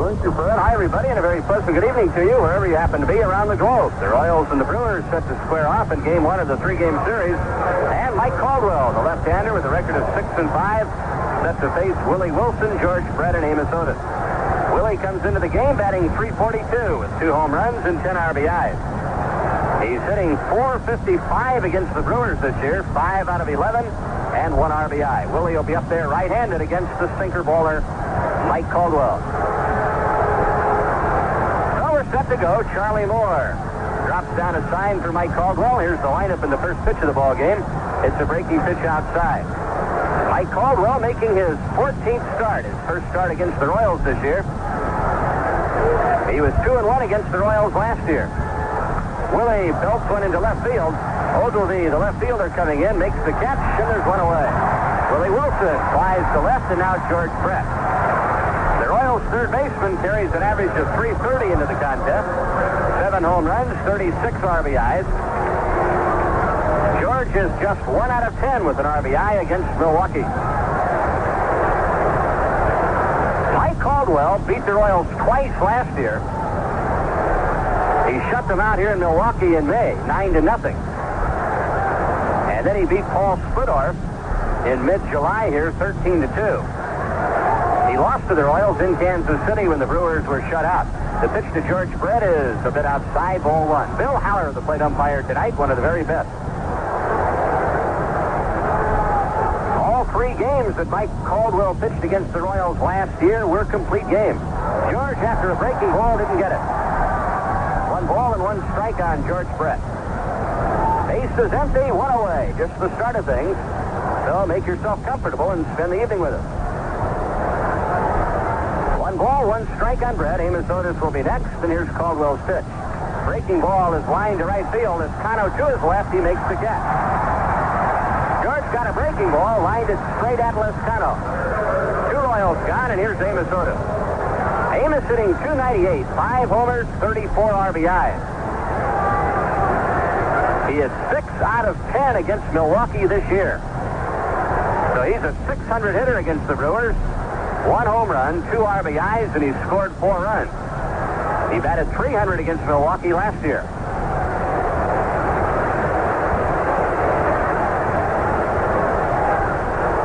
Thank you, Fred. Hi, everybody, and a very pleasant good evening to you, wherever you happen to be around the globe. The Royals and the Brewers set to square off in Game 1 of the three-game series. And Mike Caldwell, the left-hander with a record of 6-5, set to face Willie Wilson, George Brett, and Amos Otis. Willie comes into the game batting .342 with 2 home runs and 10 RBIs. He's hitting .455 against the Brewers this year, 5 out of 11, and 1 RBI. Willie will be up there right-handed against the sinker baller, Mike Caldwell. So we're set to go. Charlie Moore drops down a sign for Mike Caldwell. Here's the lineup in the first pitch of the ball game. It's a breaking pitch outside. Mike Caldwell making his 14th start, his first start against the Royals this year. He was 2-1 against the Royals last year. Willie belts one into left field. Ogilvie, the left fielder, coming in, makes the catch, and there's one away. Willie Wilson flies to left, and now George Brett. The Royals' third baseman carries an average of .330 into the contest. 7 home runs, 36 RBIs. George is just 1 out of 10 with an RBI against Milwaukee. Mike Caldwell beat the Royals twice last year. He shut them out here in Milwaukee in May, 9-0. And then he beat Paul Splittorff in mid-July here, 13-2. He lost to the Royals in Kansas City when the Brewers were shut out. The pitch to George Brett is a bit outside, ball 1. Bill Haller, the plate umpire tonight, one of the very best. All 3 games that Mike Caldwell pitched against the Royals last year were complete games. George, after a breaking ball, didn't get it. 1 ball and 1 strike on George Brett. Base is empty, 1 away. Just the start of things. So make yourself comfortable and spend the evening with us. 1 ball, 1 strike on Brett. Amos Otis will be next, and here's Caldwell's pitch. Breaking ball is lined to right field. As Cano to his left, he makes the catch. George got a breaking ball, lined it straight at Lescano. 2 Royals gone, and here's Amos Otis. Amos hitting .298, 5 homers, 34 RBIs. He is 6 out of 10 against Milwaukee this year. So he's a .600 hitter against the Brewers. 1 home run, 2 RBIs, and he scored 4 runs. He batted .300 against Milwaukee last year.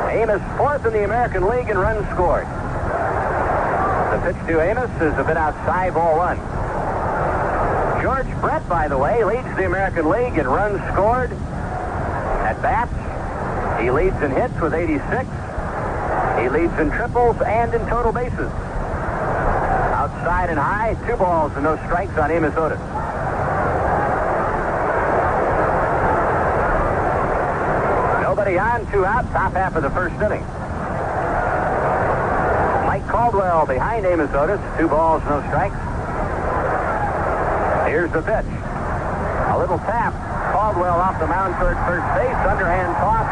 Amos 4th in the American League in runs scored. The pitch to Amos is a bit outside, ball 1. George Brett, by the way, leads the American League in runs scored. At bats, he leads in hits with 86. He leads in triples and in total bases. Outside and high, 2 balls and no strikes on Amos Otis. Nobody on, 2 out, top half of the first inning. Mike Caldwell behind Amos Otis, 2 balls, no strikes. Here's the pitch. A little tap. Caldwell off the mound toward first base, underhand toss.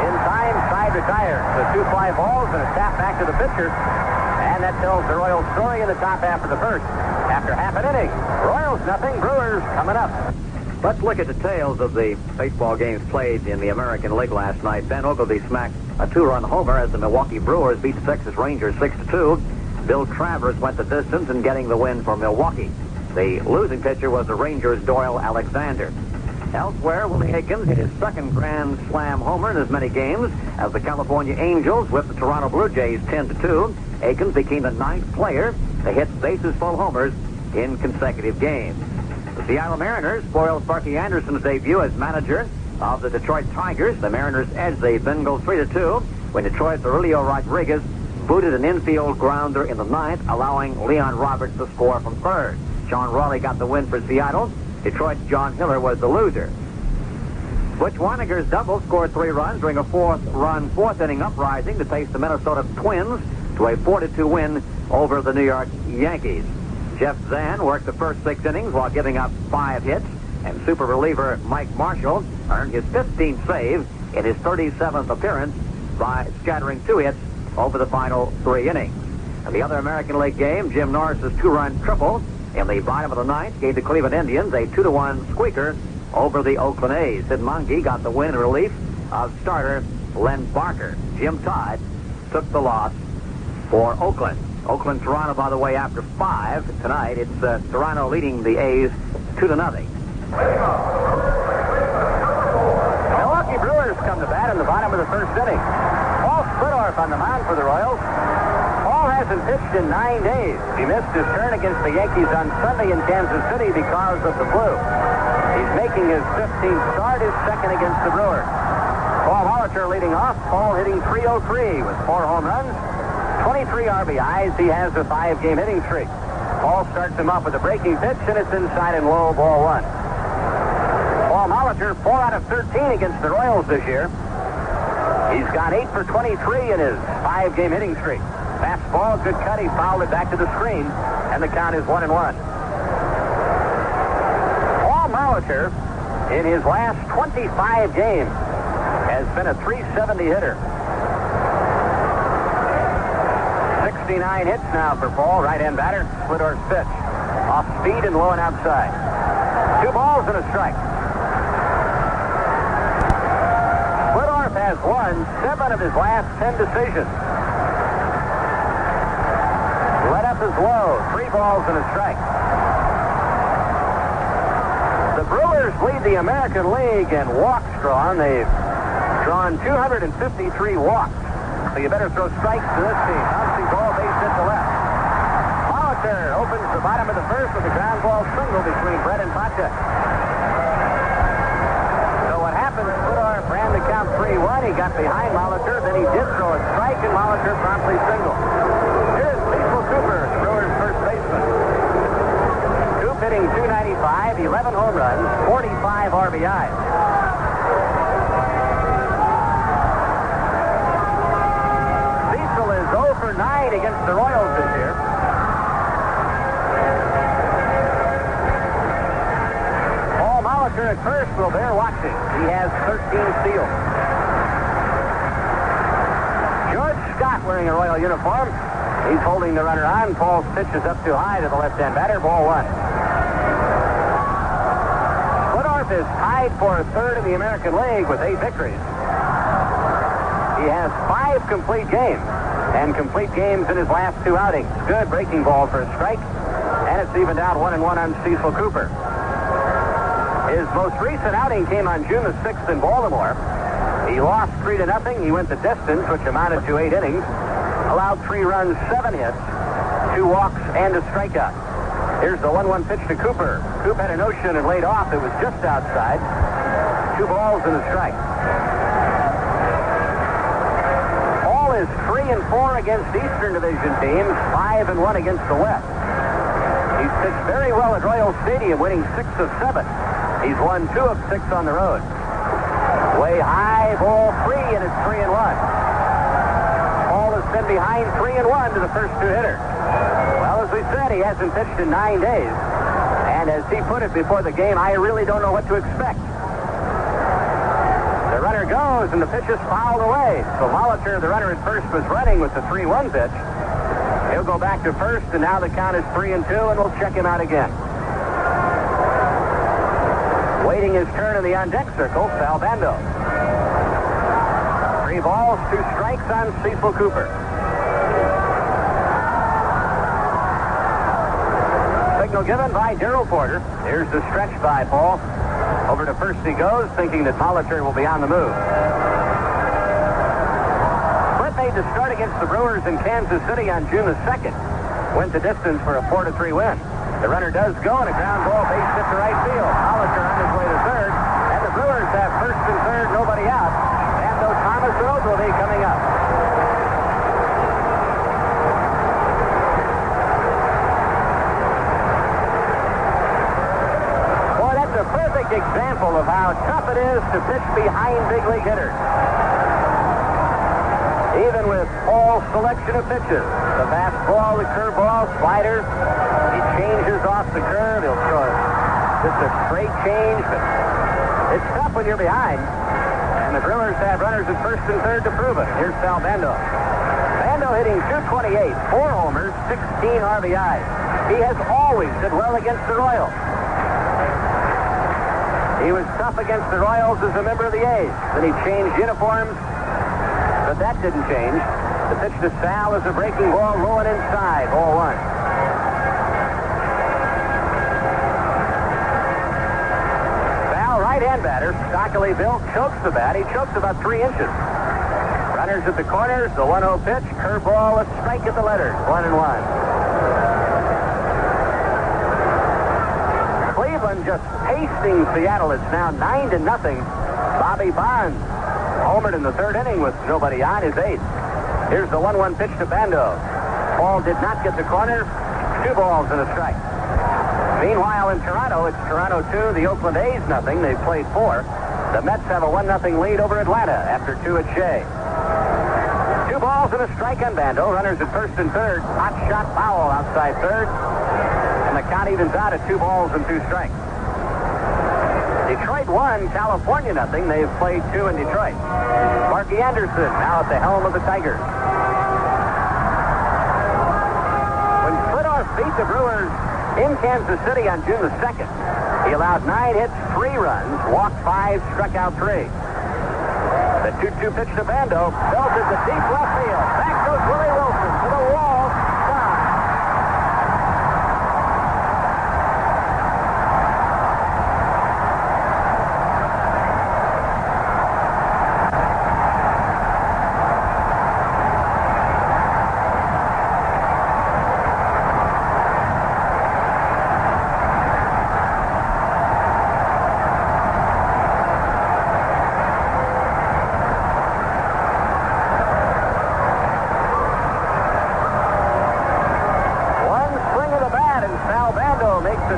In time, side retires. The 2 fly balls and a tap back to the pitcher. And that tells the Royals' story in the top half of the first. After half an inning, Royals nothing, Brewers coming up. Let's look at details of the baseball games played in the American League last night. Ben Ogilvie smacked a 2-run homer as the Milwaukee Brewers beat the Texas Rangers 6-2. Bill Travers went the distance in getting the win for Milwaukee. The losing pitcher was the Rangers' Doyle Alexander. Elsewhere, Willie Aikens hit his 2nd Grand Slam homer in as many games as the California Angels whipped the Toronto Blue Jays 10-2. Aikens became the 9th player to hit bases-full homers in consecutive games. The Seattle Mariners spoiled Sparky Anderson's debut as manager of the Detroit Tigers. The Mariners edged the Bengals 3-2 when Detroit's Aurelio Rodriguez booted an infield grounder in the 9th, allowing Leon Roberts to score from 3rd. Sean Raleigh got the win for Seattle. Detroit's John Hiller was the loser. Butch Waniger's double scored 3 runs during a 4th-run 4th-inning uprising to take the Minnesota Twins to a 4-2 win over the New York Yankees. Jeff Zahn worked the first 6 innings while giving up 5 hits, and super reliever Mike Marshall earned his 15th save in his 37th appearance by scattering 2 hits over the final 3 innings. In the other American League game, Jim Norris's 2-run triple in the bottom of the 9th gave the Cleveland Indians a 2-1 squeaker over the Oakland A's. Sid Monge got the win in relief of starter Len Barker. Jim Todd took the loss for Oakland. Oakland, Toronto, by the way, after 5 tonight. It's Toronto leading the A's 2-0. Milwaukee Brewers come to bat in the bottom of the first inning. Paul Splittorff on the mound for the Royals. Paul hasn't pitched in 9 days. He missed his turn against the Yankees on Sunday in Kansas City because of the flu. He's making his 15th start, his second against the Brewers. Paul Molitor leading off. Paul hitting .303 with 4 home runs, 23 RBIs. He has a 5-game hitting streak. Paul starts him off with a breaking pitch, and it's inside and low, ball 1. Paul Molitor, 4 out of 13 against the Royals this year. He's gone 8 for 23 in his 5-game hitting streak. Fastball, good cut. He fouled it back to the screen, and the count is 1-1. Paul Molitor, in his last 25 games, has been a .370 hitter. 69 hits now for Paul, right-hand batter. Splittorff's pitch. Off speed and low and outside. 2 balls and a strike. Splittorff has won 7 of his last 10 decisions. Let up is low. 3 balls and a strike. The Brewers lead the American League in walks drawn. They've drawn 253 walks. So you better throw strikes to this team. Bouncing ball, base hit to left. Molitor opens the bottom of the first with a ground ball single between Brett and Patek. So what happened, Splittorff ran the count 3-1. He got behind Molitor, then he did throw a strike, and Molitor promptly singled. Here's Cecil Cooper, Brewers first baseman. Coop hitting .295, 11 home runs, 45 RBIs. Cecil is 0 for 9 against the Royals this year. Paul Molitor at first, well, they're watching. He has 13 steals. George Scott wearing a Royal uniform. He's holding the runner on. Paul's pitch is up too high to the left-hand batter. Ball 1. Splittorff is tied for a third in the American League with 8 victories. He has 5 complete games, and complete games in his last 2 outings. Good breaking ball for a strike, and it's evened out 1-1 on Cecil Cooper. His most recent outing came on June the 6th in Baltimore. He lost 3-0. He went the distance, which amounted to 8 innings. Allowed 3 runs, 7 hits, 2 walks, and a strikeout. Here's the 1-1 pitch to Cooper. Coop had a notion and laid off. It was just outside. 2 balls and a strike. Paul is 3-4 against Eastern Division teams, 5-1 against the West. He's pitched very well at Royal Stadium, winning 6 of 7. He's won 2 of 6 on the road. Way high, ball 3, and it's 3-1. Paul has been behind 3-1 to the first 2 hitters. Well, as we said, he hasn't pitched in 9 days. And as he put it before the game, I really don't know what to expect. The runner goes, and the pitch is fouled away. So Molitor, the runner at first, was running with the 3-1 pitch. He'll go back to first, and now the count is 3-2, and we'll check him out again. Waiting his turn in the on-deck circle, Sal Bando. 3 balls, 2 strikes on Cecil Cooper. Signal given by Darrell Porter. Here's the stretch by Paul. Over to first he goes, thinking that Molitor will be on the move. Flint made the start against the Brewers in Kansas City on June the 2nd. Went the distance for a 4-3 win. The runner does go, and a ground ball base hit to right field. Molitor on his way to third, and the Brewers have first and third, nobody out. Bando, Thomas, and Ogilvy coming up. Boy, that's a perfect example of how tough it is to pitch behind big league hitters. Even with Paul's selection of pitches, the fastball, the curveball, slider, he changes off the curve. He'll throw just a straight change, but it's tough when you're behind. And the Brewers have runners at first and third to prove it. Here's Sal Bando. Bando hitting .228, 4 homers, 16 RBIs. He has always did well against the Royals. He was tough against the Royals as a member of the A's. Then he changed uniforms, but that didn't change. The pitch to Sal is a breaking ball, low and inside. Ball one. Sal, right-hand batter, stockily built, chokes the bat. He chokes about 3 inches. Runners at the corners, the 1-0 pitch, curveball, a strike at the letters, 1-1. Cleveland just pasting Seattle. It's now 9-0. Bobby Bonds homered in the 3rd inning with nobody on, his 8th. Here's the 1-1 pitch to Bando. Ball did not get the corner. 2 balls and a strike. Meanwhile, in Toronto, it's Toronto 2, the Oakland A's nothing. They've played 4. The Mets have a 1-0 lead over Atlanta after 2 at Shea. 2 balls and a strike on Bando. Runners at 1st and 3rd. Hot shot foul outside 3rd. And the count evens out at 2 balls and 2 strikes. Detroit 1, California nothing. They've played 2 in Detroit. Marky Anderson now at the helm of the Tigers. When Splittorff beat the Brewers in Kansas City on June the 2nd, he allowed 9 hits, 3 runs, walked 5, struck out 3. The 2-2 pitch to Bando, belted to deep left field. Back goes Willie Wilson to the wall. Gone.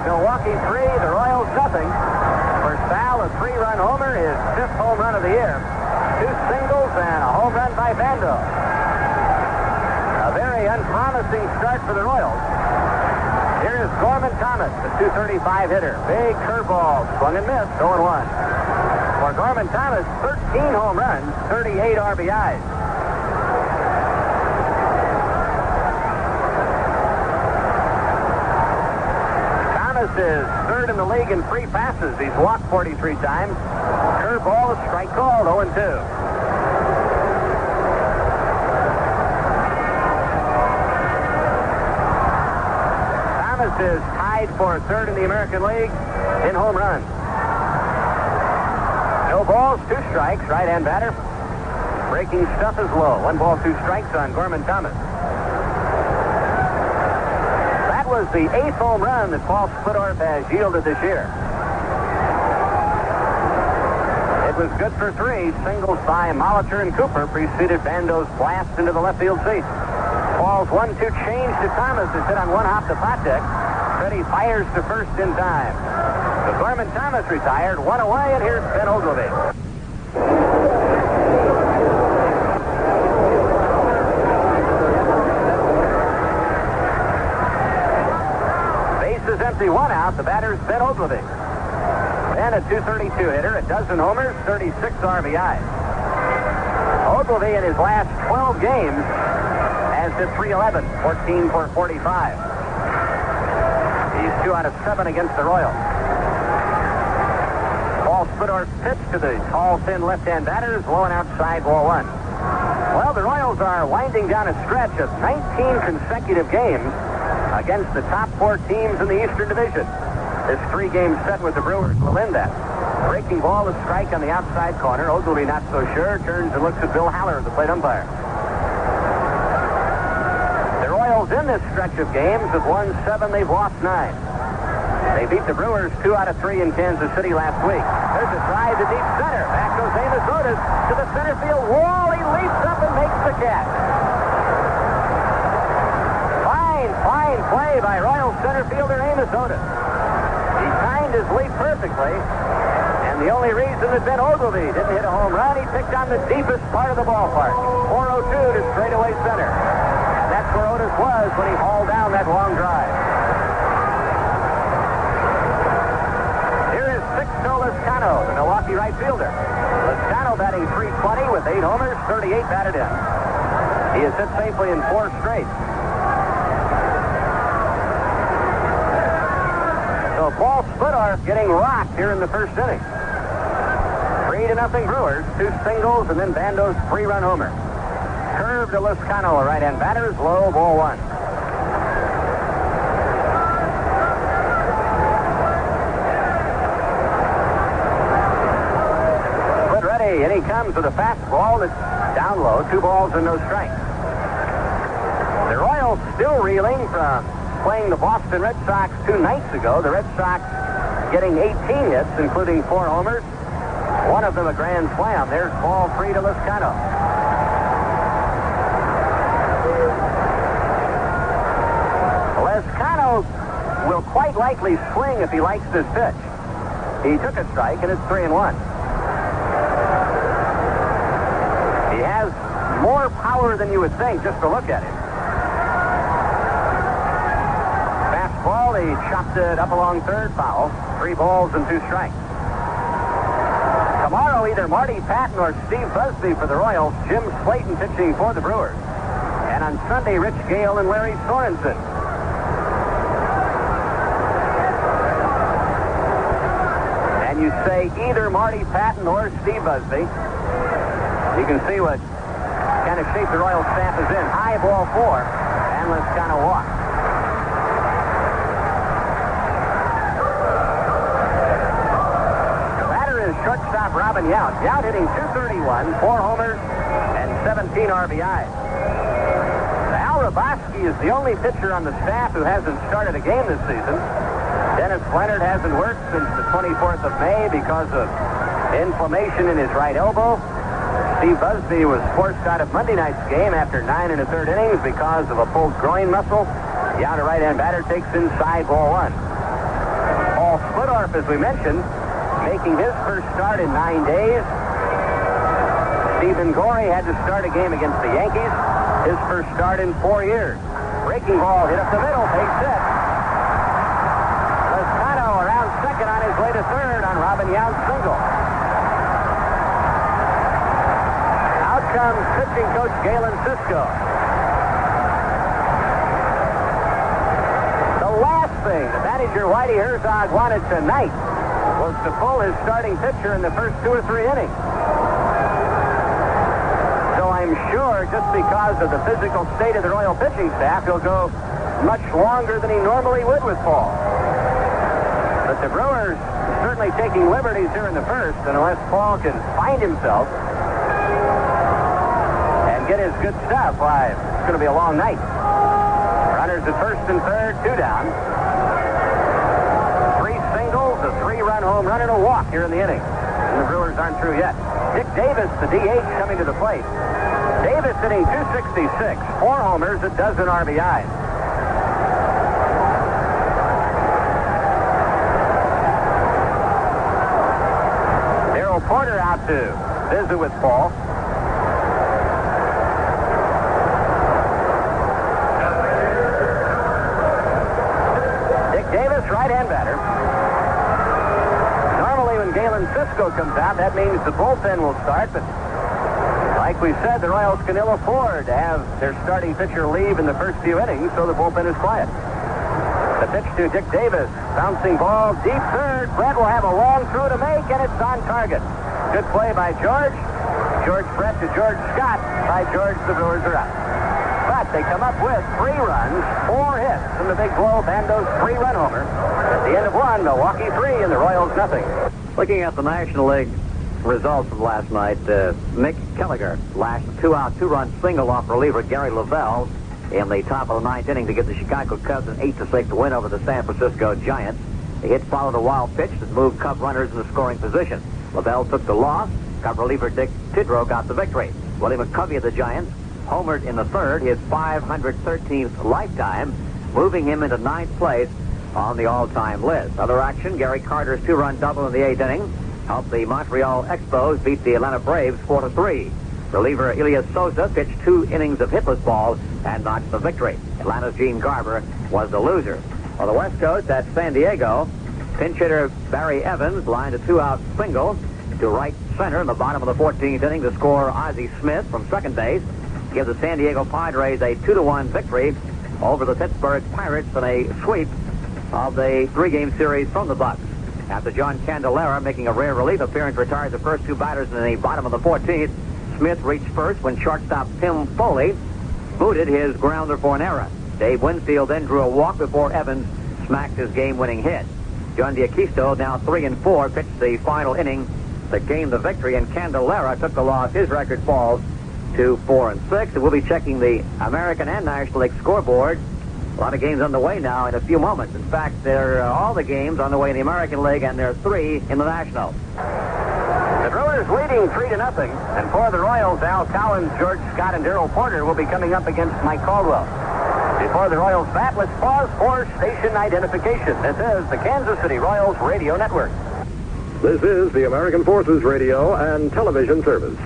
Milwaukee 3, the Royals nothing. For Sal, a 3-run homer, his 5th home run of the year. 2 singles and a home run by Bando. A very unpromising start for the Royals. Here is Gorman Thomas, the .235 hitter. Big curveball, swung and missed, 0-1. For Gorman Thomas, 13 home runs, 38 RBIs. Is 3rd in the league in free passes. He's walked 43 times. Curveball, a strike called, 0-2. Thomas is tied for 3rd in the American League in home runs. No balls, 2 strikes, right-hand batter. Breaking stuff is low. 1 ball, 2 strikes on Gorman Thomas. Was the 8th home run that Paul Splittorff has yielded this year. It was good for 3. Singles by Molitor and Cooper preceded Bando's blast into the left field seat. Paul's 1-2 change to Thomas is hit on 1 hop to pot deck. Freddie fires to first in time. So Gorman Thomas retired, 1 away, and here's Ben Ogilvie. Empty, 1 out. The batter's Ben Ogilvie. Ben, a .232 hitter, a dozen homers, 36 RBIs. Ogilvie in his last 12 games has hit .311, 14 for 45. He's 2 out of 7 against the Royals. Paul Splittorff's pitch to the tall, thin left-hand batters, low and outside, ball 1. Well, the Royals are winding down a stretch of 19 consecutive games against the top 4 teams in the Eastern Division. This 3-game set with the Brewers will end that. Breaking ball, a strike on the outside corner. Ogilvie not so sure. Turns and looks at Bill Haller, the plate umpire. The Royals in this stretch of games have won 7. They've lost 9. They beat the Brewers 2 out of 3 in Kansas City last week. There's a drive to deep center. Back goes Amos Otis to the center field wall. He leaps up and makes the catch. Fine play by Royal center fielder Amos Otis. He timed his leap perfectly, and the only reason that Ben Ogilvie didn't hit a home run, he picked on the deepest part of the ballpark. 402 to straightaway center. And that's where Otis was when he hauled down that long drive. Here is Sixto Lezcano, the Milwaukee right fielder. Lezcano batting .320 with 8 homers, 38 batted in. He has hit safely in 4 straight. So Paul Splittorff getting rocked here in the first inning. 3-0 Brewers, 2 singles, and then Bando's 3-run homer. Curve to Loscano, a right-hand batter, is low, ball one. Split ready, and he comes with a fastball that's down low, 2 balls and no strikes. The Royals still reeling from playing the Boston Red Sox 2 nights ago. The Red Sox getting 18 hits, including 4 homers. One of them a grand slam. There's ball 3 to Loscano. Loscano will quite likely swing if he likes this pitch. He took a strike, and it's 3-1. He has more power than you would think just to look at him. Fastball, he chopped it up along third, foul. 3 balls and 2 strikes. Tomorrow, either Marty Patton or Steve Busby for the Royals, Jim Slayton pitching for the Brewers. And on Sunday, Rich Gale and Larry Sorensen. And you say either Marty Patton or Steve Busby. You can see what kind of shape the Royals staff is in. High ball 4, and Loscano walks. Shortstop Robin Yount. Yount hitting .231, 4 homers, and 17 RBIs. Al Raboski is the only pitcher on the staff who hasn't started a game this season. Dennis Leonard hasn't worked since the 24th of May because of inflammation in his right elbow. Steve Busby was forced out of Monday night's game after 9 1/3 innings because of a pulled groin muscle. Yount, a right-hand batter, takes inside ball 1. Paul Splittorff, as we mentioned, making his first start in 9 days. Stephen Gorey had to start a game against the Yankees. His first start in 4 years. Breaking ball hit up the middle, base hit. Loscano around second on his way to third on Robin Yount's single. Out comes pitching coach Galen Cisco. The last thing the manager Whitey Herzog wanted tonight was to pull his starting pitcher in the first 2 or 3 innings. So I'm sure just because of the physical state of the Royal pitching staff, he'll go much longer than he normally would with Paul. But the Brewers certainly taking liberties here in the first, and unless Paul can find himself and get his good stuff, why, it's going to be a long night. Runners at first and third, 2 down. 3 singles, a 3-run home run, and a walk here in the inning. And the Brewers aren't through yet. Dick Davis, the DH, coming to the plate. Davis hitting .266, 4 homers, a dozen RBIs. Darrell Porter out to visit with Paul. Dick Davis, right-hand batter. Normally when Galen Cisco comes out, that means the bullpen will start, but like we said, the Royals can ill afford to have their starting pitcher leave in the first few innings, so the bullpen is quiet. The pitch to Dick Davis. Bouncing ball, deep third. Brett will have a long throw to make, and it's on target. Good play by George. George Brett to George Scott. By George, the Brewers are out. But they come up with 3 runs, 4 hits from the big blow, Bando's 3-run homer. At the end of 1, Milwaukee 3 and the Royals nothing. Looking at the National League results from last night, Mick Kelliger lashed a 2-out, 2-run single off reliever Gary Lavelle in the top of the 9th inning to give the Chicago Cubs an 8-6 win over the San Francisco Giants. The hit followed a wild pitch that moved Cub runners in the scoring position. Lavelle took the loss. Cub reliever Dick Tidrow got the victory. Willie McCovey of the Giants homered in the 3rd, his 513th lifetime, moving him into 9th place on the all-time list. Other action, Gary Carter's 2-run double in the 8th inning helped the Montreal Expos beat the Atlanta Braves 4-3. Reliever Elias Sosa pitched 2 innings of hitless ball and notched the victory. Atlanta's Gene Garber was the loser. On the West Coast at San Diego, pinch hitter Barry Evans lined a 2-out single to right center in the bottom of the 14th inning to score Ozzie Smith from second base, give the San Diego Padres a 2-1 victory over the Pittsburgh Pirates in a sweep of the 3-game series from the Bucs. After John Candelera, making a rare relief appearance, retired the first 2 batters in the bottom of the 14th, Smith reached first when shortstop Tim Foley booted his grounder for an error. Dave Winfield then drew a walk before Evans smacked his game-winning hit. John D'Acquisto, now 3-4, pitched the final inning that gained the victory, and Candelera took the loss. His record falls to 4-6. And we'll be checking the American and National League scoreboard. A lot of games underway now in a few moments. In fact, there are all the games on the way in the American League, and there are 3 in the National. The Brewers leading 3-0, and for the Royals, Al Collins, George Scott, and Darrell Porter will be coming up against Mike Caldwell. Before the Royals bat, let's pause for station identification. This is the Kansas City Royals Radio Network. This is the American Forces Radio and Television Service.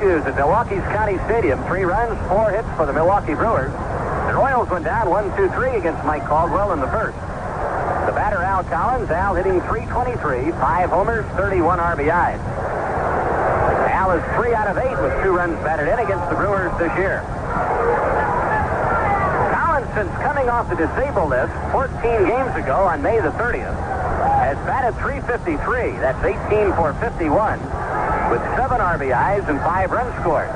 At Milwaukee's County Stadium. 3 runs, 4 hits for the Milwaukee Brewers. The Royals went down 1-2-3 against Mike Caldwell in the first. The batter, Al Collins. Al hitting .323, 5 homers, 31 RBIs. Al is 3 out of 8 with 2 runs batted in against the Brewers this year. Collins, since coming off the disabled list 14 games ago on May the 30th, has batted .353. That's 18 for 51. With 7 RBIs and 5 runs scored.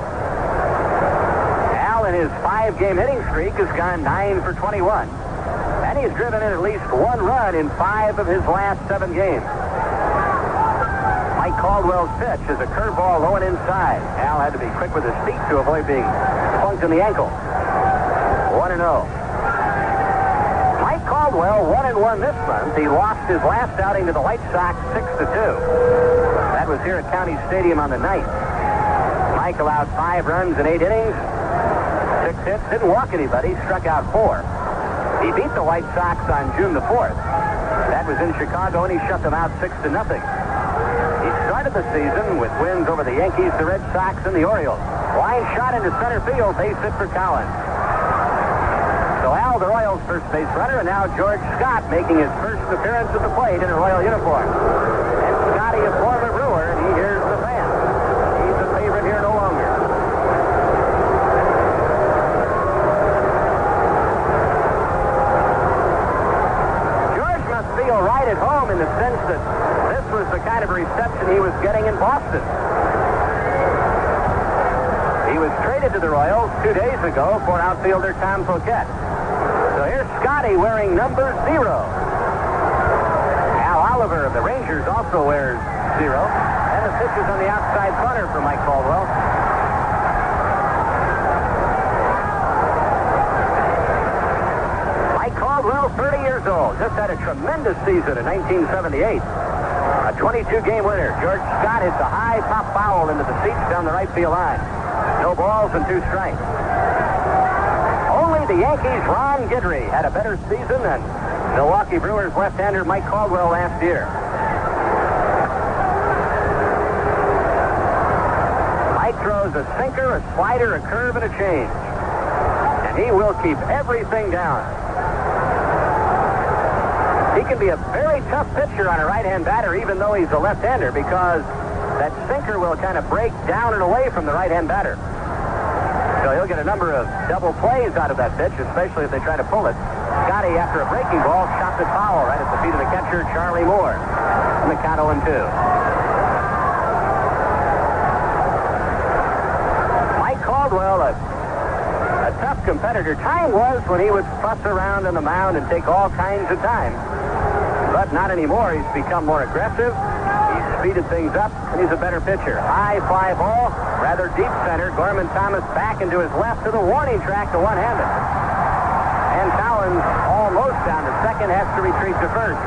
Al, in his 5-game hitting streak, has gone 9 for 21. And he's driven in at least 1 run in 5 of his last 7 games. Mike Caldwell's pitch is a curveball low and inside. Al had to be quick with his feet to avoid being plunked in the ankle. 1-0. Mike Caldwell 1-1 this month. He lost his last outing to the White Sox 6-2. That was here at County Stadium on the 9th. Mike allowed 5 runs in 8 innings, 6 hits, didn't walk anybody, struck out 4. He beat the White Sox on June the 4th. That was in Chicago, and he shut them out 6-0. He started the season with wins over the Yankees, the Red Sox, and the Orioles. Line shot into center field, base hit for Collins. So Al, the Royals' first base runner, and now George Scott making his first appearance at the plate in a Royal uniform. Scotty, a former Brewer, and he hears the fans. He's a favorite here no longer. George must feel right at home in the sense that this was the kind of reception he was getting in Boston. He was traded to the Royals 2 days ago for outfielder Tom Poquette. So here's Scotty wearing number 0. Oliver of the Rangers also wears 0. And the pitch is on the outside corner for Mike Caldwell. Mike Caldwell, 30 years old, just had a tremendous season in 1978. A 22-game winner. George Scott hits a high pop foul into the seats down the right field line. No balls and 2 strikes. Only the Yankees' Ron Guidry had a better season than Milwaukee Brewers left-hander Mike Caldwell last year. Mike throws a sinker, a slider, a curve, and a change. And he will keep everything down. He can be a very tough pitcher on a right-hand batter, even though he's a left-hander, because that sinker will kind of break down and away from the right-hand batter. So he'll get a number of double plays out of that pitch, especially if they try to pull it. Scotty, after a breaking ball, shot it foul right at the feet of the catcher, Charlie Moore. And the count 0-2. Mike Caldwell, a tough competitor. Time was when he would fuss around on the mound and take all kinds of time. But not anymore. He's become more aggressive. He's speeded things up, and he's a better pitcher. High fly ball, rather deep center. Gorman Thomas back into his left to the warning track to one-handed. And Collins almost down to second, has to retreat to first.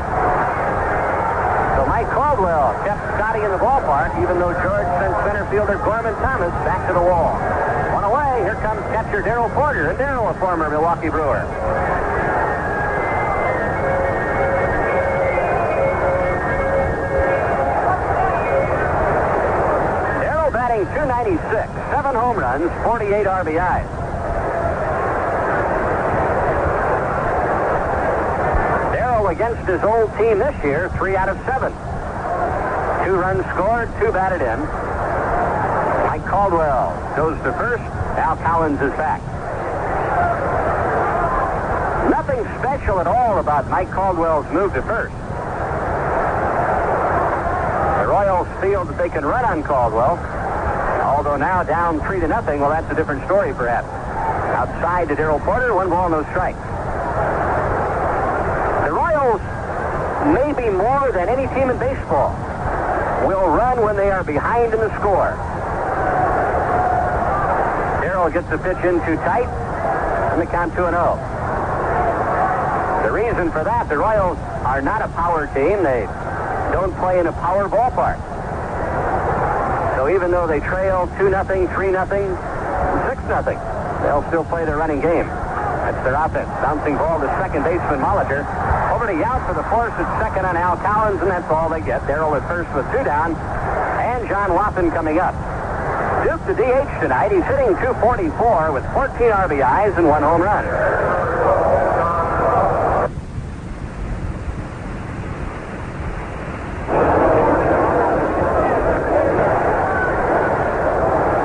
So Mike Caldwell kept Scotty in the ballpark, even though George sent center fielder Gorman Thomas back to the wall. One away, here comes catcher Darrell Porter, and Darrell, a former Milwaukee Brewer. Darrell batting .296, 7 home runs, 48 RBIs. Against his old team this year, 3 out of 7. 2 runs scored, 2 batted in. Mike Caldwell goes to first. Al Collins is back. Nothing special at all about Mike Caldwell's move to first. The Royals feel that they can run on Caldwell. Although now down 3-0, well, that's a different story, perhaps. Outside to Darrell Porter, 1 ball, no strikes. The Royals, maybe more than any team in baseball, will run when they are behind in the score. Darrell gets the pitch in too tight, and the count 2-0. The reason for that, the Royals are not a power team. They don't play in a power ballpark. So even though they trail 2-0, 3-0, 6-0, they'll still play their running game. That's their offense. Bouncing ball to second baseman Molitor. Over to Yount for the force at second on Al Collins, and that's all they get. Darrell at first with 2 down, and John Watson coming up. Duke the DH tonight. He's hitting .244 with 14 RBIs and 1 home run.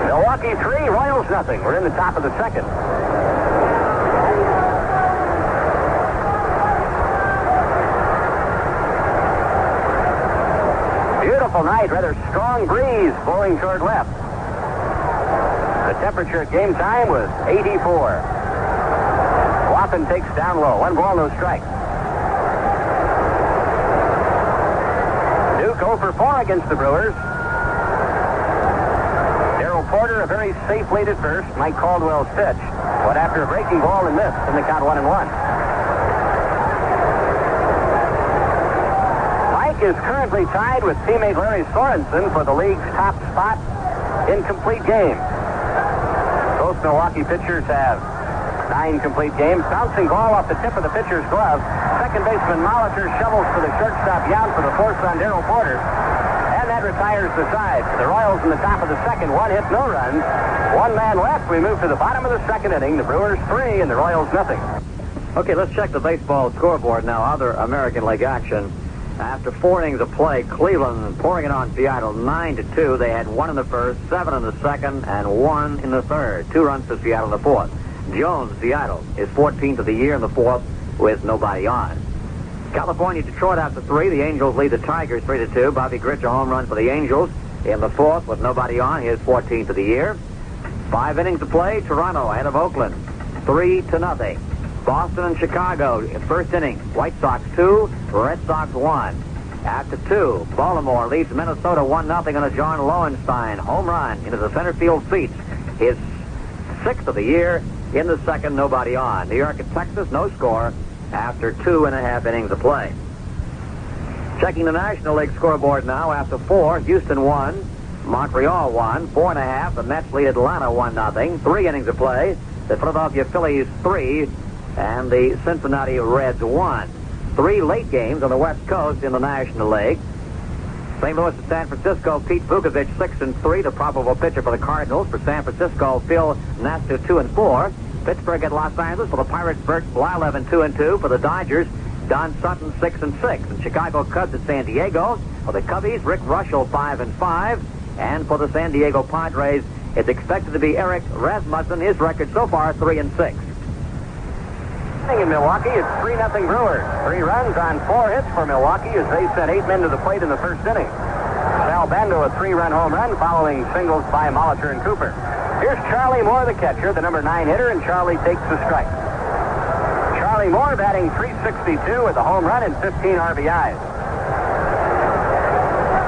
Milwaukee 3, Royals nothing. We're in the top of the second. Beautiful night, rather strong breeze blowing toward left. The temperature at game time was 84. Watson takes down low. 1 ball, no strikes. Duke 0 for 4 against the Brewers. Darrell Porter, a very safe lead at first. Mike Caldwell's pitch. But after a breaking ball and miss, in the count 1-1. Is currently tied with teammate Larry Sorensen for the league's top spot in complete games. Both Milwaukee pitchers have 9 complete games. Bouncing ball off the tip of the pitcher's glove. Second baseman Molitor shovels for the shortstop Yount for the force on Darrell Porter. And that retires the side. The Royals in the top of the second. 1 hit, no runs. 1 man left. We move to the bottom of the second inning. The Brewers 3 and the Royals nothing. Okay, let's check the baseball scoreboard now. Other American League action. After 4 innings of play, Cleveland pouring it on Seattle 9-2. They had 1 in the first, 7 in the second, and 1 in the third. 2 runs for Seattle in the fourth. Jones, Seattle, is 14th of the year in the fourth with nobody on. California, Detroit after 3. The Angels lead the Tigers 3-2. Bobby Grich, a home run for the Angels in the fourth with nobody on. He is 14th of the year. 5 innings of play. Toronto ahead of Oakland 3-0. Boston and Chicago, first inning. White Sox 2, Red Sox 1. After 2, Baltimore leads Minnesota 1-0 on a John Lowenstein home run into the center field seats. His 6th of the year in the second, nobody on. New York and Texas, no score after 2.5 innings of play. Checking the National League scoreboard now. After 4, Houston 1, Montreal 1, 4.5. The Mets lead Atlanta 1-0. 3 innings of play. The Philadelphia Phillies 3. And the Cincinnati Reds 1. 3 late games on the West Coast in the National League. St. Louis and San Francisco, Pete Vukovich 6-3, the probable pitcher for the Cardinals. For San Francisco, Phil Nestor 2-4. Pittsburgh at Los Angeles for the Pirates, Bert Blyleven 2-2. For the Dodgers, Don Sutton 6-6. And Chicago Cubs at San Diego. For the Cubbies, Rick Russell 5-5. And for the San Diego Padres, it's expected to be Eric Rasmussen. His record so far 3-6. In Milwaukee, it's 3-0 Brewers. 3 runs on 4 hits for Milwaukee as they sent 8 men to the plate in the first inning. Sal Bando, a 3-run home run following singles by Molitor and Cooper. Here's Charlie Moore, the catcher, the number 9 hitter, and Charlie takes the strike. Charlie Moore batting .362 with a home run and 15 RBIs.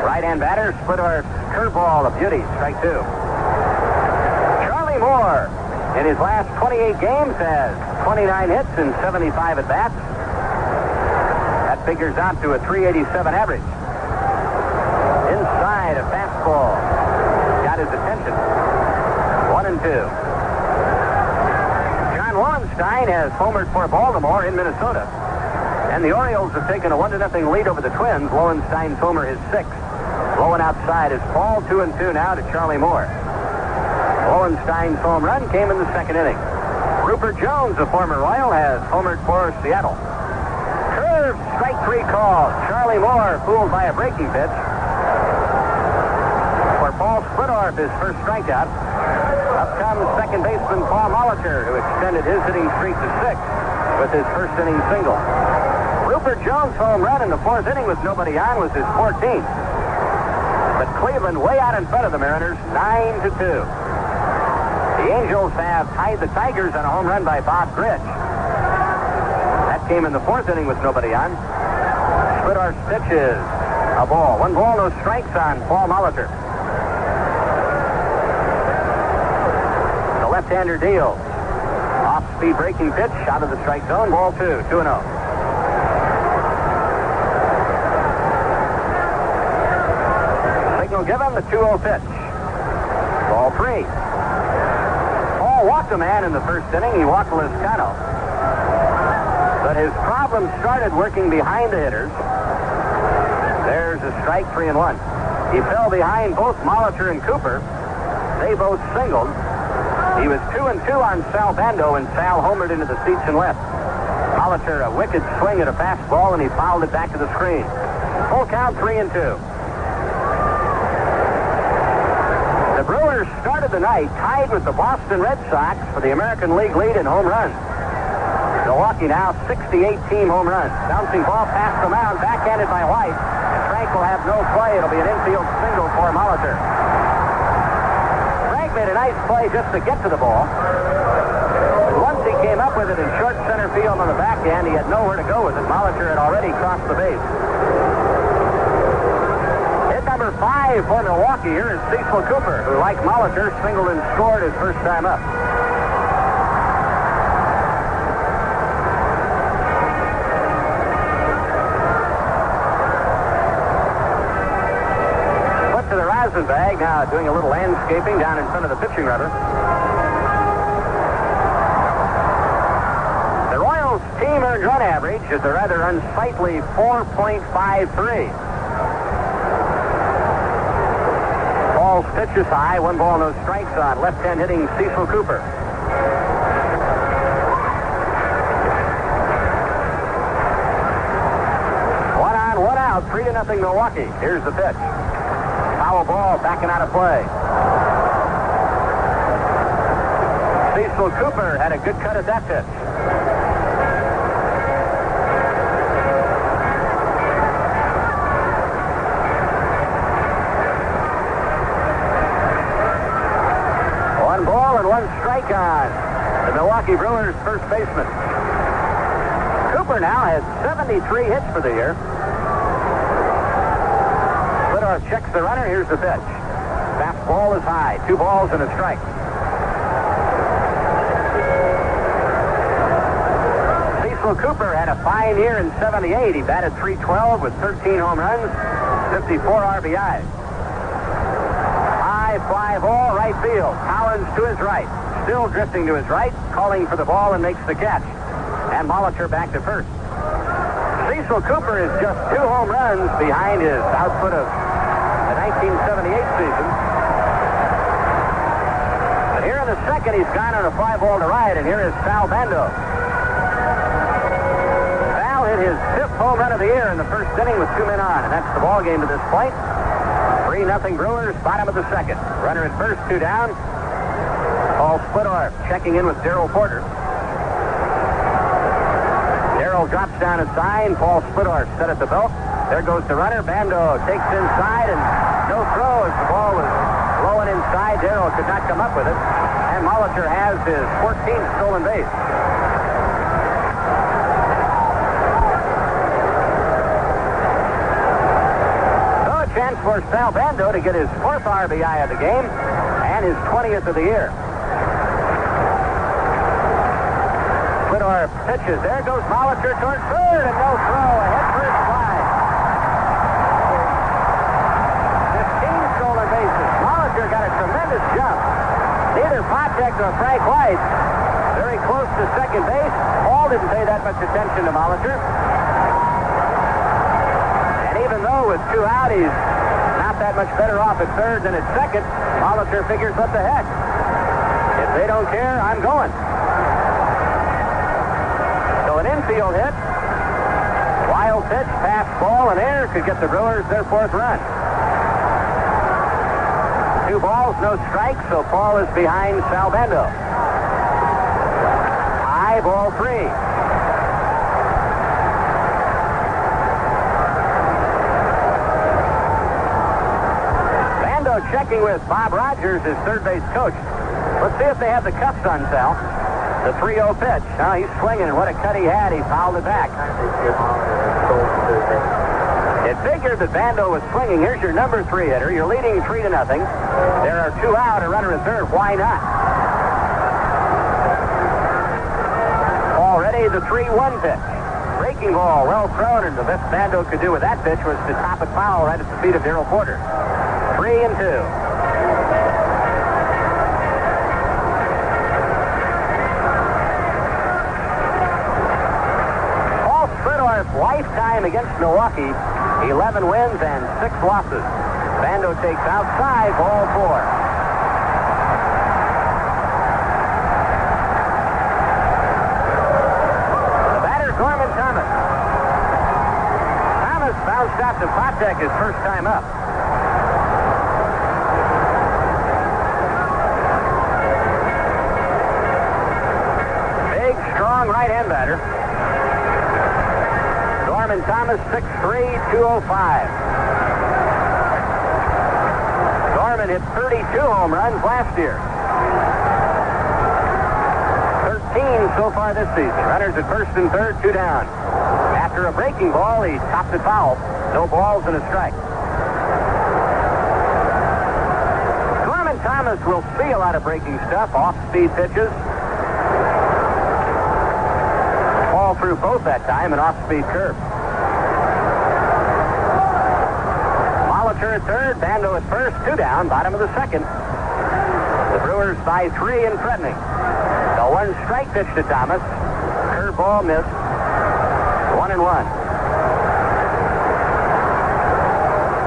Right-hand batter, split arm curveball, a beauty, strike 2. Charlie Moore, in his last 28 games, has 29 hits and 75 at-bats. That figures out to a .387 average. Inside, a fastball got his attention. 1-2. John Lowenstein has homered for Baltimore in Minnesota. And the Orioles have taken a 1-0 lead over the Twins. Lowenstein's homer is 6th. Blowing outside is Paul, 2-2 now to Charlie Moore. Lowenstein's home run came in the second inning. Rupert Jones, a former Royal, has homered for Seattle. Curve, strike 3 call. Charlie Moore fooled by a breaking pitch. For Paul Splittorff, his first strikeout. Up comes second baseman Paul Molitor, who extended his hitting streak to 6. with his first inning single. Rupert Jones' home run in the fourth inning with nobody on was his 14th. But Cleveland way out in front of the Mariners, 9-2. The Angels have tied the Tigers on a home run by Bob Gritch. That came in the fourth inning with nobody on. Splitter's pitch is a ball. 1 ball, no strikes on Paul Molitor. The left-hander deals. Off-speed breaking pitch out of the strike zone. Ball 2, 2-0. Signal given, the 2-0 pitch. Ball 3. Paul walked a man in the first inning. He walked Liscano. But his problem started working behind the hitters. There's a strike, 3-1. He fell behind both Molitor and Cooper. They both singled. He was 2-2 on Sal Bando, and Sal homered into the seats and left. Molitor, a wicked swing at a fastball, and he fouled it back to the screen. Full count, 3-2. The Brewers started the night tied with the Boston Red Sox for the American League lead in home runs. Milwaukee now 68-team home runs. Bouncing ball past the mound, backhanded by White. Frank will have no play. It'll be an infield single for Molitor. Frank made a nice play just to get to the ball. Once he came up with it in short center field on the backhand, he had nowhere to go with it. Molitor had already crossed the base. Hit number 5 for Milwaukee here is Cecil Cooper, who, like Molitor, singled and scored his first time up. Bag now doing a little landscaping down in front of the pitching rubber. The Royals' team earned run average is a rather unsightly 4.53. Paul's pitch is high, 1 ball, no strikes on left-hand hitting Cecil Cooper. One on, one out, 3-0 Milwaukee. Here's the pitch. Foul ball, backing out of play. Cecil Cooper had a good cut at that pitch. One ball and 1 strike on the Milwaukee Brewers first baseman. Cooper now has 73 hits for the year. Checks the runner. Here's the pitch. Fastball is high. 2 balls and a strike. Cecil Cooper had a fine year in '78. He batted .312 with 13 home runs, 54 RBIs. High fly ball, right field. Collins to his right. Still drifting to his right, calling for the ball and makes the catch. And Molitor back to first. Cecil Cooper is just 2 home runs behind his output of 1978 season. But here in the second, he's gone on a fly ball to right, and here is Sal Bando. Sal hit his 5th home run of the year in the first inning with 2 men on, and that's the ball game to this point. 3-0 Brewers, bottom of the second. Runner at first, 2 down. Paul Splitter's checking in with Darrell Porter. Darrell drops down a sign. Paul Splitter's set at the belt. There goes the runner. Bando takes inside and no throw as the ball was blowing inside. Darrell could not come up with it. And Molitor has his 14th stolen base. So a chance for Sal Bando to get his 4th RBI of the game and his 20th of the year. Splittor pitches. There goes Molitor towards third and no throw. A head first fly. Got a tremendous jump. Neither Patek nor Frank White very close to second base. Paul didn't pay that much attention to Molitor. And even though with 2 out, he's not that much better off at third than at second, Molitor figures, what the heck? If they don't care, I'm going. So an infield hit, wild pitch, fastball, and air could get the Brewers their 4th run. 2 balls, no strikes, so Paul is behind Sal Bando. High ball 3. Bando checking with Bob Rogers, his third base coach. Let's see if they have the cuffs on Sal. The 3-0 pitch. He's swinging, and what a cut he had. He fouled it back. It figured that Bando was swinging. Here's your number 3 hitter. You're leading 3-0. There are 2 out, a runner at third. Why not? Already the 3-1 pitch. Breaking ball, well thrown, and the best Bando could do with that pitch was to top it foul right at the feet of Darrell Porter. 3-2. Paul Spridorf's lifetime against Milwaukee, 11 wins and 6 losses. Bando takes outside, ball 4. Bounced out to Patek his first time up. Big, strong right-hand batter. Norman Thomas, 6'3", 205. Norman hit 32 home runs last year. 13 so far this season. Runners at first and third, 2 down. After a breaking ball, he topped it foul. No balls and a strike. Norman Thomas will see a lot of breaking stuff, off-speed pitches. Ball through both that time, an off-speed curve. Molitor at third, Bando at first, 2 down, bottom of the second. The Brewers by 3 and threatening. The 1 strike pitch to Thomas. Curveball missed. 1-1.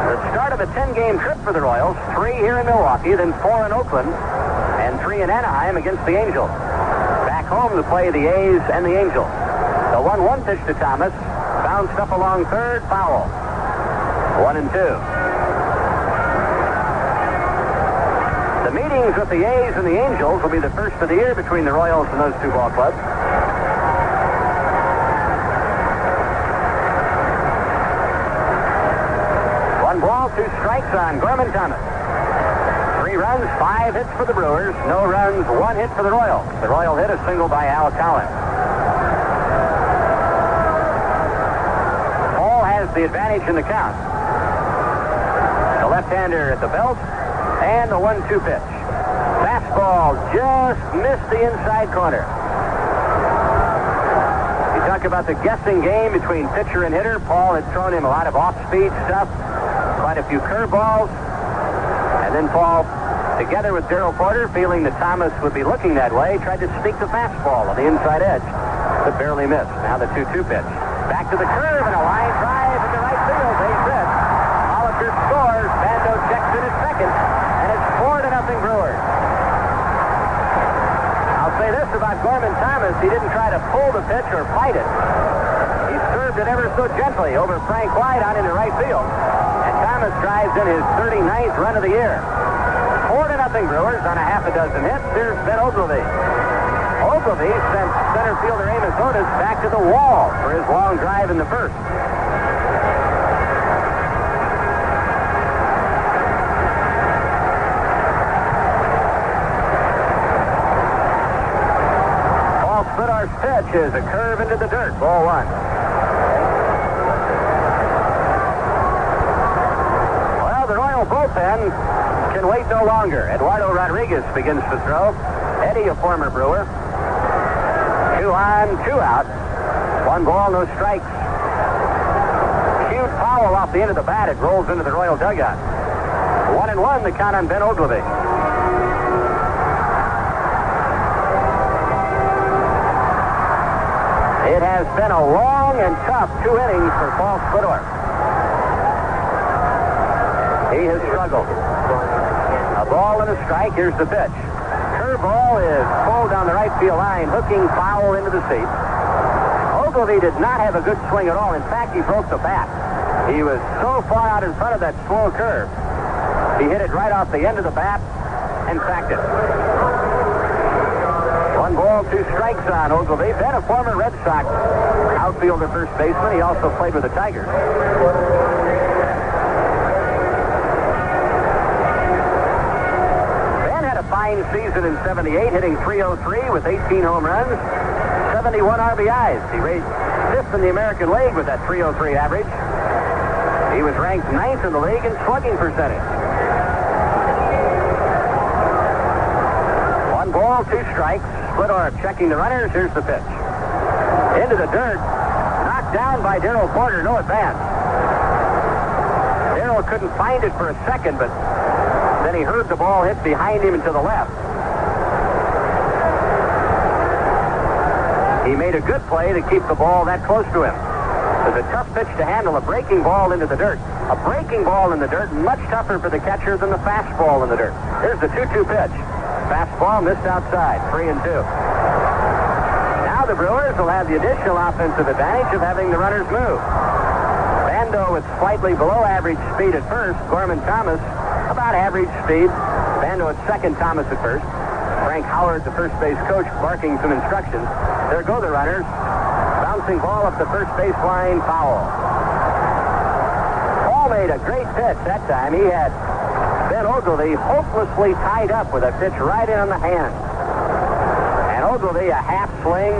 The start of a 10-game trip for the Royals. 3 here in Milwaukee, then 4 in Oakland, and 3 in Anaheim against the Angels. Back home to play the A's and the Angels. The 1-1 pitch to Thomas. Bounced up along third, foul. 1-2. The meetings with the A's and the Angels will be the first of the year between the Royals and those 2 ball clubs. 1 ball, 2 strikes on Gorman Thomas. 3 runs, 5 hits for the Brewers. No runs, 1 hit for the Royals. The Royal hit a single by Al Collins. Paul has the advantage in the count. The left-hander at the belt, and the 1-2 pitch. Fastball just missed the inside corner. You talk about the guessing game between pitcher and hitter. Paul had thrown him a lot of off-speed stuff. Quite a few curveballs, and then Paul, together with Darrell Porter, feeling that Thomas would be looking that way, tried to sneak the fastball on the inside edge, but barely missed. Now the 2-2 pitch. Back to the curve and a line drive into right field. Base hit. Molitor scores. Bando checks in at second, and it's 4-0 Brewers. I'll say this about Gorman Thomas: he didn't try to pull the pitch or fight it. He served it ever so gently over Frank White out into right field. Thomas drives in his 39th run of the year. 4-0 Brewers on a half a dozen hits. Here's Ben Ogilvie. Ogilvie sent center fielder Amos Otis back to the wall for his long drive in the first. Paul Spridorf's pitch is a curve into the dirt. Ball 1. Bullpen can wait no longer. Eduardo Rodriguez begins to throw. Eddie, a former Brewer. 2 on, 2 out. 1 ball, no strikes. Cute foul off the end of the bat. It rolls into the Royal dugout. 1-1, the count on Ben Ogilvie. It has been a long and tough 2 innings for Paul Spridorf. He has struggled. A ball and a strike. Here's the pitch. Curveball is pulled down the right field line, hooking foul into the seats. Ogilvie did not have a good swing at all. In fact, he broke the bat. He was so far out in front of that slow curve. He hit it right off the end of the bat and sacked it. 1 ball, 2 strikes on Ogilvie. Then a former Red Sox outfielder, first baseman. He also played with the Tigers. fine season in 78, hitting .303 with 18 home runs, 71 RBIs. He raised fifth in the American League with that .303 average. He was ranked ninth in the league in slugging percentage. 1 ball, 2 strikes. Splittor checking the runners. Here's the pitch. Into the dirt. Knocked down by Darrell Porter. No advance. Darrell couldn't find it for a second, but then he heard the ball hit behind him and to the left. He made a good play to keep the ball that close to him. It was a tough pitch to handle, a breaking ball into the dirt. A breaking ball in the dirt, much tougher for the catcher than the fastball in the dirt. Here's the 2-2 pitch. Fastball missed outside, 3-2. Now the Brewers will have the additional offensive advantage of having the runners move. Bando with slightly below average speed at first. Gorman Thomas about average speed. Bando at second, Thomas at first. Frank Howard, the first base coach, barking some instructions. There go the runners. Bouncing ball up the first baseline, foul. Paul made a great pitch that time. He had Ben Ogilvie hopelessly tied up with a pitch right in on the hand. And Ogilvie, a half swing,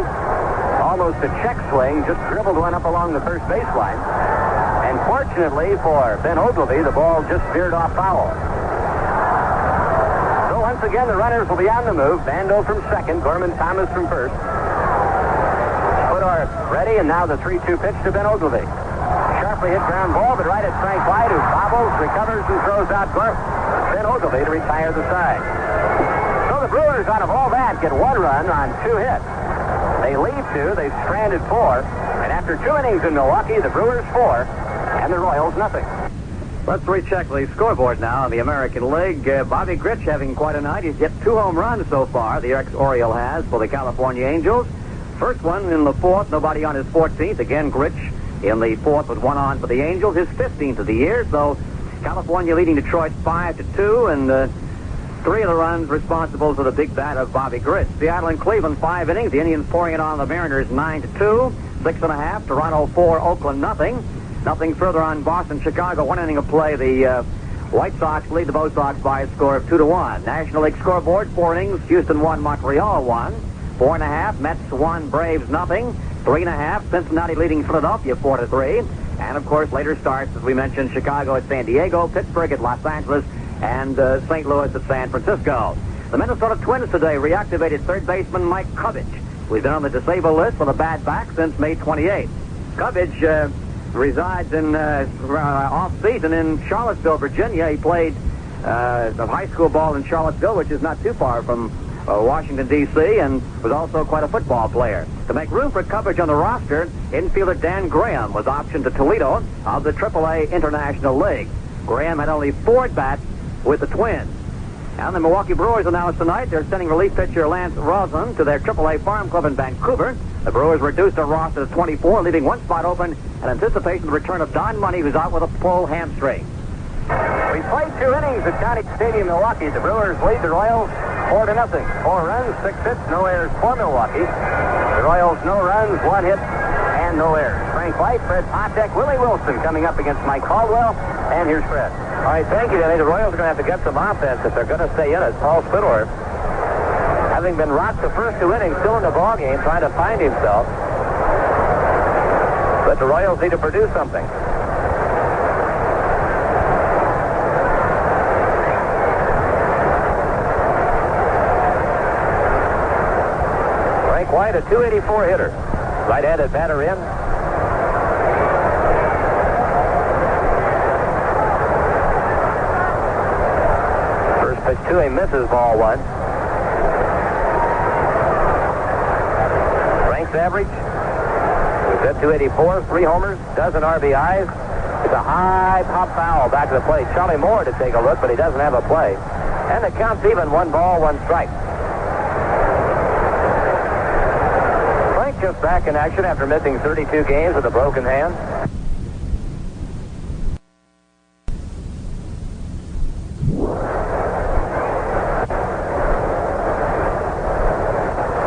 almost a check swing, just dribbled one up along the first baseline. And fortunately for Ben Ogilvie, the ball just veered off foul. So once again, the runners will be on the move. Bando from second, Gorman Thomas from first. Splittor ready, and now the 3-2 pitch to Ben Ogilvie. Sharply hit ground ball, but right at Frank White, who bobbles, recovers, and throws out Ben Ogilvie to retire the side. So the Brewers, out of all that, get 1 run on 2 hits. They lead 2, they stranded 4, and after 2 innings in Milwaukee, the Brewers 4, and the Royals nothing. Let's recheck the scoreboard now in the American League. Bobby Grich having quite a night. He's hit 2 home runs so far, the ex-Oriole has, for the California Angels. First one in the 4th, nobody on his 14th. Again, Grich in the 4th with 1 on for the Angels, his 15th of the year. So California leading Detroit 5-2, and 3 of the runs responsible for the big bat of Bobby Grich. Seattle and Cleveland 5 innings. The Indians pouring it on the Mariners 9-2, 6.5. Toronto 4, Oakland nothing. Nothing further on Boston, Chicago. 1 inning of play. The White Sox lead the Bo Sox by a score of 2-1. National League scoreboard: 4 innings. Houston 1, Montreal 1. 4.5. Mets 1, Braves nothing. 3.5. Cincinnati leading Philadelphia 4-3. And of course, later starts, as we mentioned, Chicago at San Diego, Pittsburgh at Los Angeles, and St. Louis at San Francisco. The Minnesota Twins today reactivated third baseman Mike Cubbage, who's been on the disabled list with a bad back since May 28th. Cubbage resides in off-season in Charlottesville, Virginia. He played high school ball in Charlottesville, which is not too far from Washington, D.C., and was also quite a football player. To make room for Cubbage on the roster, infielder Dan Graham was optioned to Toledo of the AAA International League. Graham had only 4 at-bats with the Twins. And the Milwaukee Brewers announced tonight they're sending relief pitcher Lance Rosen to their AAA farm club in Vancouver. The Brewers reduced their roster to 24, leaving 1 spot open in anticipation of the return of Don Money, who's out with a pull hamstring. We played 2 innings at County Stadium, Milwaukee. The Brewers lead the Royals 4-0. 4 runs, 6 hits, no errors for Milwaukee. The Royals, no runs, 1 hit, and no errors. Frank White, Fred Potek, Willie Wilson coming up against Mike Caldwell. And here's Fred. All right, thank you, Denny. The Royals are going to have to get some offense if they're going to stay in it. Paul Splittor, having been rocked the first 2 innings, still in the ballgame, trying to find himself. But the Royals need to produce something. Frank White, a .284 hitter. Right-handed batter in. First pitch to him, misses, ball 1. Frank's average is at .284, 3 homers, dozen RBIs. It's a high pop foul back to the plate. Charlie Moore to take a look, but he doesn't have a play. And the count's even, 1 ball, 1 strike. Frank just back in action after missing 32 games with a broken hand.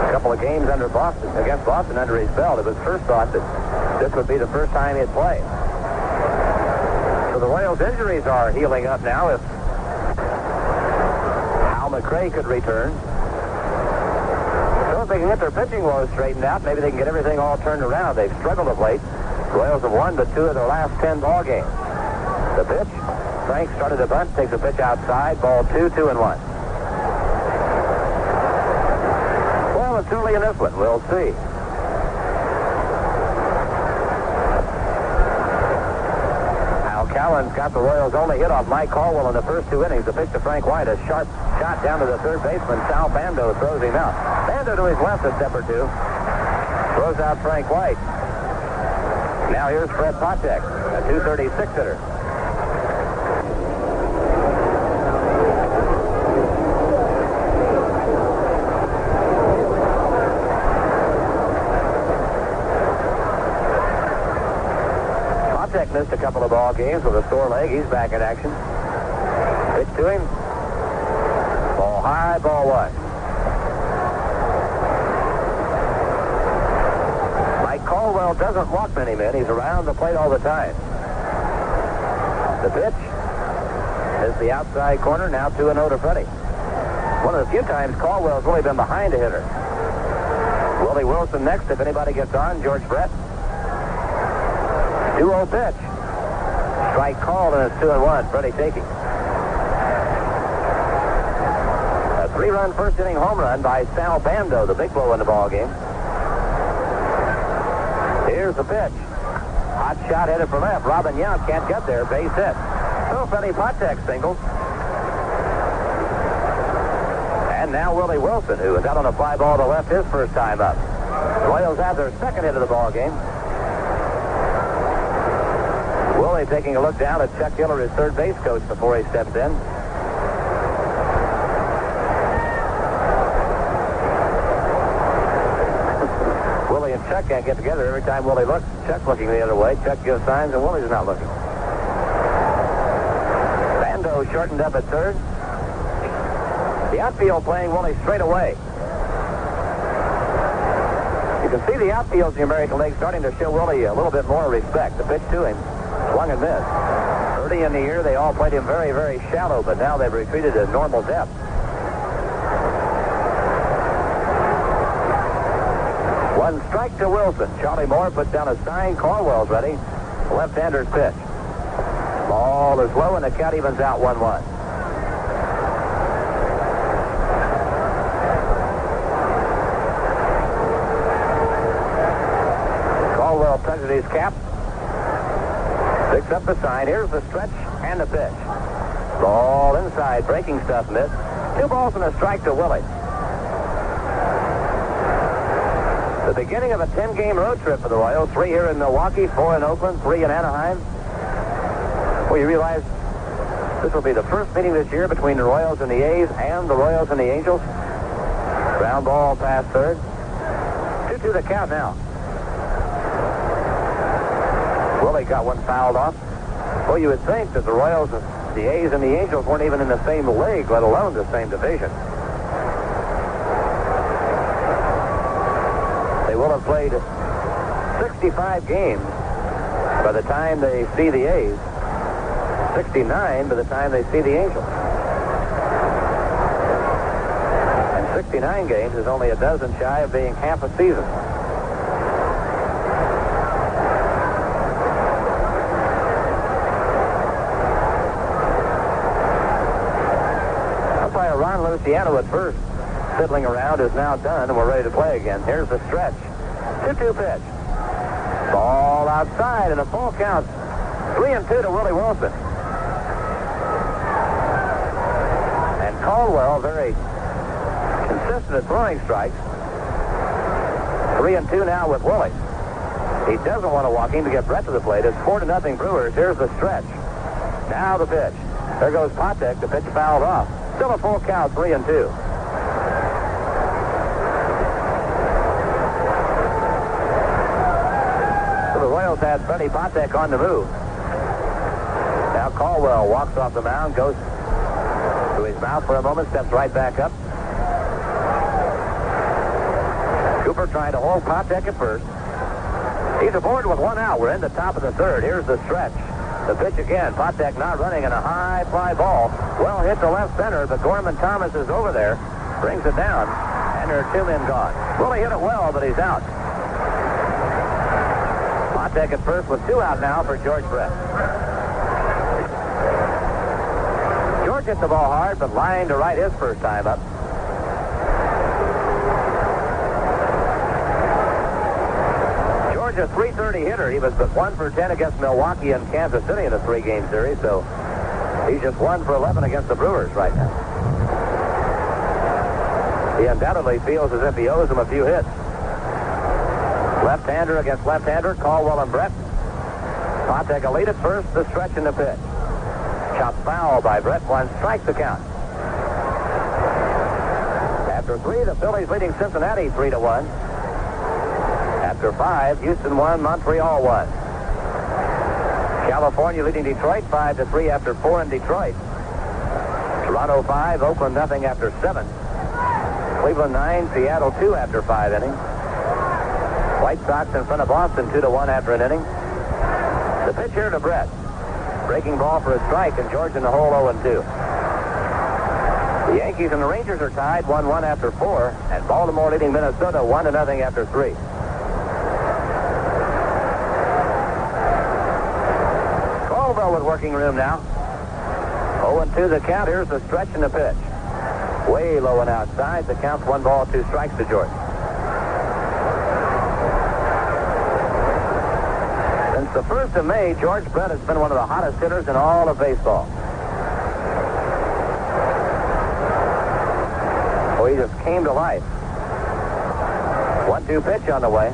A couple of games against Boston under his belt. It was first thought that this would be the first time he'd play. So the Royals' injuries are healing up now. If Hal McRae could return. So if they can get their pitching woes straightened out, maybe they can get everything all turned around. They've struggled of late. Royals have won but 2 of their last 10 ball games. The pitch. Frank started a bunt, takes a pitch outside. Ball 2, 2-1. Well, it's early in this one. We'll see. Callen's got the Royals' only hit off Mike Caldwell in the first 2 innings. The pitch to Frank White, a sharp shot down to the third baseman. Sal Bando throws him out. Bando to his left a step or 2. Throws out Frank White. Now here's Fred Patek, a 236 hitter. Missed a couple of ball games with a sore leg. He's back in action. Pitch to him. Ball high, ball 1. Mike Caldwell doesn't walk many men. He's around the plate all the time. The pitch is the outside corner. Now 2-0 to Freddie. One of the few times Caldwell's really been behind a hitter. Willie Wilson next. If anybody gets on, George Brett. 2-0 pitch. Strike called, and it's 2-1. Freddie taking. A 3-run first inning home run by Sal Bando, the big blow in the ball game. Here's the pitch. Hot shot headed for left. Robin Yount can't get there. Base hit. So Freddie Patek singles. And now Willie Wilson, who has got on a fly ball to left his first time up. Royals have their second hit of the ball game. Willie taking a look down at Chuck Hiller, his third base coach, before he steps in. Willie and Chuck can't get together. Every time Willie looks, Chuck's looking the other way. Chuck gives signs, and Willie's not looking. Bando shortened up at third. The outfield playing Willie straight away. You can see the outfield in the American League starting to show Willie a little bit more respect. The pitch to him. Swung and missed. Early in the year, they all played him very, very shallow, but now they've retreated to normal depth. 1 strike to Wilson. Charlie Moore puts down a sign. Caldwell's ready. Left-hander's pitch. Ball is low, and the count evens out 1-1. Caldwell tugs at his cap. Picks up the sign. Here's the stretch and the pitch. Ball inside. Breaking stuff missed. 2 balls and a strike to Willie. The beginning of a 10-game road trip for the Royals. 3 here in Milwaukee, 4 in Oakland, 3 in Anaheim. Well, you realize this will be the first meeting this year between the Royals and the A's and the Royals and the Angels. Ground ball past third. 2-2 the count now. Willie got one fouled off. Well, you would think that the Royals, the A's, and the Angels weren't even in the same league, let alone the same division. They will have played 65 games by the time they see the A's. 69 by the time they see the Angels. And 69 games is only a dozen shy of being half a season. Ron Luciano at first, fiddling around, is now done, and we're ready to play again. Here's the stretch. 2-2 pitch. Ball outside, and a full count. 3-2 to Willie Wilson. And Caldwell, very consistent at throwing strikes. 3-2 now with Willie. He doesn't want to walk in to get Brett to the plate. It's 4-0 Brewers. Here's the stretch. Now the pitch. There goes Patek. The pitch fouled off. Still a full count, 3-2. So the Royals had Freddie Patek on the move. Now Caldwell walks off the mound, goes to his mouth for a moment, steps right back up. Cooper trying to hold Patek at first. He's aboard with 1 out. We're in the top of the third. Here's the stretch. The pitch again. Potek not running in a high fly ball. Well hit to left center, but Gorman Thomas is over there. Brings it down, and there are 2 men gone. Well, he hit it well, but he's out. Potek at first with 2 out now for George Brett. George hit the ball hard, but lined to right his first time up. George, a .330 hitter. He was but 1 for 10 against Milwaukee and Kansas City in a 3-game series, so he's just 1 for 11 against the Brewers right now. He undoubtedly feels as if he owes them a few hits. Left-hander against left-hander, Caldwell and Brett. Potek a lead at first, the stretch in the pitch. Shot foul by Brett, 1 strike the count. After 3, the Phillies leading Cincinnati 3-1. After 5, Houston 1, Montreal 1. California leading Detroit 5-3 after 4 in Detroit. Toronto 5, Oakland nothing after 7. Cleveland 9, Seattle 2 after 5 innings. White Sox in front of Boston 2-1 after an inning. The pitch here to Brett. Breaking ball for a strike, and George in the hole 0-2. The Yankees and the Rangers are tied 1-1 after 4, and Baltimore leading Minnesota 1-0 after 3. Caldwell with working room now. 0-2 the count. Here's the stretch in the pitch. Way low and outside. The count's 1 ball, 2 strikes to George. Since the 1st of May, George Brett has been one of the hottest hitters in all of baseball. Oh, he just came to life. 1-2 pitch on the way.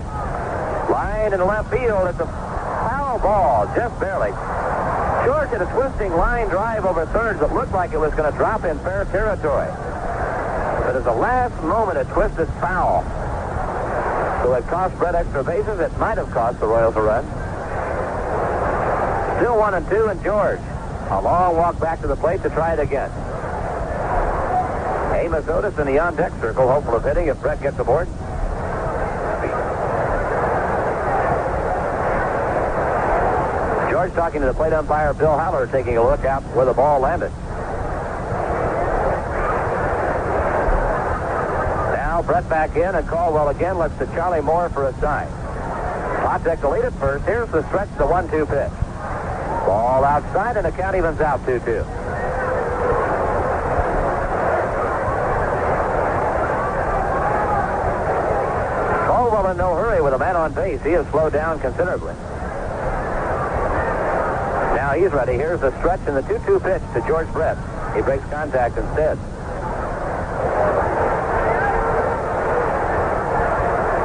Line in left field. It's a foul ball, just barely. George hit a twisting line drive over third that looked like it was going to drop in fair territory. But at the last moment, it twisted foul. So it cost Brett extra bases. It might have cost the Royals a run. Still 1-2, and George. A long walk back to the plate to try it again. Amos Otis in the on-deck circle, hopeful of hitting if Brett gets aboard. George talking to the plate umpire, Bill Haller, taking a look out where the ball landed. Now Brett back in, and Caldwell again lets to Charlie Moore for a sign. Potek to lead at first. Here's the stretch, the 1-2 pitch. Ball outside, and the count evens out 2-2. Caldwell in no hurry with a man on base. He has slowed down considerably. Now he's ready. Here's the stretch and the 2-2 pitch to George Brett. He breaks contact instead.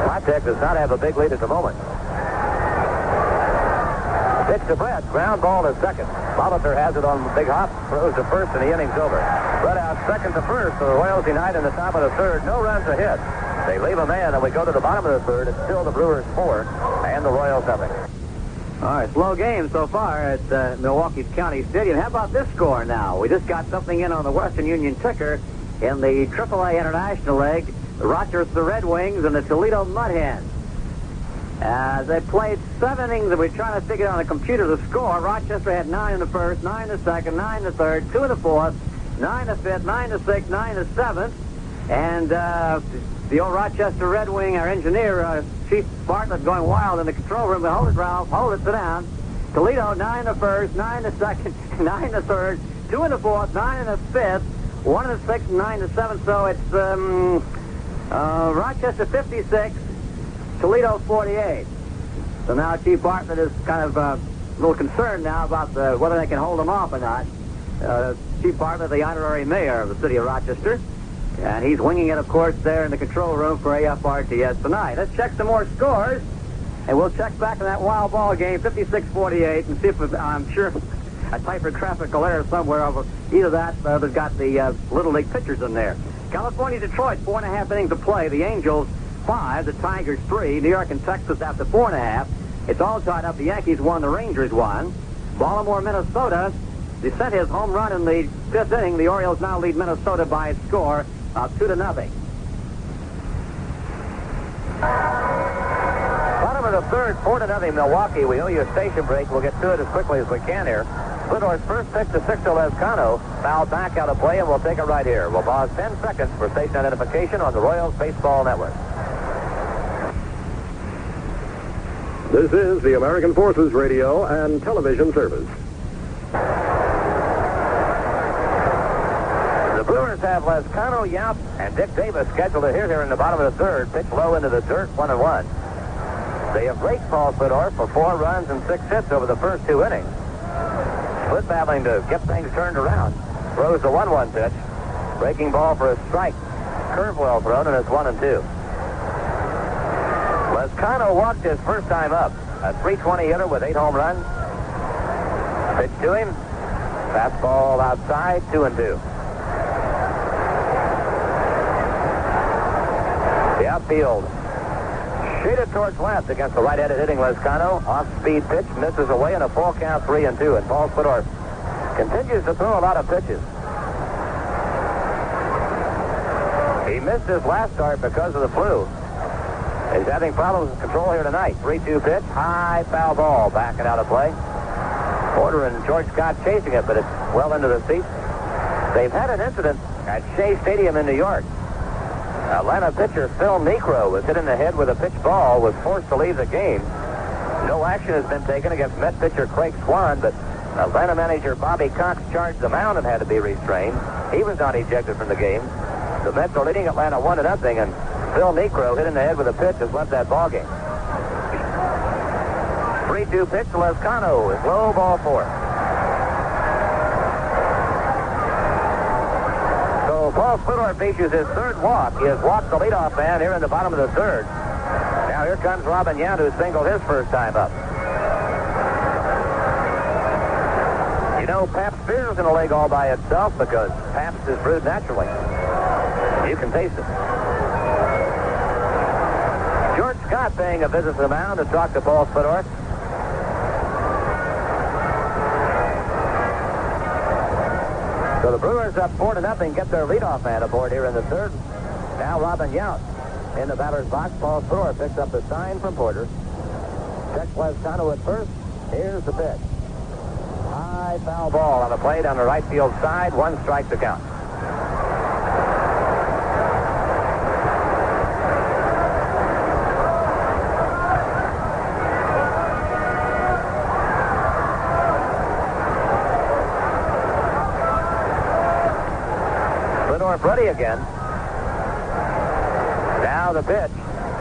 Potek does not have a big lead at the moment. Pitch to Brett. Ground ball to second. Molitor has it on the big hop. Throws to first, and the inning's over. Brett out second to first. So the Royals unite in the top of the 3rd. No runs a hit. They leave a man, and we go to the bottom of the 3rd. It's still the Brewers 4 and the Royals nothing. All right, slow game so far at Milwaukee's County Stadium. How about this score now? We just got something in on the Western Union ticker in the AAA International League. The Rochester Red Wings and the Toledo Mud Hens. They played 7 innings, and we're trying to figure out on the computer the score. Rochester had 9 in the first, 9 in the second, 9 in the third, 2 in the fourth, 9 in the fifth, 9 in the sixth, 9 in the seventh. And the old Rochester Red Wing, our engineer, Chief Bartlett, going wild in the control room. Hold it, Ralph. Hold it. Sit down. Toledo, 9 in the first, 9 in the second, 9 in the third, 2 in the fourth, 9 in the fifth, 1 in the sixth, and 9 in the seventh. So it's Rochester 56, Toledo 48. So now Chief Bartlett is kind of a little concerned now about whether they can hold them off or not. Chief Bartlett, the honorary mayor of the city of Rochester. And he's winging it, of course, there in the control room for AFRTS tonight. Let's check some more scores, and we'll check back in that wild ball game, 56-48, and see if I'm sure a typographical error somewhere over either that or they've got the Little League pitchers in there. California, Detroit, 4.5 innings to play. The Angels, 5. The Tigers, 3. New York and Texas after 4.5. It's all tied up. The Yankees won. The Rangers won. Baltimore, Minnesota. They sent his home run in the 5th inning. The Orioles now lead Minnesota by a score of 2-0. Bottom of of the third, 4-0 Milwaukee. We owe you a station break. We'll get to it as quickly as we can here. Splittor's first pitch to 6 to Lescano. Fouled back out of play, and we'll take it right here. We'll pause 10 seconds for station identification on the Royals Baseball Network. This is the American Forces Radio and Television Service. The Brewers have Lescano, Yaup, and Dick Davis scheduled to hit here in the bottom of the third. Pitch low into the dirt, 1-1. They have raked Paul Splittor for 4 runs and 6 hits over the first 2 innings. Split battling to get things turned around. Throws the 1-1 pitch. Breaking ball for a strike. Curve well thrown, and it's 1-2. Lescano walked his first time up. A .320 hitter with 8 home runs. Pitch to him. Fastball outside, 2-2. The outfield shaded towards left against the right-handed hitting Lescano. Off-speed pitch misses away in a full count, 3-2. And Paul Splittor continues to throw a lot of pitches. He missed his last start because of the flu. He's having problems with control here tonight. 3-2 pitch, high foul ball, backing out of play. Porter and George Scott chasing it, but it's well into the seats. They've had an incident at Shea Stadium in New York. Atlanta pitcher Phil Niekro was hit in the head with a pitch ball, was forced to leave the game. No action has been taken against Met pitcher Craig Swan, but Atlanta manager Bobby Cox charged the mound and had to be restrained. He was not ejected from the game. The Mets are leading Atlanta 1-0, and Phil Niekro hit in the head with a pitch has left that ball game. 3-2 pitch to Lescano is low, ball 4. Paul Splittor features his third walk. He has walked the leadoff man here in the bottom of the third. Now here comes Robin Yount, who singled his first time up. You know, Pabst beer is in a league all by itself because Pabst is brewed naturally. You can taste it. George Scott paying a visit to the mound to talk to Paul Splittor. So the Brewers up 4-0, get their leadoff man aboard here in the third. Now Robin Yount in the batter's box. Paul Splittor picks up the sign from Porter. Checks Lescano at first. Here's the pitch. High foul ball on the play down the right field side. 1 strike to count. Ready again. Now the pitch.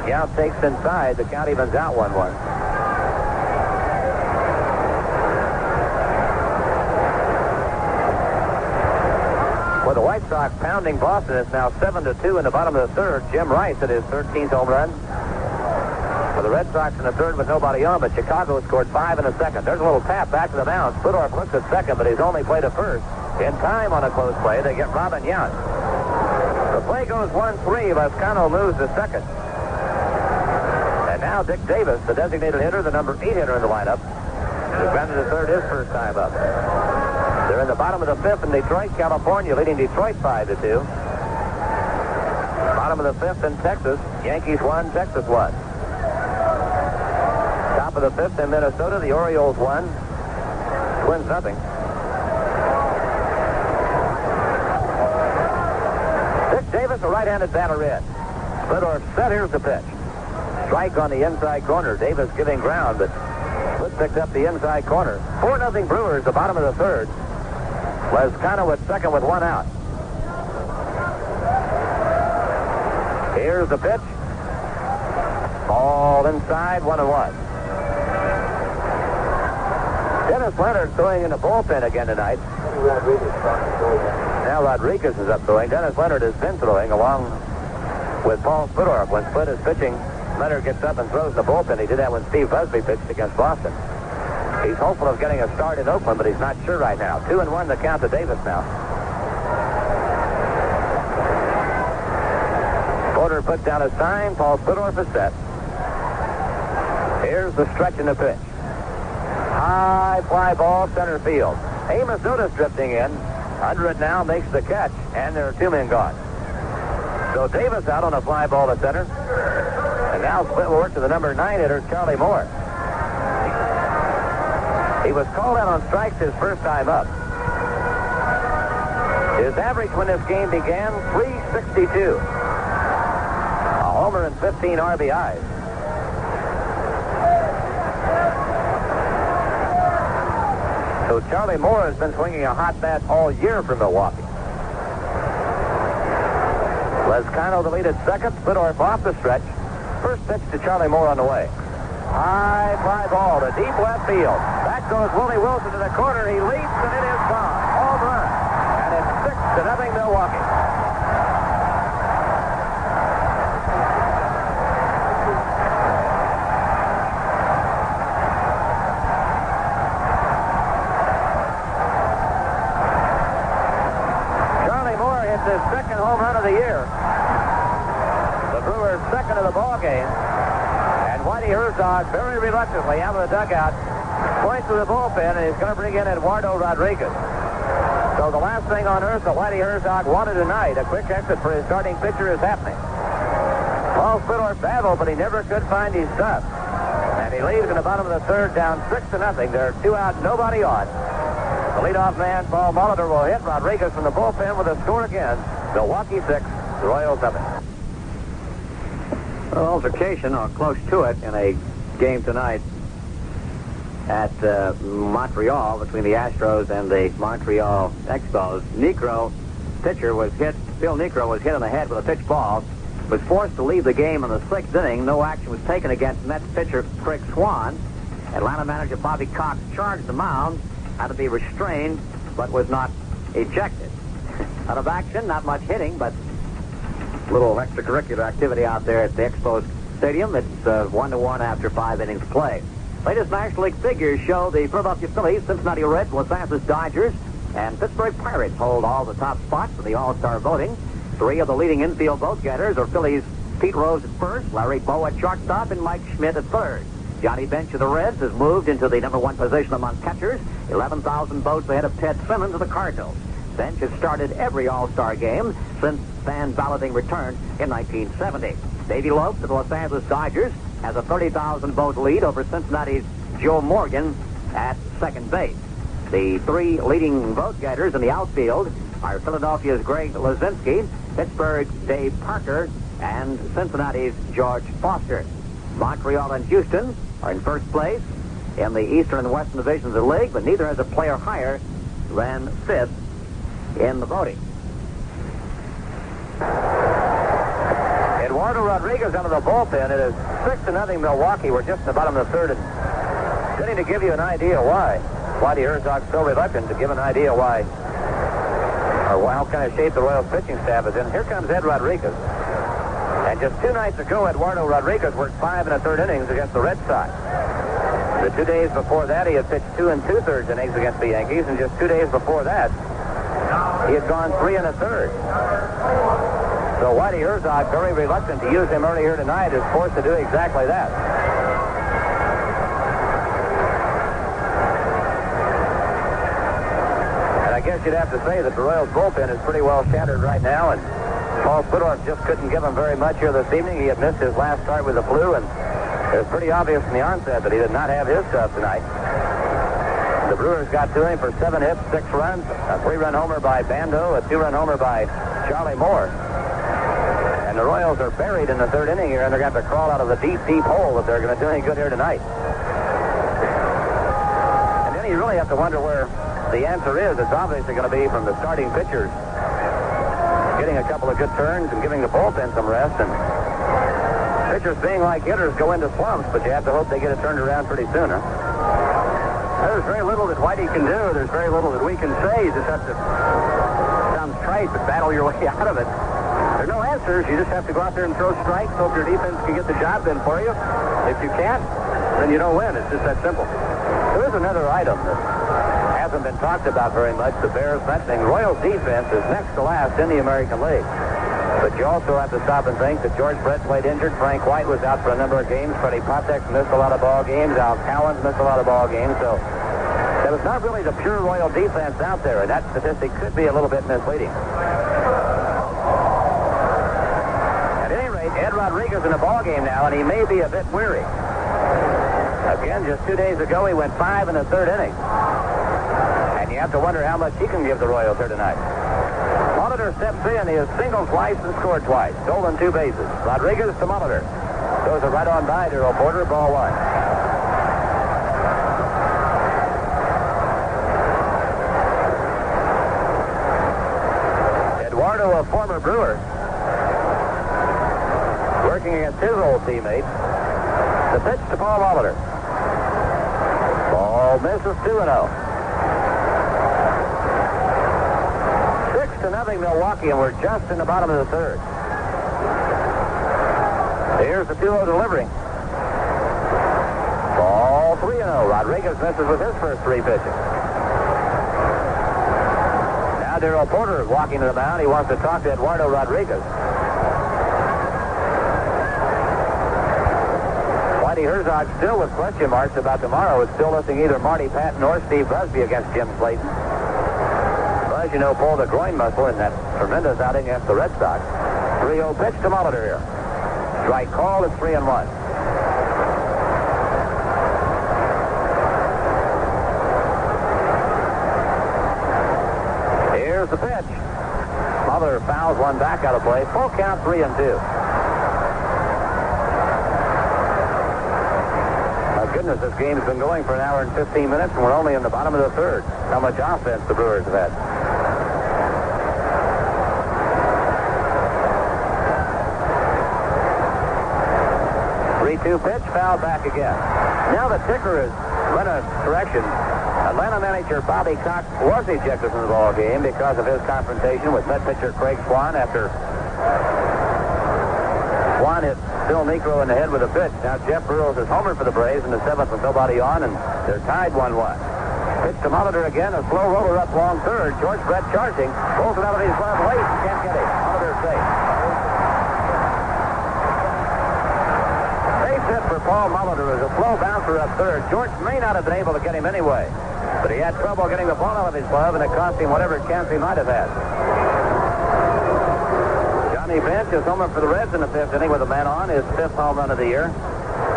Yount takes inside. The count evens out 1-1. For the White Sox pounding Boston, it's now 7-2 in the bottom of the third. Jim Rice at his 13th home run. For the Red Sox in the third with nobody on, but Chicago scored 5 in the second. There's a little tap back to the mound. Splittor looks at second, but he's only played at first. In time on a close play, they get Robin Yount. The play goes 1-3. Lescano moves to second. And now Dick Davis, the designated hitter, the number 8 hitter in the lineup, has grounded to third his first time up. They're in the bottom of the 5th in Detroit, California, leading Detroit 5-2. Bottom of the 5th in Texas. Yankees 1, Texas 1. Top of the 5th in Minnesota. The Orioles 1. Twins nothing. Davis, a right-handed batter in. Splittor set. Here's the pitch. Strike on the inside corner. Davis giving ground, but Split picked up the inside corner. 4-0 Brewers, the bottom of the third. Lescano at second with 1 out. Here's the pitch. Ball inside, 1-1. Dennis Leonard throwing in the bullpen again tonight. Now Rodriguez is up throwing. Dennis Leonard has been throwing along with Paul Splittor. When Split is pitching, Leonard gets up and throws the bullpen. He did that when Steve Busby pitched against Boston. He's hopeful of getting a start in Oakland, but he's not sure right now. 2-1 the count to Davis now. Porter puts down a sign. Paul Splittor for set. Here's the stretch in the pitch. High fly ball, center field. Amos Otis drifting in. Under it now, makes the catch, and there are 2 men gone. So Davis out on a fly ball to center. And And now split will work to the number 9 hitter, Charlie Moore. He was called out on strikes his first time up. His average when this game began, 362. A homer and 15 RBIs. So Charlie Moore has been swinging a hot bat all year for Milwaukee. Lescano the lead at second. Splittorff off the stretch. First pitch to Charlie Moore on the way. High fly ball to deep left field. Back goes Willie Wilson to the corner. He leaps and it is gone. Home run. And it's 6-0 Milwaukee. Charlie Moore hits his second home run of the year. The Brewers' second of the ball game. Whitey Herzog very reluctantly out of the dugout points to the bullpen, and he's going to bring in Eduardo Rodriguez. So the last thing on earth that Whitey Herzog wanted tonight, a quick exit for his starting pitcher, is happening. Paul Splittorff battled, but he never could find his stuff. And he leaves in the bottom of the third down 6-0. There are 2 out, nobody on. The leadoff man, Paul Molitor, will hit Rodriguez from the bullpen with a score again. Milwaukee 6, the Royals 7. Altercation, or close to it, in a game tonight at Montreal between the Astros and the Montreal Expos. Phil Niekro was hit on the head with a pitch ball, was forced to leave the game in the 6th inning. No action was taken against Mets pitcher Craig Swan. Atlanta manager Bobby Cox charged the mound, had to be restrained, but was not ejected. Out of action, not much hitting, but little extracurricular activity out there at the Expos Stadium. It's 1-1 after 5 innings play. Latest National League figures show the Philadelphia Phillies, Cincinnati Reds, Los Angeles Dodgers, and Pittsburgh Pirates hold all the top spots for the All-Star voting. 3 of the leading infield vote-getters are Phillies' Pete Rose at first, Larry Bowe at shortstop, and Mike Schmidt at third. Johnny Bench of the Reds has moved into the number 1 position among catchers, 11,000 votes ahead of Ted Simmons of the Cardinals. Bench has started every All-Star game since fan balloting returned in 1970. Davey Lopes of the Los Angeles Dodgers has a 30,000 vote lead over Cincinnati's Joe Morgan at second base. The 3 leading vote getters in the outfield are Philadelphia's Greg Luzinski, Pittsburgh's Dave Parker, and Cincinnati's George Foster. Montreal and Houston are in first place in the Eastern and Western divisions of the league, but neither has a player higher than 5th in the voting. Eduardo Rodriguez out of the bullpen. It is 6-0 Milwaukee. We're just in the bottom of the third. And getting to give you an idea why Whitey Herzog's so reluctant to give an idea why, or how kind of shape the Royals pitching staff is in. Here comes Ed Rodriguez. And just 2 nights ago, Eduardo Rodriguez worked 5 1/3 innings against the Red Sox. The 2 days before that, he had pitched 2 2/3 innings against the Yankees, and just 2 days before that, he had gone 3 1/3. So Whitey Herzog, very reluctant to use him earlier tonight, is forced to do exactly that. And I guess you'd have to say that the Royals bullpen is pretty well shattered right now, and Paul Splittorff just couldn't give him very much here this evening. He had missed his last start with the flu, and it was pretty obvious from the onset that he did not have his stuff tonight. The Brewers got to him for 7 hits, 6 runs, a 3-run homer by Bando, a 2-run homer by Charlie Moore. And the Royals are buried in the 3rd inning here, and they're going to have to crawl out of the deep, deep hole if they're going to do any good here tonight. And then you really have to wonder where the answer is. It's obviously going to be from the starting pitchers getting a couple of good turns and giving the bullpen some rest. And pitchers being like hitters go into slumps, but you have to hope they get it turned around pretty soon, huh? There's very little that Whitey can do. There's very little that we can say. You just have to, sounds trite, but battle your way out of it. There are no answers. You just have to go out there and throw strikes. Hope your defense can get the job done for you. If you can't, then you don't win. It's just that simple. There is another item that hasn't been talked about very much. The Bears mentioning Royals defense is next to last in the American League. But you also have to stop and think that George Brett played injured. Frank White was out for a number of games. Freddie Patek missed a lot of ball games. Al Collins missed a lot of ball games. So there was not really the pure Royal defense out there, and that statistic could be a little bit misleading. At any rate, Ed Rodriguez in the ballgame now, and he may be a bit weary. Again, just 2 days ago, he went 5 in the third inning. And you have to wonder how much he can give the Royals here tonight. Molitor steps in. He has singled twice and scored twice. Stolen 2 bases. Rodriguez to Molitor. Goes it right on by Darrell Porter. Ball 1. Eduardo, a former Brewer, working against his old teammate. The pitch to Paul Molitor. Ball misses 2-0. 6-0 Milwaukee, and we're just in the bottom of the third. Here's the 2-0 delivery. Ball 3-0. Rodriguez misses with his first 3 pitches. Now Darrell Porter is walking to the mound. He wants to talk to Eduardo Rodriguez. Whitey Herzog, still with question marks about tomorrow, is still listing either Marty Patton or Steve Busby against Jim Clayton. Well, as you know, pulled a groin muscle in that tremendous outing against the Red Sox. 3-0 pitch to Molitor here. Strike call at 3-1. Here's the pitch. Molitor fouls one back out of play. Full count, 3-2. Goodness, this game's been going for an hour and 15 minutes, and we're only in the bottom of the third. How much offense the Brewers have had. Three-two pitch, foul back again. Now the ticker has run a correction. Atlanta manager Bobby Cox was ejected from the ball game because of his confrontation with Met pitcher Craig Swan after Swan hit Phil Niekro in the head with a pitch. Now Jeff Burroughs is homer for the Braves in the 7th with nobody on, and they're tied 1-1. Pitch to Molitor again, a slow roller up long third. George Brett charging, pulls it out of his glove late, can't get it. Molitor safe. Base hit for Paul Molitor is a slow bouncer up third. George may not have been able to get him anyway, but he had trouble getting the ball out of his glove, and it cost him whatever chance he might have had. Johnny Bench is homer for the Reds in the 5th inning with a man on, his 5th home run of the year.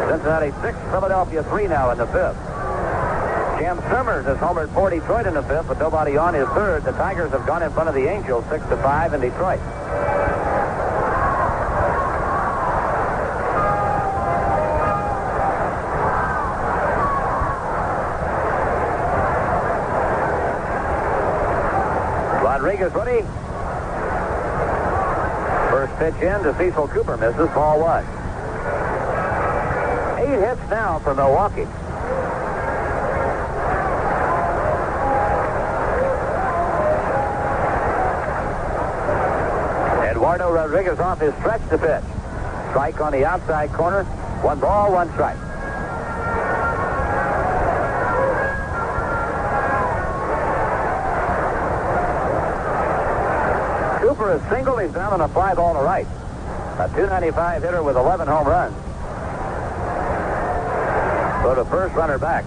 Cincinnati 6, Philadelphia 3 now in the 5th. Cam Summers has homered for Detroit in the 5th with nobody on, his 3rd. The Tigers have gone in front of the Angels 6-5 in Detroit. Rodriguez ready. First pitch in to Cecil Cooper, misses, ball 1. 8 hits now for Milwaukee. Eduardo Rodriguez off his stretch to pitch. Strike on the outside corner. 1 ball, 1 strike. Cooper is single. He's down on a fly ball to right. A .295 hitter with 11 home runs. So the first runner back.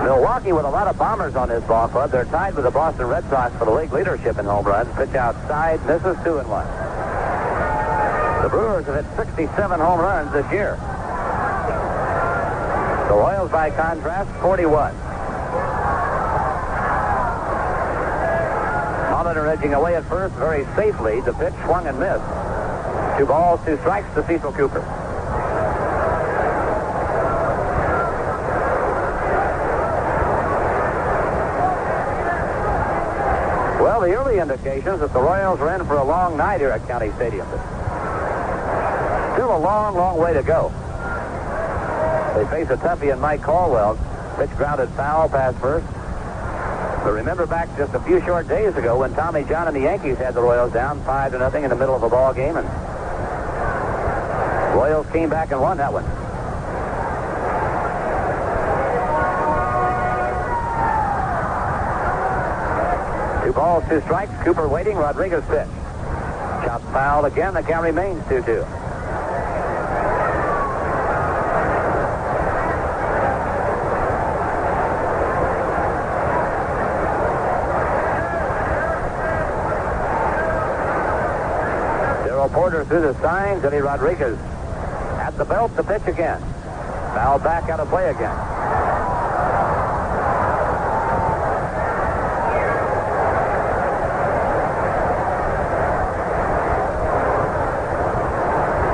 Milwaukee with a lot of bombers on this ball club. They're tied with the Boston Red Sox for the league leadership in home runs. Pitch outside, misses, 2-1. The Brewers have hit 67 home runs this year. The Royals, by contrast, 41. Molitor edging away at first very safely. The pitch swung and missed. 2 balls, 2 strikes to Cecil Cooper. Well, the early indications that the Royals are in for a long night here at County Stadium. Still a long, long way to go. They face a toughie in Mike Caldwell. Pitch grounded foul, past first. But remember back just a few short days ago when Tommy John and the Yankees had the Royals down 5-0 in the middle of a ball game, and Royals came back and won that one. Two balls, 2 strikes. Cooper waiting. Rodriguez pitch. Chopped foul again. The count remains 2-2. reporter through the signs. Eddie Rodriguez at the belt to pitch again. Foul back out of play again.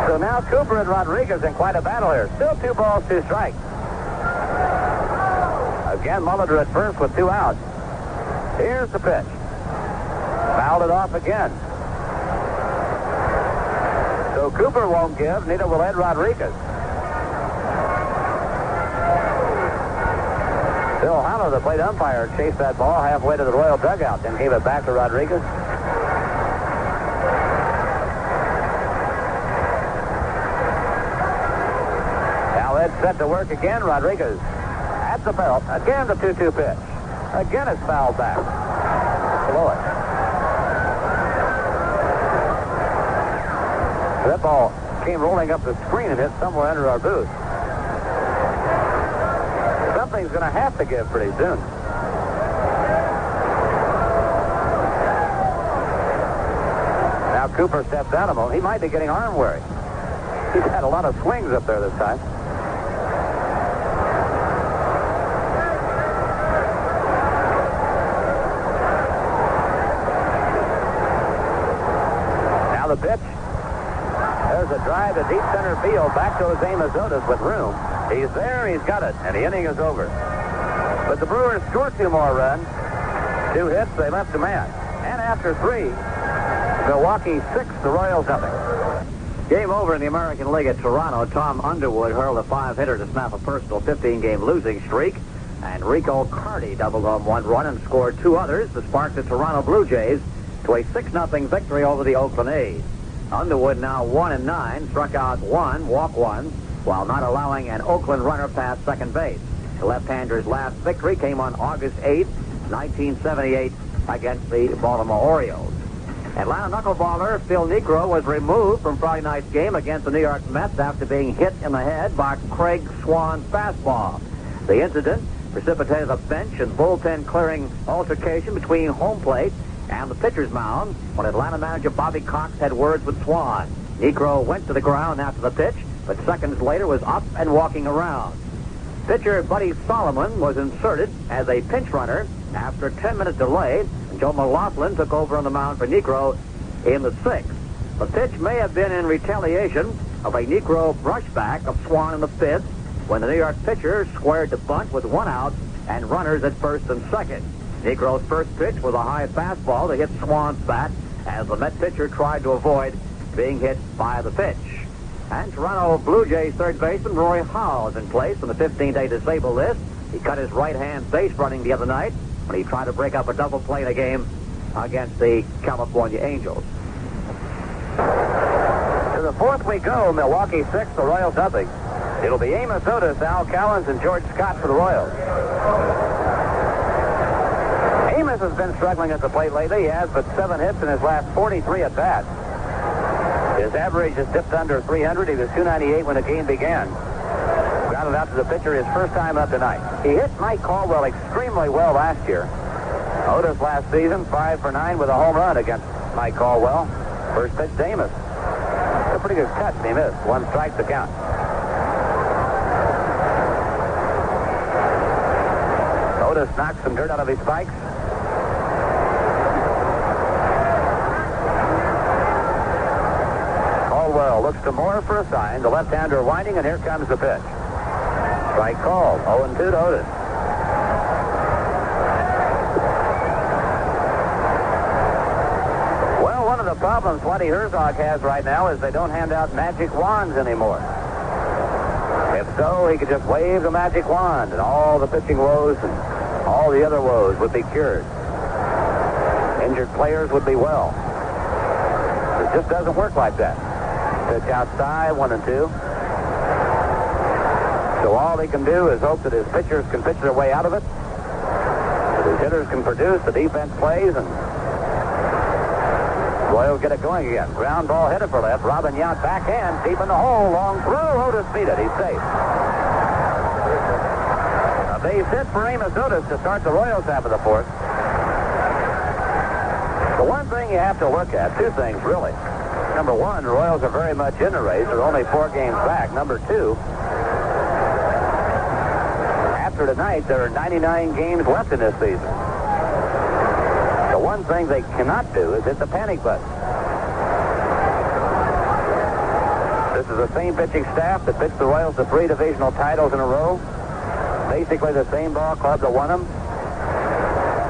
So now Cooper and Rodriguez in quite a battle here. Still 2 balls, 2 strikes. Again, Molitor at first with 2 outs. Here's the pitch. Fouled it off again. So Cooper won't give, neither will Ed Rodriguez. Bill Hollow, the plate umpire, chased that ball halfway to the Royal dugout, then gave it back to Rodriguez. Now Ed's set to work again. Rodriguez at the belt. Again the 2-2 pitch. Again it's fouled back. Below it. That ball came rolling up the screen and hit somewhere under our booth. Something's going to have to give pretty soon. Now Cooper steps out of him. He might be getting arm weary. He's had a lot of swings up there this time. Now the pitch. There's a drive to deep center field. Back goes Amos Otis with room. He's there, he's got it, and the inning is over. But the Brewers scored 2 more runs. 2 hits, they left a man. And after 3, Milwaukee 6, the Royals nothing. Game over in the American League at Toronto. Tom Underwood hurled a 5-hitter to snap a personal 15-game losing streak. And Rico Carty doubled home 1 run and scored 2 others to spark the Toronto Blue Jays to a 6-0 victory over the Oakland A's. Underwood now 1-9, struck out 1, walked 1, while not allowing an Oakland runner past second base. The left-hander's last victory came on August 8, 1978, against the Baltimore Orioles. Atlanta knuckleballer Phil Niekro was removed from Friday night's game against the New York Mets after being hit in the head by Craig Swan's fastball. The incident precipitated a bench and bullpen clearing altercation between home plate and the pitcher's mound when Atlanta manager Bobby Cox had words with Swan. Niekro went to the ground after the pitch, but seconds later was up and walking around. Pitcher Buddy Solomon was inserted as a pinch runner after a 10-minute delay, and Joe McLaughlin took over on the mound for Niekro in the 6th. The pitch may have been in retaliation of a Niekro brushback of Swan in the 5th when the New York pitcher squared the bunt with 1 out and runners at first and second. Niekro's first pitch was a high fastball to hit Swan's bat as the Met pitcher tried to avoid being hit by the pitch. And Toronto Blue Jays third baseman Roy Howell is in place on the 15-day disabled list. He cut his right-hand base running the other night when he tried to break up a double play in a game against the California Angels. To the 4th we go. Milwaukee 6, the Royals nothing. It'll be Amos Otis, Al Cowens, and George Scott for the Royals. Amos has been struggling at the plate lately. He has but 7 hits in his last 43 at-bats. His average has dipped under 300. He was 298 when the game began. Grounded out to the pitcher his first time up tonight. He hit Mike Caldwell extremely well last year. Otis last season, 5 for 9 with a home run against Mike Caldwell. First pitch to Amos. A pretty good cut, and he missed. 1 strike to count. Otis knocks some dirt out of his spikes. Caldwell looks to Moore for a sign. The left-hander winding, and here comes the pitch. Strike called. 0-2 to Otis. Well, one of the problems Waddy Herzog has right now is they don't hand out magic wands anymore. If so, he could just wave the magic wand, and all the pitching woes and all the other woes would be cured. Injured players would be well. It just doesn't work like that. Pitch outside, 1-2. So all he can do is hope that his pitchers can pitch their way out of it, that his hitters can produce, the defense plays, and Royals get it going again. Ground ball headed for left. Robin Yount backhand, deep in the hole, long through. Otis beat it. He's safe. A base hit for Amos Otis to start the Royals half of the 4th. The one thing you have to look at, 2 things really. Number one, the Royals are very much in the race. They're only 4 games back. Number two, after tonight, there are 99 games left in this season. The one thing they cannot do is hit the panic button. This is the same pitching staff that pitched the Royals to 3 divisional titles in a row. Basically the same ball club that won them.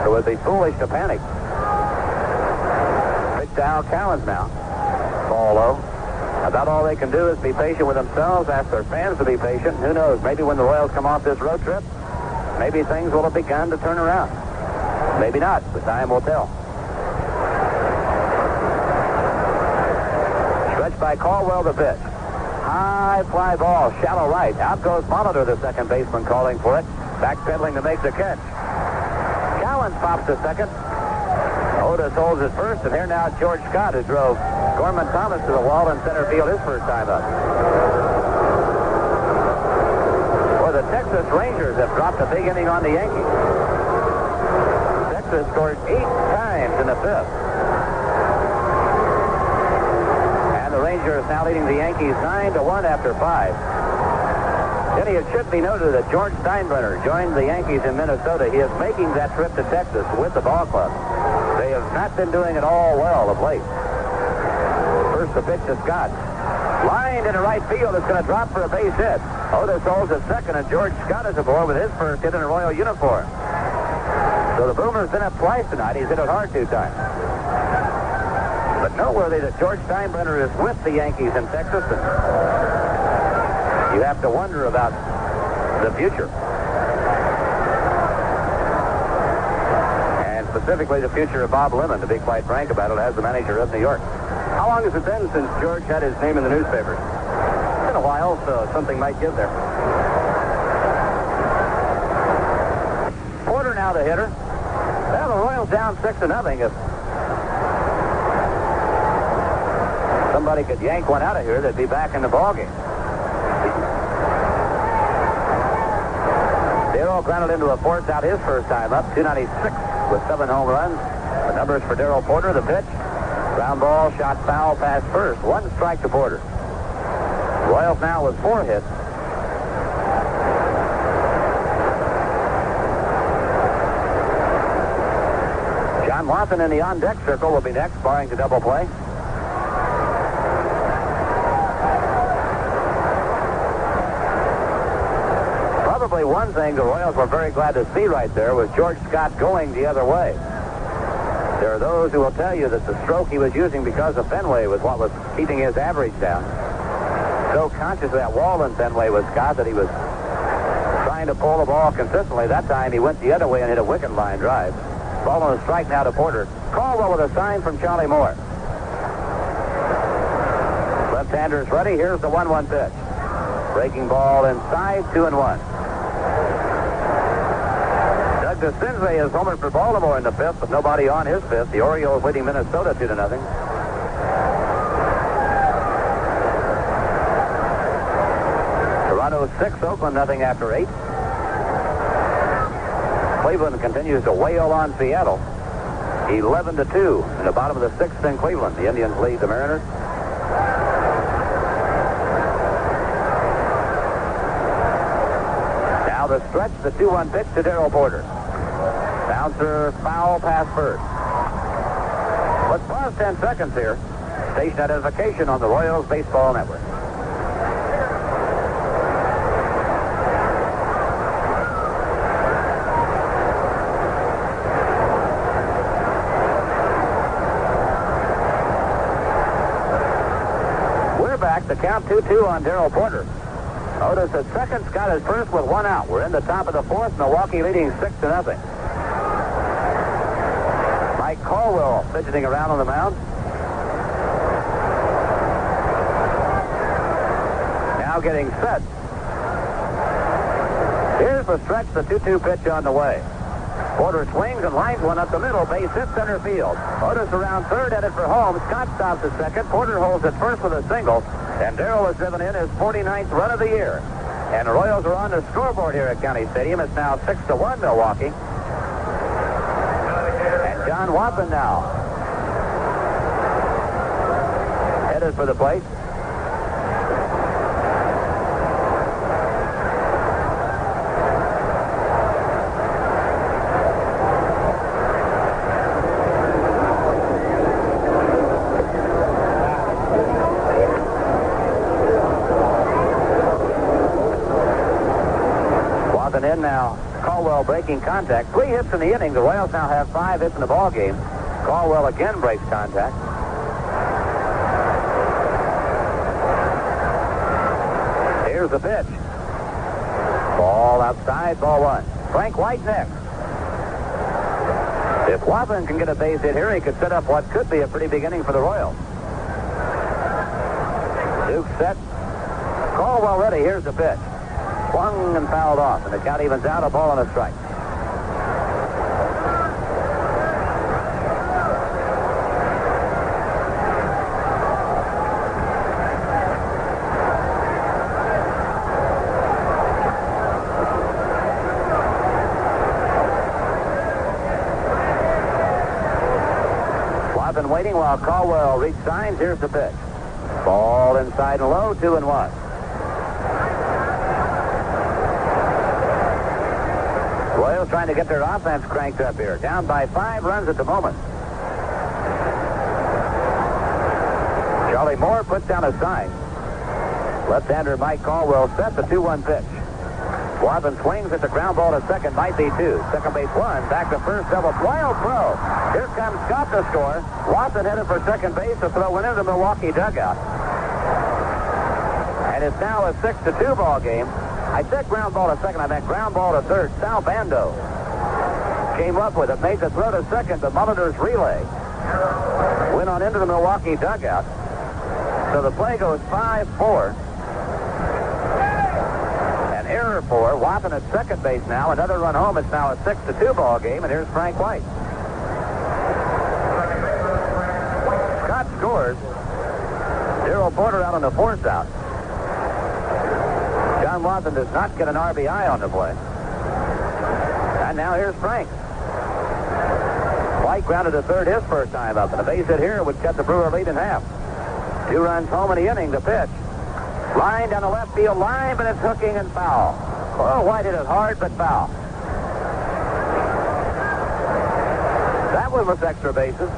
It would be foolish to panic. Pitch to Al Callens now. Ball low. About all they can do is be patient with themselves, ask their fans to be patient. Who knows, maybe when the Royals come off this road trip, maybe things will have begun to turn around. Maybe not, but time will tell. Stretched by Caldwell the pitch. High fly ball, shallow right. Out goes Molitor, the second baseman, calling for it. Backpedaling to make the catch. Callens pops to second. Otis holds at first, and here now George Scott, who drove Gorman Thomas to the wall in center field his first time up. Well, the Texas Rangers have dropped a big inning on the Yankees. Texas scored 8 times in the 5th. And the Rangers now leading the Yankees 9-1 after 5. Denny, it should be noted that George Steinbrenner joined the Yankees in Minnesota. He is making that trip to Texas with the ball club. They have not been doing it all well of late. First the pitch to Scott. Lined into right field. It's going to drop for a base hit. Otis holds at second, and George Scott is aboard with his first hit in a Royal uniform. So the Boomer's been up twice tonight. He's hit it hard 2 times. But noteworthy that George Steinbrenner is with the Yankees in Texas, and you have to wonder about the future. And specifically the future of Bob Lemon, to be quite frank about it, as the manager of New York. How long has it been since George had his name in the newspapers? It's been a while, so something might give there. Porter now the hitter. Well, the Royals down 6-0. If somebody could yank one out of here, they'd be back in the ballgame. Darrell grounded into a force out his first time up, 296 with 7 home runs. The numbers for Darrell Porter, the pitch. Ground ball, shot foul, pass first. 1 strike to Porter. Royals now with 4 hits. John Watson in the on-deck circle will be next, barring the double play. Probably one thing the Royals were very glad to see right there was George Scott going the other way. There are those who will tell you that the stroke he was using because of Fenway was what was keeping his average down. So conscious of that wall in Fenway was Scott that he was trying to pull the ball consistently. That time he went the other way and hit a wicket line drive. Ball on a strike now to Porter. Caldwell with a sign from Charlie Moore. Left-hander's ready. Here's the 1-1 pitch. Breaking ball inside, 2-1. Doug DeCinces is homered for Baltimore in the 5th, but nobody on his 5th. The Orioles leading Minnesota 2-0. Toronto 6, Oakland nothing after 8. Cleveland continues to wail on Seattle. 11-2 in the bottom of the 6th in Cleveland. The Indians lead the Mariners. Now the stretch, the 2-1 pitch to Darrell Porter. Bouncer, foul, pass first. Let's pause 10 seconds here. Station identification on the Royals Baseball Network. We're back. The count 2-2 on Darrell Porter. Otis at second, Scott at first with 1 out. We're in the top of the 4th. Milwaukee leading 6-0. Mike Caldwell fidgeting around on the mound. Now getting set. Here's the stretch, the 2-2 pitch on the way. Porter swings and lines one up the middle. Base hit center field. Otis around third, headed for home. Scott stops at second. Porter holds at first with a single. And Darrell has driven in his 49th run of the year. And the Royals are on the scoreboard here at County Stadium. It's now 6-1 Milwaukee. And John Watson now headed for the plate. In now, Caldwell breaking contact. 3 hits in the inning. The Royals now have 5 hits in the ball game. Caldwell again breaks contact. Here's the pitch. Ball outside, ball 1. Frank White next. If Watson can get a base hit here, he could set up what could be a pretty big inning for the Royals. Duke set. Caldwell ready. Here's the pitch. Swung and fouled off, and the count evens out, a ball and a strike. Watson waiting while Caldwell reads signs. Here's the pitch. Ball inside and low, 2-1. Royals trying to get their offense cranked up here. Down by 5 runs at the moment. Charlie Moore puts down a sign. Left-hander Mike Caldwell sets the 2-1 pitch. Watson swings at the ground ball to second. Might be 2. Second base 1. Back to first. Double. Wild throw. Here comes Scott to score. Watson headed for second base. The throw went into the Milwaukee dugout. And it's now a 6-2 ball game. I said ground ball to second. I meant ground ball to third. Sal Bando came up with it, made the throw to second, but Molitor's relay went on into the Milwaukee dugout. So the play goes 5-4. An error for Watson at second base now. Another run home. It's now a 6-2 ball game, and here's Frank White. Scott scores. Darrell Porter out on the fourth out. John Watson does not get an RBI on the play. And now here's Frank. White grounded to third his first time up, and a base hit here would cut the Brewer lead in half. 2 runs home in the inning. The pitch. Line down the left field line, but it's hooking and foul. Oh, White hit it hard, but foul. That one was extra bases.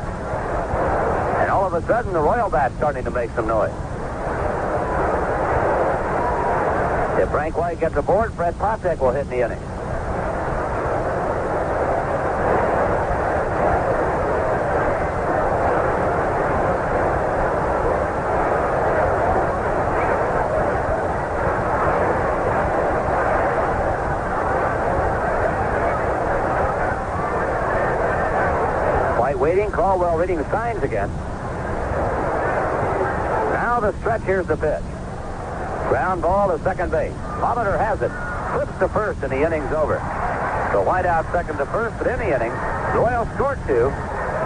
And all of a sudden, the Royal bat's starting to make some noise. If Frank White gets aboard, Fred Poptek will hit in the inning. White waiting, Caldwell reading the signs again. Now the stretch, here's the pitch. Ground ball to second base. Molitor has it. Flips to first, and the inning's over. So White out second to first, but in the inning, the Royals scored 2.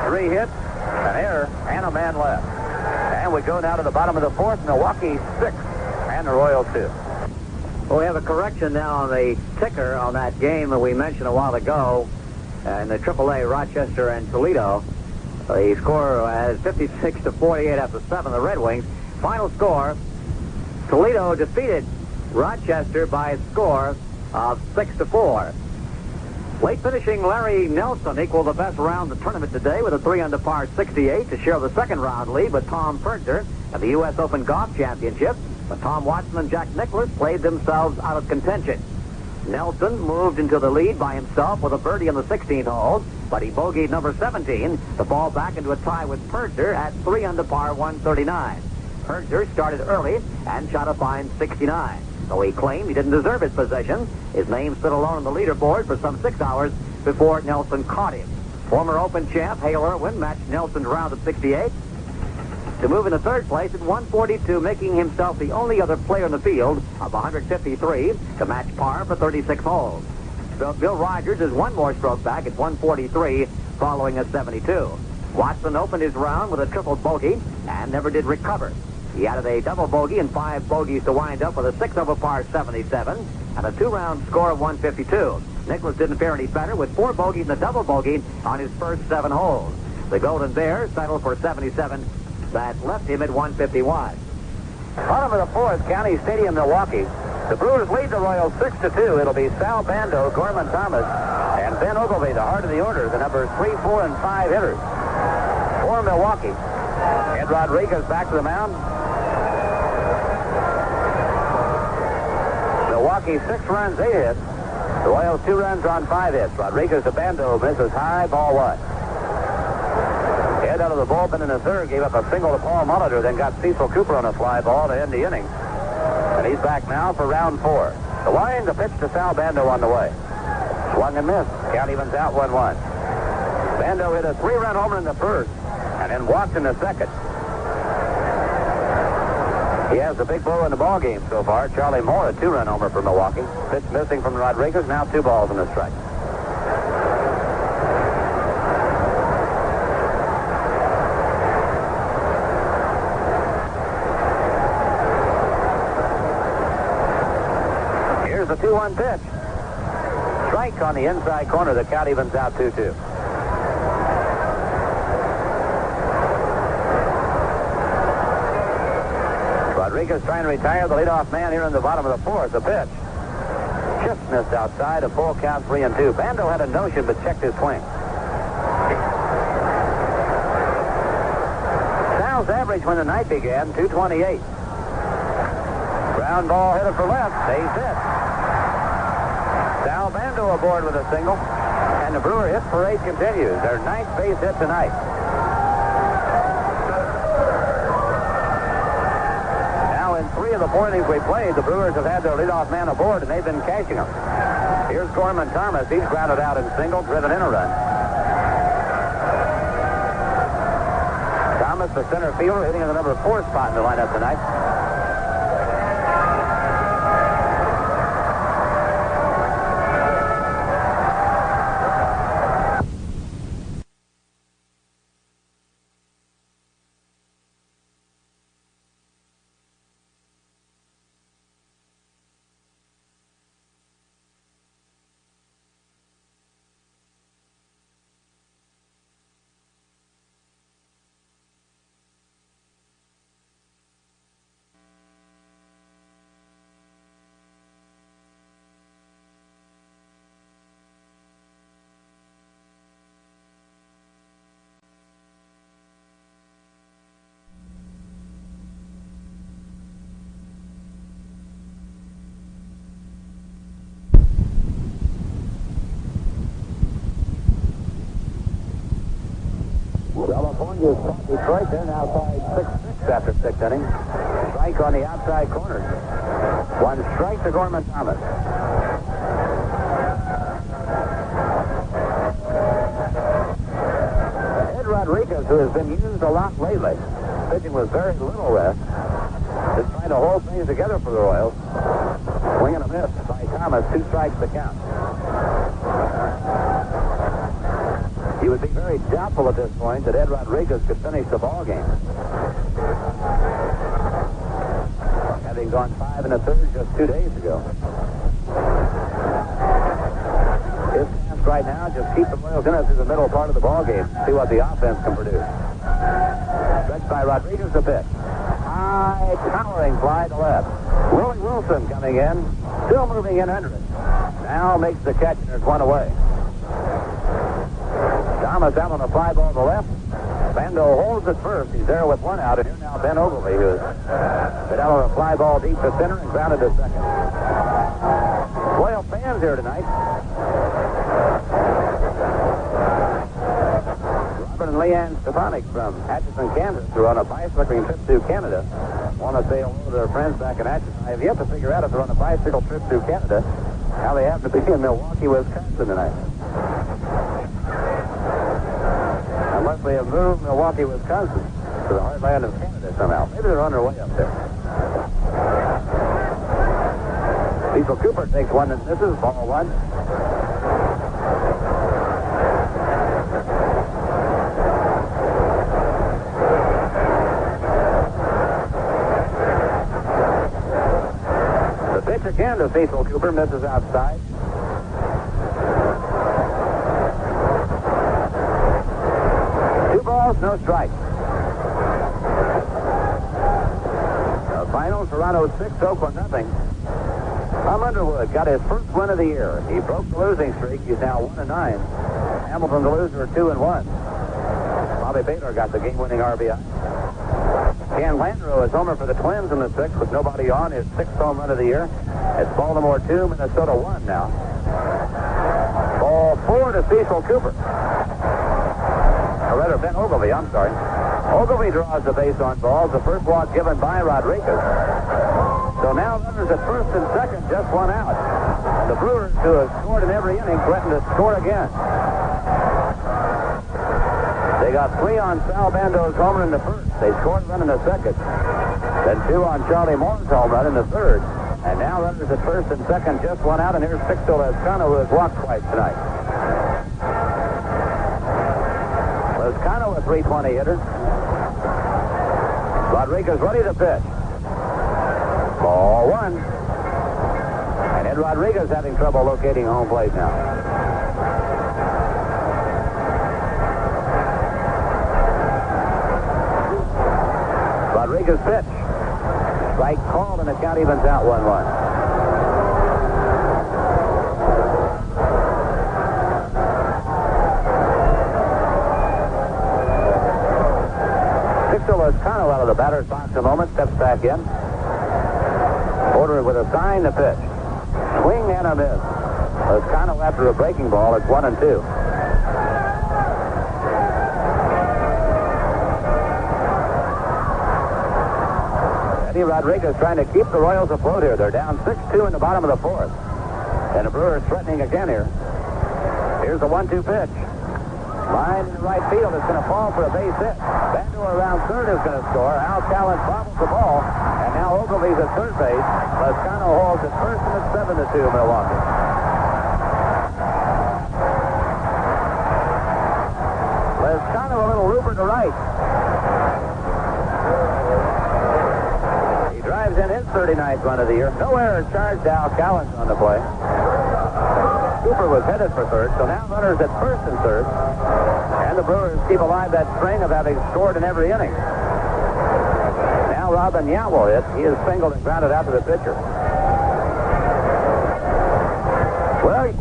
3 hits, an error, and a man left. And we go now to the bottom of the fourth. Milwaukee 6, and the Royals 2. Well, we have a correction now on the ticker on that game that we mentioned a while ago in the AAA, Rochester and Toledo. The score is 56-48 after 7, the Red Wings. Final score, Toledo defeated Rochester by a score of 6-4. Late finishing Larry Nelson equaled the best round of the tournament today with a 3-under par 68 to share the second round lead with Tom Pertzer at the U.S. Open Golf Championship. But Tom Watson and Jack Nicklaus played themselves out of contention. Nelson moved into the lead by himself with a birdie on the 16th hole, but he bogeyed number 17 to fall back into a tie with Pertzer at 3-under par 139. Pertzer started early and shot a fine 69. Though he claimed he didn't deserve his position, his name stood alone on the leaderboard for some 6 hours before Nelson caught him. Former Open champ Hale Irwin matched Nelson's round of 68 to move into third place at 142, making himself the only other player in the field of 153 to match par for 36 holes. Bill Rogers is 1 more stroke back at 143 following a 72. Watson opened his round with a triple bogey and never did recover. He added a double bogey and 5 bogeys to wind up with a 6-over par 77 and a 2-round score of 152. Nicklaus didn't fare any better with 4 bogeys and a double bogey on his first 7 holes. The Golden Bears settled for 77 that left him at 151. Bottom of the fourth, County Stadium, Milwaukee. The Brewers lead the Royals 6-2. It'll be Sal Bando, Gorman Thomas, and Ben Ogilvie, the heart of the order, the numbers 3, 4, and 5 hitters. For Milwaukee, Ed Rodriguez back to the mound. Milwaukee 6 runs, 8 hits. The Royals 2 runs on 5 hits. Rodriguez to Bando, misses high, ball 1. Ed out of the bullpen in the third, gave up a single to Paul Molitor, then got Cecil Cooper on a fly ball to end the inning. And he's back now for round 4. The line, the pitch to Sal Bando on the way. Swung and missed. Count evens out 1-1. Bando hit a 3-run homer in the first and then walked in the second. He has the big blow in the ball game so far. Charlie Moore, a 2-run homer for Milwaukee. Pitch missing from Rodriguez. Now 2 balls and a strike. Here's the 2-1 pitch. Strike on the inside corner. The count evens out 2-2. Rodriguez trying to retire the leadoff man here in the bottom of the fourth. The pitch just missed outside. A full count, 3-2. Bando had a notion but checked his swing. Sal's average when the night began, 228. Ground ball hit it for left. Stays hit. Sal Bando aboard with a single. And the Brewer hit parade continues. Their 9th base hit tonight. Now in 3 of the 4 innings we played, the Brewers have had their leadoff man aboard, and they've been cashing them. Here's Gorman Thomas. He's grounded out in single, driven in a run. Thomas, the center fielder, hitting in the number 4 spot in the lineup tonight. California's caught Detroit. They're now tied 6-6 after 6 innings. Strike on the outside corner. 1 strike to Gorman Thomas. Ed Rodriguez, who has been used a lot lately, pitching with very little rest, is trying to hold things together for the Royals. Swing and a miss by Thomas. 2 strikes to count. He would be very doubtful at this point that Ed Rodriguez could finish the ball game. Having gone 5 1/3 just 2 days ago. His task right now, just keep the Royals in it through the middle part of the ball game. See what the offense can produce. Stretched by Rodriguez, the pitch. High, towering fly to left. Willie Wilson coming in, still moving in under it. Now makes the catch, and there's 1 away. Thomas out on a fly ball to the left. Bando holds it first. He's there with 1 out. And here now Ben Ogilvie, who has been out on a fly ball deep to center and grounded to second. Royal fans here tonight. Robert and Leanne Stefanik from Atchison, Kansas, who are on a bicycling trip through Canada. Want to say hello to their friends back in Atchison. I have yet to figure out if they're on a bicycle trip through Canada, how they happen to be in Milwaukee, Wisconsin tonight. Unless they have moved Milwaukee, Wisconsin to the heartland of Canada somehow. Maybe they're on their way up there. Cecil Cooper takes 1 and misses. Ball 1. The pitch again to Cecil Cooper, misses outside. No strike. final, Toronto 6, Oakland nothing. Tom Underwood got his first win of the year. He broke the losing streak. He's now 1-9. Hamilton, the loser, 2-1. Bobby Baylor got the game-winning RBI. Ken Landreau is homer for the Twins in the 6th with nobody on. His 6th home run of the year. It's Baltimore 2, Minnesota 1 now. Ball 4 to Cecil Cooper. Or rather, Ben Ogilvie, I'm sorry. Ogilvie draws the base on balls. The first walk given by Rodriguez. So now runners at first and second, just one out. And the Brewers, who have scored in every inning, threaten to score again. They got 3 on Sal Bando's homer in the first. They scored a run in the second. Then 2 on Charlie Moore's home run in the third. And now runners at first and second, just one out. And here's Sixto Lezcano, who has walked twice tonight. Lezcano, a .320 hitter. Rodriguez ready to pitch. Ball 1. And Ed Rodriguez having trouble locating home plate now. Rodriguez pitch. Strike called, and the count evens out 1-1. Lezcano out of the batter's box a moment, steps back in. Ordered with a sign to pitch. Swing and a miss. Lezcano after a breaking ball, it's 1-2. Eddie Rodriguez trying to keep the Royals afloat here. They're down 6-2 in the bottom of the 4th. And the Brewers threatening again here. Here's the 1-2 pitch. Line in right field is going to fall for a base hit. Bando around third is going to score. Al Callen bobbles the ball. And now Ogilvie's at third base. Lezcano holds at first, and it's 7-2 Milwaukee. Lezcano a little looper to right. He drives in his 39th run of the year. No errors charged to Al Callen on the play. Cooper was headed for third, so now runners at first and third. And the Brewers keep alive that string of having scored in every inning. Now Robin Yount will hit. He is singled and grounded out to the pitcher. Well,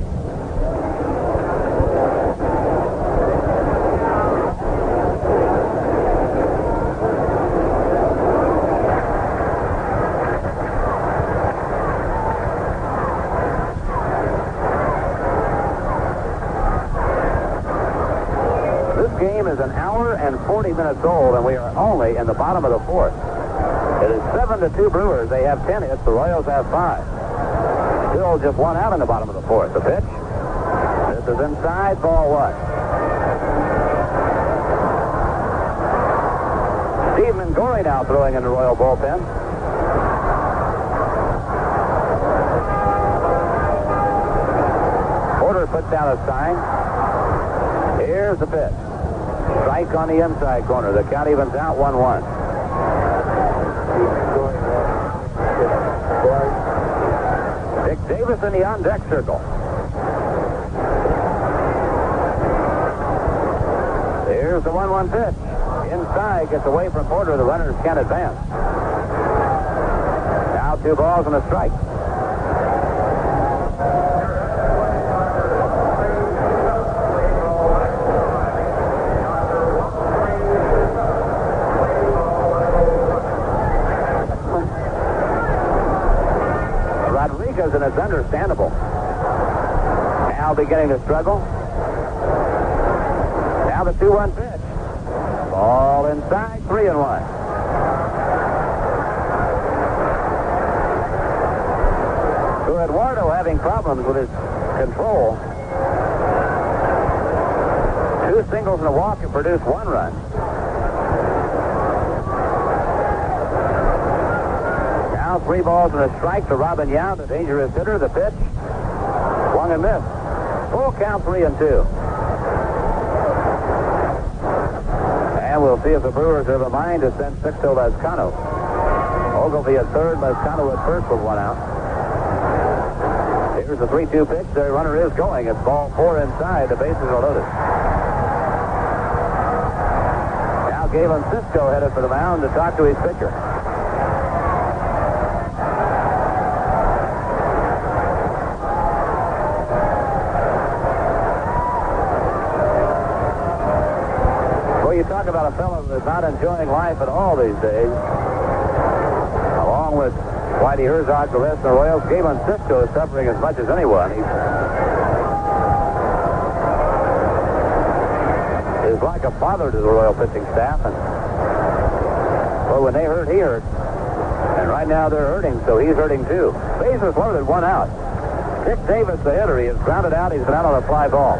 is an hour and 40 minutes old, and we are only in the bottom of the 4th. It is 7-2 Brewers. They have 10 hits. The Royals have 5. Still just one out in the bottom of the 4th. The pitch. This is inside, ball 1. Steve Mingori now throwing in the Royal bullpen. Porter puts down a sign. Here's the pitch. Strike on the inside corner. The count evens out 1-1. Dick Davis in the on-deck circle. Here's the 1-1 pitch. Inside, gets away from Porter. The runners can't advance. Now 2 balls and a strike. And it's understandable. Now beginning to struggle. Now the 2-1 pitch. Ball inside, 3-1. So Eduardo having problems with his control. 2 singles and a walk have produced 1 run. Now 3 balls and a strike to Robin Yount, a dangerous hitter. The pitch. Swung and missed. Full count, 3-2. And we'll see if the Brewers have a mind to send Sixto Lezcano. Ogilvie at third, Lezcano at first with 1 out. Here's the 3-2 pitch. The runner is going. It's ball 4 inside. The bases are loaded. Now Galen Cisco headed for the mound to talk to his pitcher. talk about a fellow who's not enjoying life at all these days. Along with Whitey Herzog, the rest of the Royals, Galen Cisco is suffering as much as anyone. He's like a father to the Royal pitching staff. And well, when they hurt, he hurt. And right now they're hurting, so he's hurting too. Bases loaded, 1 out. Dick Davis, the hitter, he is grounded out. He's been out on a fly ball.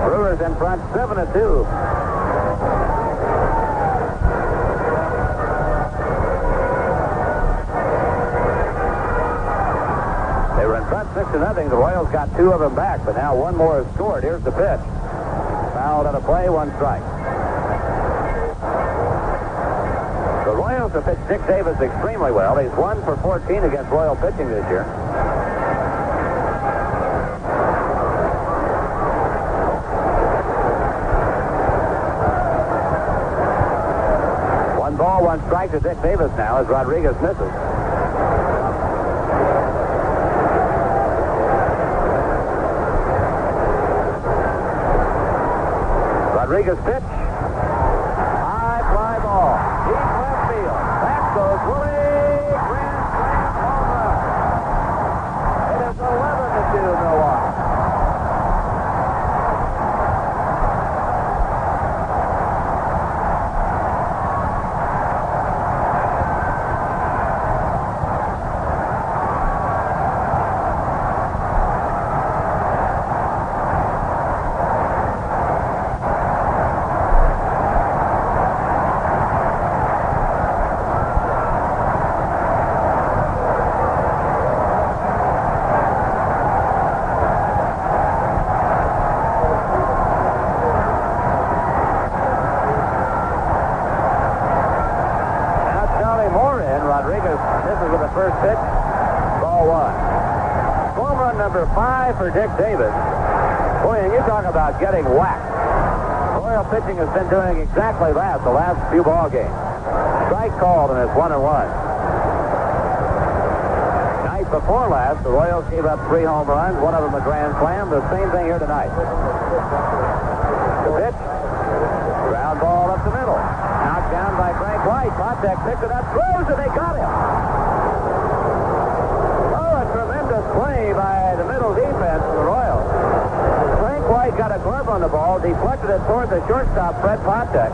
Brewers in front, 7-2. They were in front 6-0. The Royals got 2 of them back, but now 1 more is scored. Here's the pitch. Fouled out of play, 1 strike. The Royals have pitched Dick Davis extremely well. He's 1 for 14 against Royal pitching this year. One ball, 1 strike to Dick Davis now as Rodriguez misses. Rodriguez pitch. High fly ball. Deep left field. Back goes Willie. Grand slam home run. It is 11-2 Milwaukee. First pitch, ball 1. Home run number 5 for Dick Davis. Boy, and you talk about getting whacked. Royal pitching has been doing exactly that the last few ball games. Strike called, and it's 1-1. Night before last, the Royals gave up 3 home runs, 1 of them a grand slam. The same thing here tonight. The pitch, ground ball up the middle. Knocked down by Frank White. Potek picked it up, throws it, they got him. Play by the middle defense of the Royals. Frank White got a glove on the ball, deflected it toward the shortstop, Fred Potek.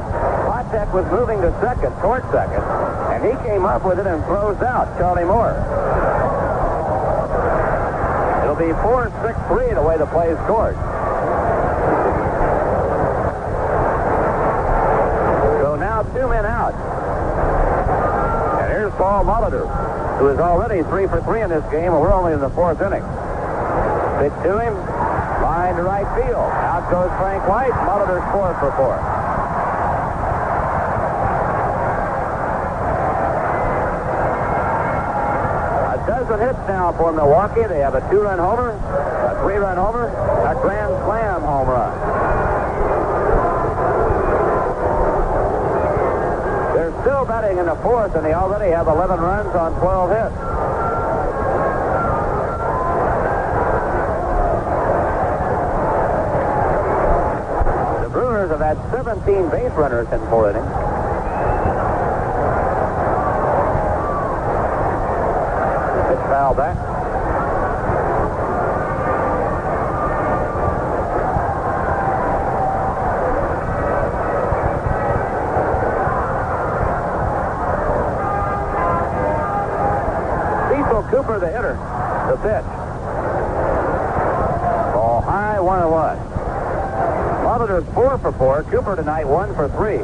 Potek was moving to second, toward second, and he came up with it and throws out Charlie Moore. It'll be 4-6-3 the way the play is scored. So now 2 men out. And here's Paul Molitor, who is already 3 for 3 in this game, and we're only in the 4th inning. Pitch to him, line to right field. Out goes Frank White. Molitor's 4 for 4. A dozen hits now for Milwaukee. They have a 2-run homer, a 3-run homer, a grand slam home run. They're still batting in the 4th, and they already have 11 runs on 12 hits. The Brewers have had 17 base runners in 4 innings. Pitch foul back. Cooper, the hitter, the pitch. Ball high, 1-1. Molitor's 4 for 4. Cooper tonight 1 for 3.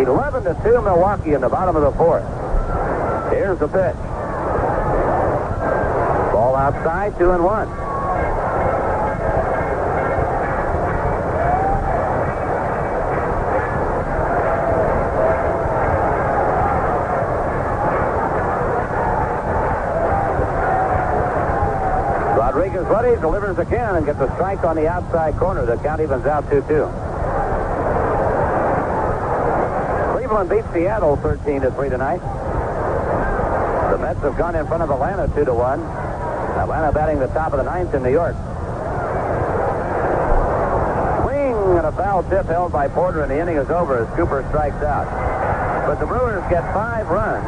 (11-2) Milwaukee in the bottom of the 4th. Here's the pitch. Ball outside, 2-1. Rodriguez ready, delivers again, and gets a strike on the outside corner. The count evens out 2-2. Cleveland beats Seattle 13-3 tonight. The Mets have gone in front of Atlanta 2-1. Atlanta batting the top of the ninth in New York. Swing and a foul tip held by Porter, and the inning is over as Cooper strikes out. But the Brewers get 5 runs.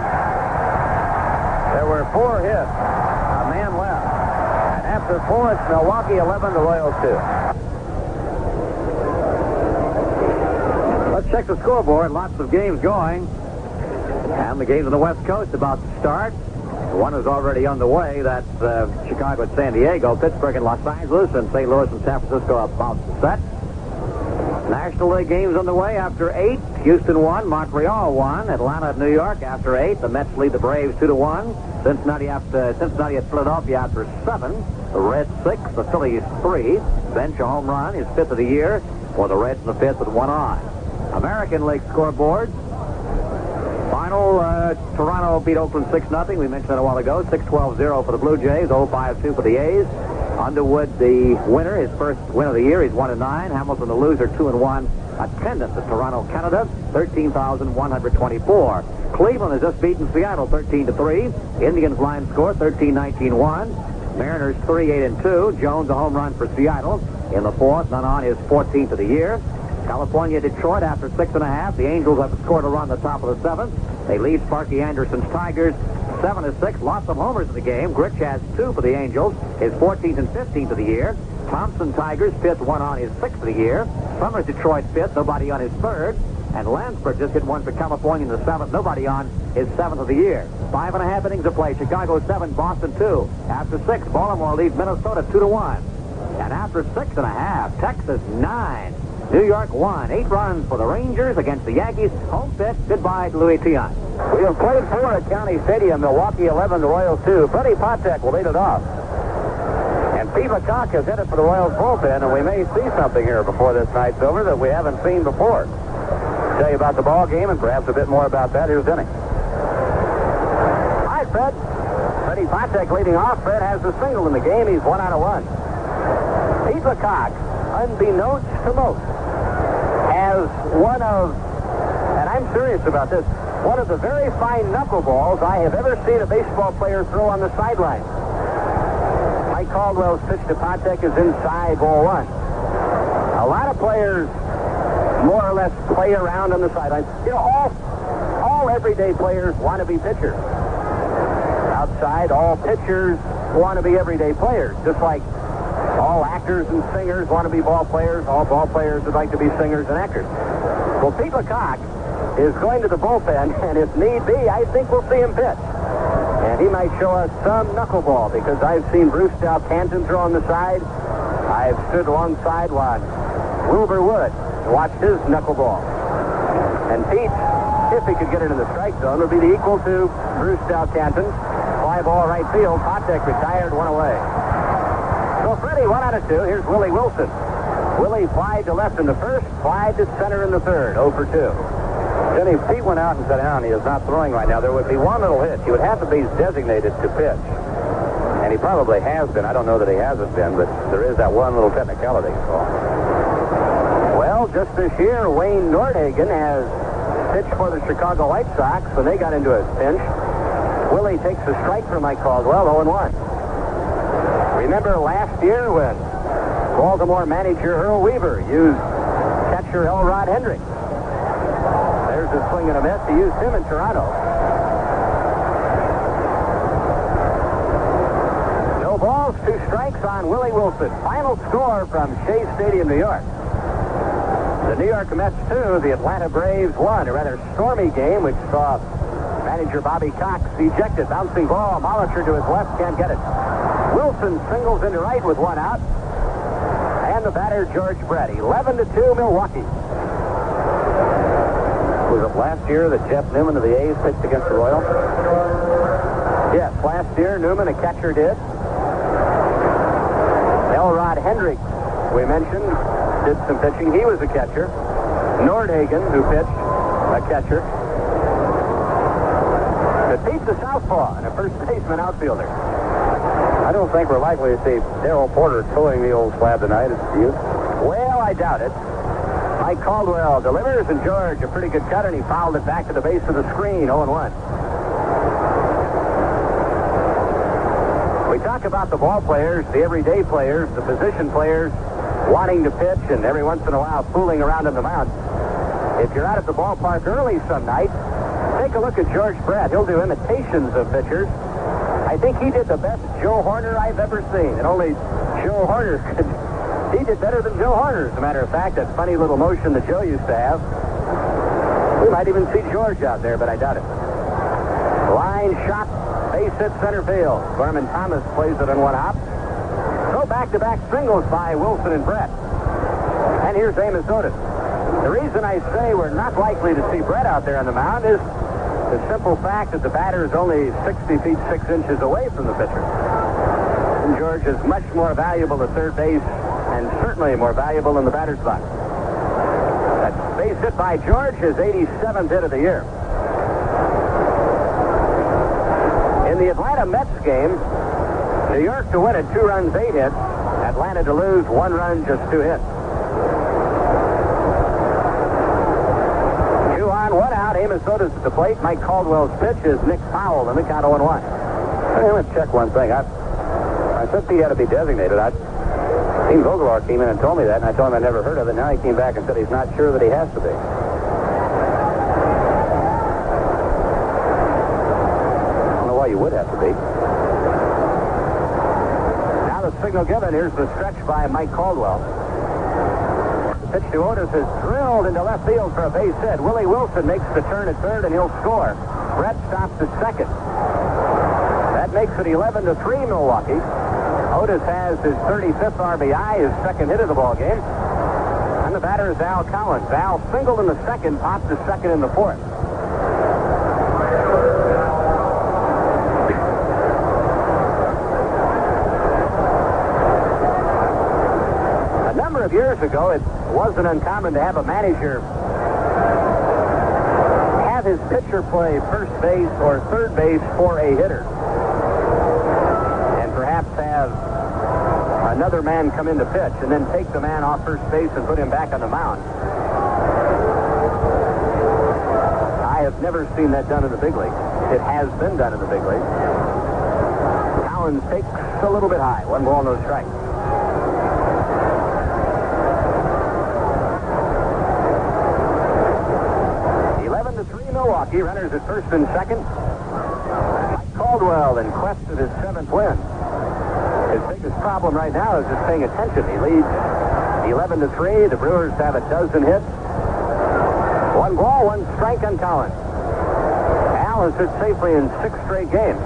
There were 4 hits. A man left. And after 4, it's Milwaukee 11, the Royals 2. Let's check the scoreboard. Lots of games going. And the games on the West Coast about to start. One is already underway. That's Chicago at San Diego, Pittsburgh and Los Angeles, and St. Louis and San Francisco are about to set. National League games underway after 8. Houston won, Montreal won, Atlanta at New York after 8. The Mets lead the Braves 2-1. Cincinnati at Philadelphia after 7. The Reds 6, the Phillies 3. Bench a home run, his 5th of the year, for the Reds in the 5th with 1 on. American League scoreboard. Final, Toronto beat Oakland 6-0. We mentioned that a while ago. 6-12-0 for the Blue Jays, 0-5-2 for the A's. Underwood, the winner, his first win of the year. He's 1-9. Hamilton, the loser, 2-1. Attendance at Toronto, Canada, 13,124. Cleveland has just beaten Seattle 13-3. Indians line score 13-19-1. Mariners 3-8-2. Jones a home run for Seattle in the 4th. None on his 14th of the year. California, Detroit after 6.5. The Angels have scored a run at the top of the 7th. They lead Sparky Anderson's Tigers 7-6. Lots of homers in the game. Grich has 2 for the Angels, his 14th and 15th of the year. Thompson, Tigers, 5th, 1 on his 6th of the year. Summers, Detroit, 5th, nobody on his 3rd. And Lansford just hit 1 for California in the 7th, nobody on his 7th of the year. 5.5 innings of play. Chicago 7, Boston 2. After 6, Baltimore leads Minnesota 2-1. And after 6.5, Texas 9. New York 1. 8 runs for the Rangers against the Yankees. Home pitch. Goodbye to Louis Tiant. We have played 4 at County Stadium. Milwaukee 11, the Royals 2. Freddie Patek will lead it off. And Pete LeCoq has headed for the Royals bullpen, and we may see something here before this night's over that we haven't seen before. Tell you about the ball game and perhaps a bit more about that. Here's Denny. Hi, Fred. Freddie Patek leading off. Fred has a single in the game. He's 1 out of 1. Pete LeCoq, unbeknownst to most, has one of, and I'm serious about this, one of the very fine knuckleballs I have ever seen a baseball player throw on the sideline. Mike Caldwell's pitch to Patek is inside ball 1. A lot of players more or less play around on the sidelines. You know, all everyday players want to be pitchers. Outside, all pitchers want to be everyday players, just like all actors and singers want to be ball players. All ball players would like to be singers and actors. Well, Pete LeCoq is going to the bullpen, and if need be, I think we'll see him pitch. And he might show us some knuckleball, because I've seen Bruce Canton throw on the side. I've stood alongside while Wilbur Wood watched his knuckleball. And Pete, if he could get it in the strike zone, would be the equal to Bruce Canton's fly ball right field. Patek retired, 1 away. So Freddie, 1 out of 2. Here's Willie Wilson. Willie flied to left in the 1st, flied to center in the 3rd, 0 for 2. Then if Pete went out and sat down, he is not throwing right now. There would be one little hitch. He would have to be designated to pitch. And he probably has been. I don't know that he hasn't been, but there is that one little technicality. Well, just this year, Wayne Nordhagen has pitched for the Chicago White Sox when they got into a pinch. Willie takes a strike from Mike Caldwell, 0-1. Remember last year when Baltimore manager Earl Weaver used catcher Elrod Hendricks? There's a swing and a miss. He used him in Toronto. No balls, 2 strikes on Willie Wilson. Final score from Shea Stadium, New York. The New York Mets 2, the Atlanta Braves 1. A rather stormy game which saw manager Bobby Cox ejected. Bouncing ball, Molitor to his left, can't get it. Wilson singles into right with 1 out. And the batter, George Brett. 11-2, Milwaukee. Was it last year that Jeff Newman of the A's pitched against the Royals? Yes, last year Newman, a catcher, did. Elrod Hendricks, we mentioned, did some pitching. He was a catcher. Nordhagen, who pitched, a catcher. But Pete's a southpaw and a first baseman outfielder. I don't think we're likely to see Darrell Porter towing the old slab tonight, do you? Well, I doubt it. Mike Caldwell delivers, and George, a pretty good cut, and he fouled it back to the base of the screen, 0-1. We talk about the ball players, the everyday players, the position players wanting to pitch and every once in a while fooling around on the mound. If you're out at the ballpark early some night, take a look at George Brett. He'll do imitations of pitchers. I think he did the best Joe Horner I've ever seen, and only Joe Horner could. He did better than Joe Horner, as a matter of fact, that funny little motion that Joe used to have. We might even see George out there, but I doubt it. Line shot, base hit center field. Gorman Thomas plays it on one hop. So back-to-back singles by Wilson and Brett. And here's Amos Otis. The reason I say we're not likely to see Brett out there on the mound is the simple fact that the batter is only 60 feet 6 inches away from the pitcher. And George is much more valuable at third base and certainly more valuable in the batter's box. That base hit by George, his 87th hit of the year. In the Atlanta Mets game, New York to win it 2 runs, 8 hits. Atlanta to lose 1 run, just 2 hits. 2 on, 1 out. Amos Otis at the plate. Mike Caldwell's pitch is Nick Powell in the count of 1-1. Hey, let's check one thing. I said he had to be designated. Dean Vogelbach came in and told me that, and I told him I'd never heard of it. Now he came back and said he's not sure that he has to be. I don't know why you would have to be. Now the signal given. Here's the stretch by Mike Caldwell. The pitch to Otis is drilled into left field for a base hit. Willie Wilson makes the turn at third, and he'll score. Brett stops at second. That makes it 11-3 Milwaukee. Otis has his 35th RBI, his second hit of the ball game. And the batter is Al Collins. Al singled in the second, popped to second in the fourth. A number of years ago, it wasn't uncommon to have a manager have his pitcher play first base or third base for a hitter. And perhaps have another man come in to pitch and then take the man off first base and put him back on the mound. I have never seen that done in the big league. It has been done in the big league. Collins takes a little bit high. 1 ball, no strike. Milwaukee, runners at first and second. Mike Caldwell in quest of his 7th win. His biggest problem right now is just paying attention. He leads 11-3. The Brewers have a dozen hits. 1 ball, 1 strike on Collins. Al has hit safely in 6 straight games.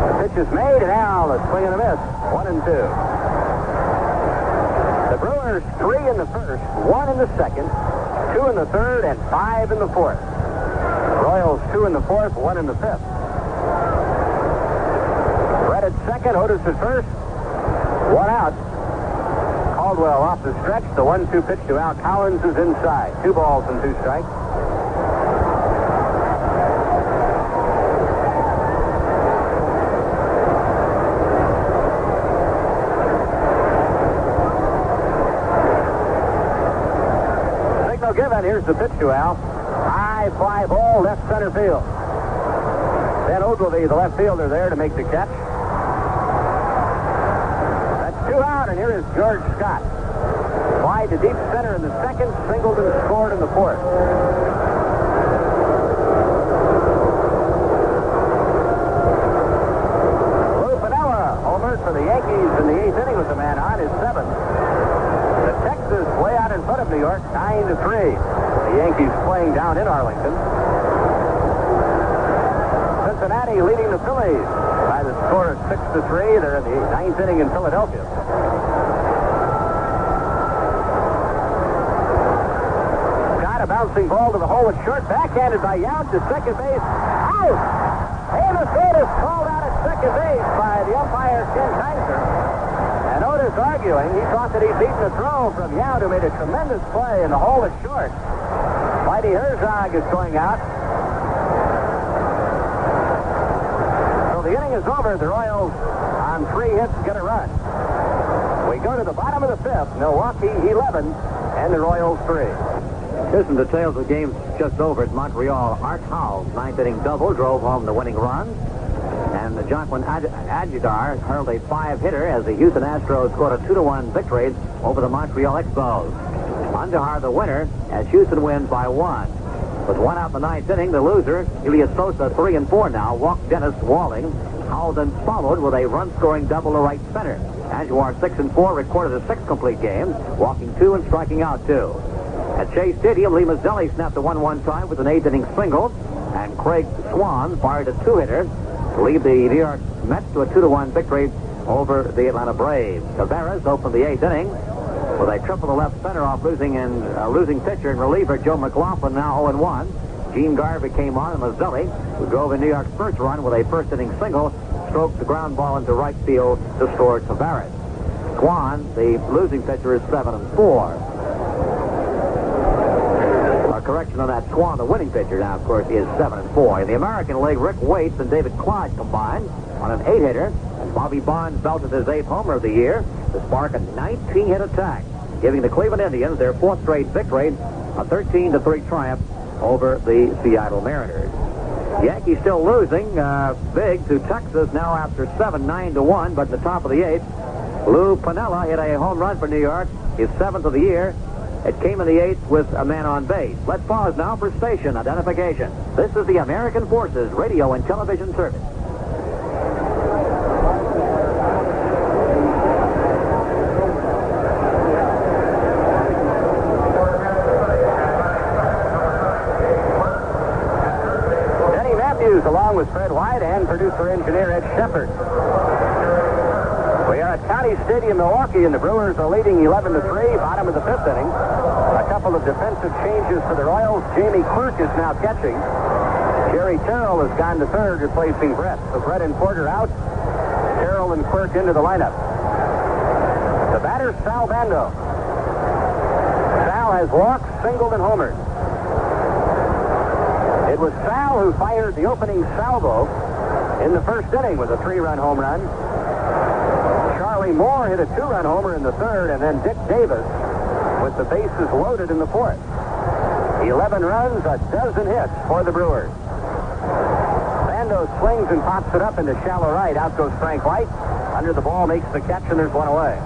The pitch is made, and Al is swing and a miss. 1-2. The Brewers 3 in the first, 1 in the second, 2 in the third, and 5 in the fourth. Royals 2 in the fourth, 1 in the fifth. Brett at second, Otis at first. 1 out. Caldwell off the stretch. The 1-2 pitch to Al Collins is inside. 2 balls and 2 strikes. Given. Here's the pitch to Al. High fly ball, left center field. Ben Ogilvy, the left fielder, there to make the catch. That's 2 out, and here is George Scott. Fly to deep center in the second, singled and scored in the fourth. Lou Piniella, homer for the Yankees in the 8th inning with the man on, his 7th. Texas way out in front of New York, 9-3. The Yankees playing down in Arlington. Cincinnati leading the Phillies by the score of 6-3. They're in the 9th inning in Philadelphia. Got a bouncing ball to the hole at short, backhanded by Yount to second base. Out! Amos Otis called out at second base by the umpire, Ken Kaiser. And Otis arguing, he thought that he'd beaten the throw from Yount, who made a tremendous play, and the hole is short. Whitey Herzog is going out. So the inning is over. The Royals on 3 hits get a run. We go to the bottom of the 5th. Milwaukee 11 and the Royals 3. Here's some details of the game just over at Montreal. Art Howell's 9th inning double drove home the winning run. And And Joaquin Adjudar hurled a 5-hitter as the Houston Astros scored a 2-1 victory over the Montreal Expos. Andujar the winner as Houston wins by 1. With 1 out in the 9th inning, the loser, Elias Sosa, 3-4 now, walked Dennis Walling. Howell then followed with a run-scoring double to right center. Adjudar, 6-4, recorded a 6 complete games, walking 2 and striking out 2. At Shea Stadium, Lee Mazzilli snapped a 1-1 tie with an 8th inning single, and Craig Swan fired a 2-hitter to lead the New York Mets to a 2-1 victory over the Atlanta Braves. Tavares opened the 8th inning with a triple to left center off losing pitcher and reliever Joe McLaughlin, now 0-1. Gene Garvey came on, and Mazzilli, who drove in New York's first run with a first inning single, stroked the ground ball into right field to score Tavares. Swan, the losing pitcher, is 7-4. A correction on that. Swan, the winning pitcher, now, of course, is 7-4. In the American League, Rick Waits and David Clyde combined on an 8-hitter, and Bobby Bonds belted his 8th homer of the year to spark a 19-hit attack, giving the Cleveland Indians their 4th straight victory, a 13-3 triumph over the Seattle Mariners. Yankees still losing big to Texas now after 9-1, but in the top of the 8th, Lou Piniella hit a home run for New York, his 7th of the year. It came in the 8th with a man on base. Let's pause now for station identification. This is the American Forces Radio and Television Service. Along with Fred White and producer-engineer Ed Shepard. We are at County Stadium, Milwaukee, and the Brewers are leading 11-3, bottom of the 5th inning. A couple of defensive changes for the Royals. Jamie Quirk is now catching. Jerry Terrell has gone to third, replacing Brett. So Brett and Porter out. Terrell and Quirk into the lineup. The batter, Sal Bando. Sal has walked, singled, and homered. It was Sal who fired the opening salvo in the first inning with a 3-run home run. Charlie Moore hit a 2-run homer in the 3rd, and then Dick Davis with the bases loaded in the 4th. 11 runs, a dozen hits for the Brewers. Bando swings and pops it up into shallow right. Out goes Frank White. Under the ball, makes the catch, and there's one away.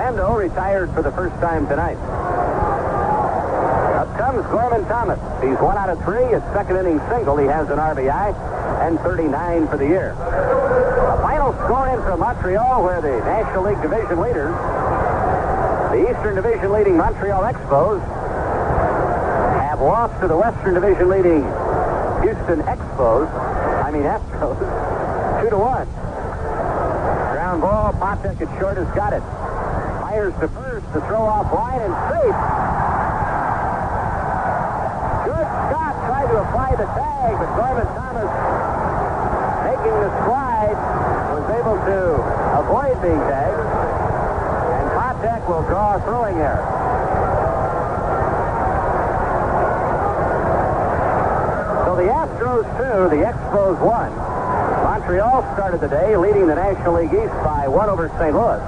Bando retired for the first time tonight. Comes Gorman Thomas. He's 1 out of 3. His 2nd inning single. He has an RBI and 39 for the year. A final score in from Montreal, where the National League division leaders, the Eastern Division leading Montreal Expos, have lost to the Western Division leading Houston Astros, 2-1. Ground ball. Patek at short has got it. Fires to first to throw off line and safe. To apply the tag, but Gorman Thomas, making the slide, was able to avoid being tagged, and Patek will draw a throwing error. So the Astros 2, the Expos 1. Montreal started the day leading the National League East by 1 over St. Louis.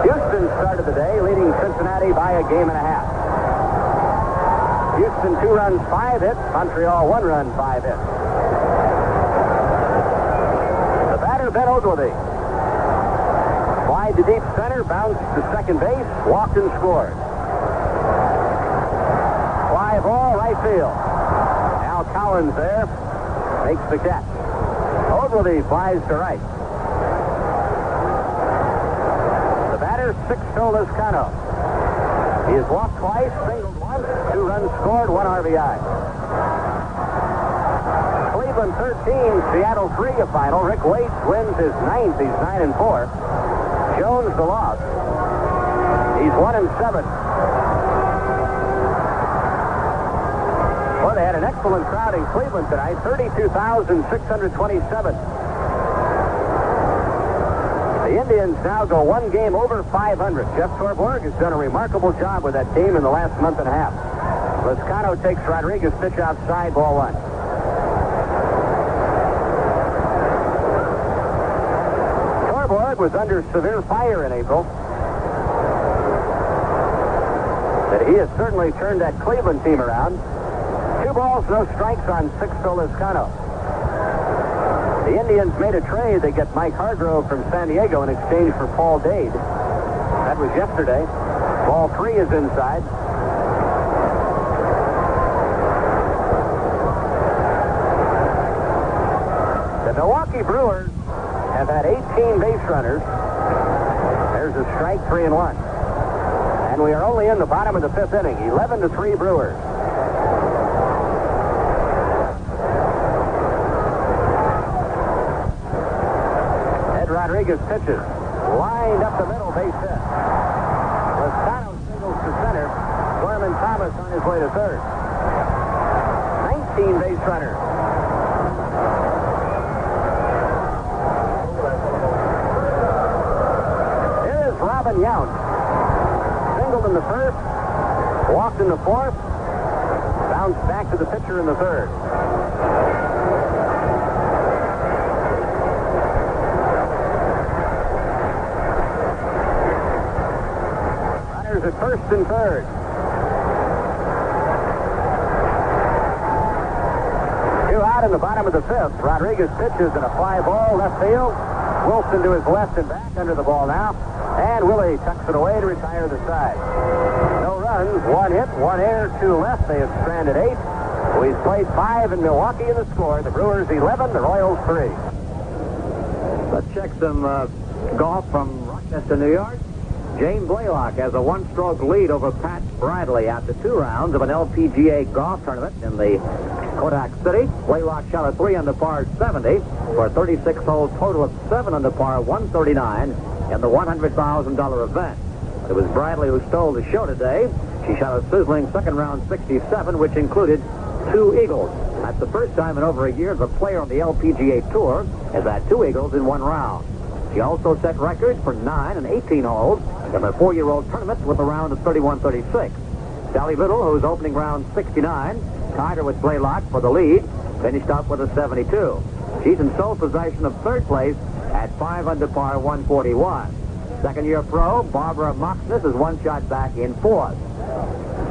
Houston started the day leading Cincinnati by a 1.5 games. Houston 2 runs, 5 hits. Montreal 1 run, 5 hits. The batter, Ben Ogilvy. Fly to deep center, bounced to second base, walked and scored. Fly ball, right field. Al Collins there makes the catch. Ogilvy flies to right. The batter, Sixto Lizcano. He has walked twice, singled once, 2 runs scored, 1 RBI. Cleveland 13, Seattle 3 a final. Rick Waits wins his 9th. He's 9-4. Jones the loss. He's 1-7. Well, they had an excellent crowd in Cleveland tonight. 32,627. The Indians now go 1 game over 500. Jeff Torborg has done a remarkable job with that team in the last month and a half. Lizcano takes Rodriguez pitch outside, ball 1. Torborg was under severe fire in April. But he has certainly turned that Cleveland team around. 2 balls, no strikes on Sixto Lizcano. The Indians made a trade. They get Mike Hargrove from San Diego in exchange for Paul Dade. That was yesterday. Ball 3 is inside. The Milwaukee Brewers have had 18 base runners. There's a strike, 3-1. And we are only in the bottom of the 5th inning. 11-3 Brewers. Rodriguez pitches. Lined up the middle, base hit. Lozano singles to center. Gorman Thomas on his way to third. 19 base runners. Here is Robin Yount. Singled in the first. Walked in the fourth. Bounced back to the pitcher in the third. At first and third. Two out in the bottom of the 5th. Rodriguez pitches in a fly ball left field. Wilson to his left and back under the ball now. And Willie tucks it away to retire the side. No runs, 1 hit, 1 error, 2 left. They have stranded 8. We've played 5 in Milwaukee in the score. The Brewers 11, the Royals 3. Let's check some golf from Rochester, New York. Jane Blaylock has a 1-stroke lead over Pat Bradley after 2 rounds of an LPGA golf tournament in the Kodak City. Blaylock shot a 3 under par 70 for a 36-hole total of 7 under par 139 in the $100,000 event. But it was Bradley who stole the show today. She shot a sizzling second round 67, which included 2 eagles. That's the first time in over a year the player on the LPGA Tour has had 2 eagles in 1 round. She also set records for 9 and 18 holes in the 4-year-old tournament with a round of 31-36. Sally Little, whose opening round 69, tied her with Blaylock for the lead, finished up with a 72. She's in sole possession of 3rd place at 5 under par 141. Second-year pro, Barbara Moxness is 1 shot back in 4th.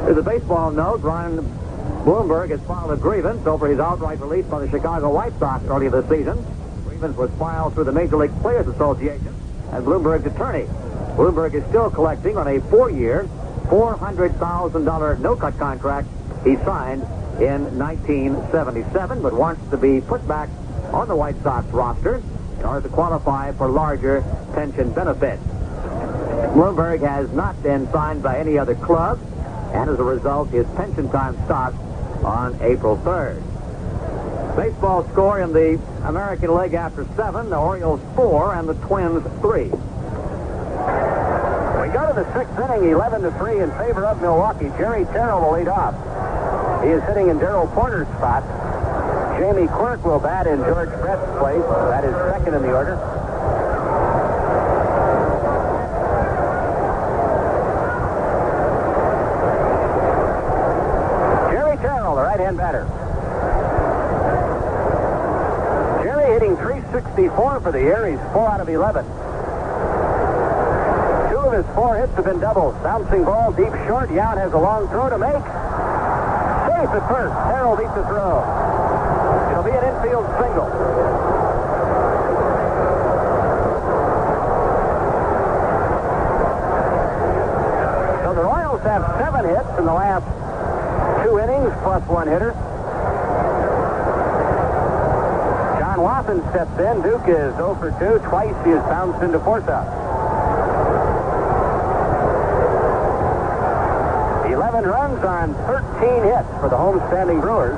There's a baseball note. Ron Bloomberg has filed a grievance over his outright release by the Chicago White Sox earlier this season. Was filed through the Major League Players Association and Bloomberg's attorney. Bloomberg is still collecting on a 4-year, $400,000 no-cut contract he signed in 1977, but wants to be put back on the White Sox roster in order to qualify for larger pension benefits. Bloomberg has not been signed by any other club, and as a result, his pension time starts on April 3rd. Baseball score in the American League after 7, the Orioles 4 and the Twins 3. We go to the 6th inning, 11-3 in favor of Milwaukee. Jerry Terrell will lead off. He is hitting in Darrell Porter's spot. Jamie Quirk will bat in George Brett's place. That is second in the order. Jerry Terrell, the right-hand batter. Hitting .364 for the year. He's 4 out of 11. 2 of his 4 hits have been doubles. Bouncing ball deep short. Yount has a long throw to make. Safe at first. Terrell beats the throw. It'll be an infield single. So the Royals have 7 hits in the last 2 innings plus 1 hitter. Watson steps in. Duke is 0 for 2. Twice he has bounced into 4th out. 11 runs on 13 hits for the homestanding Brewers.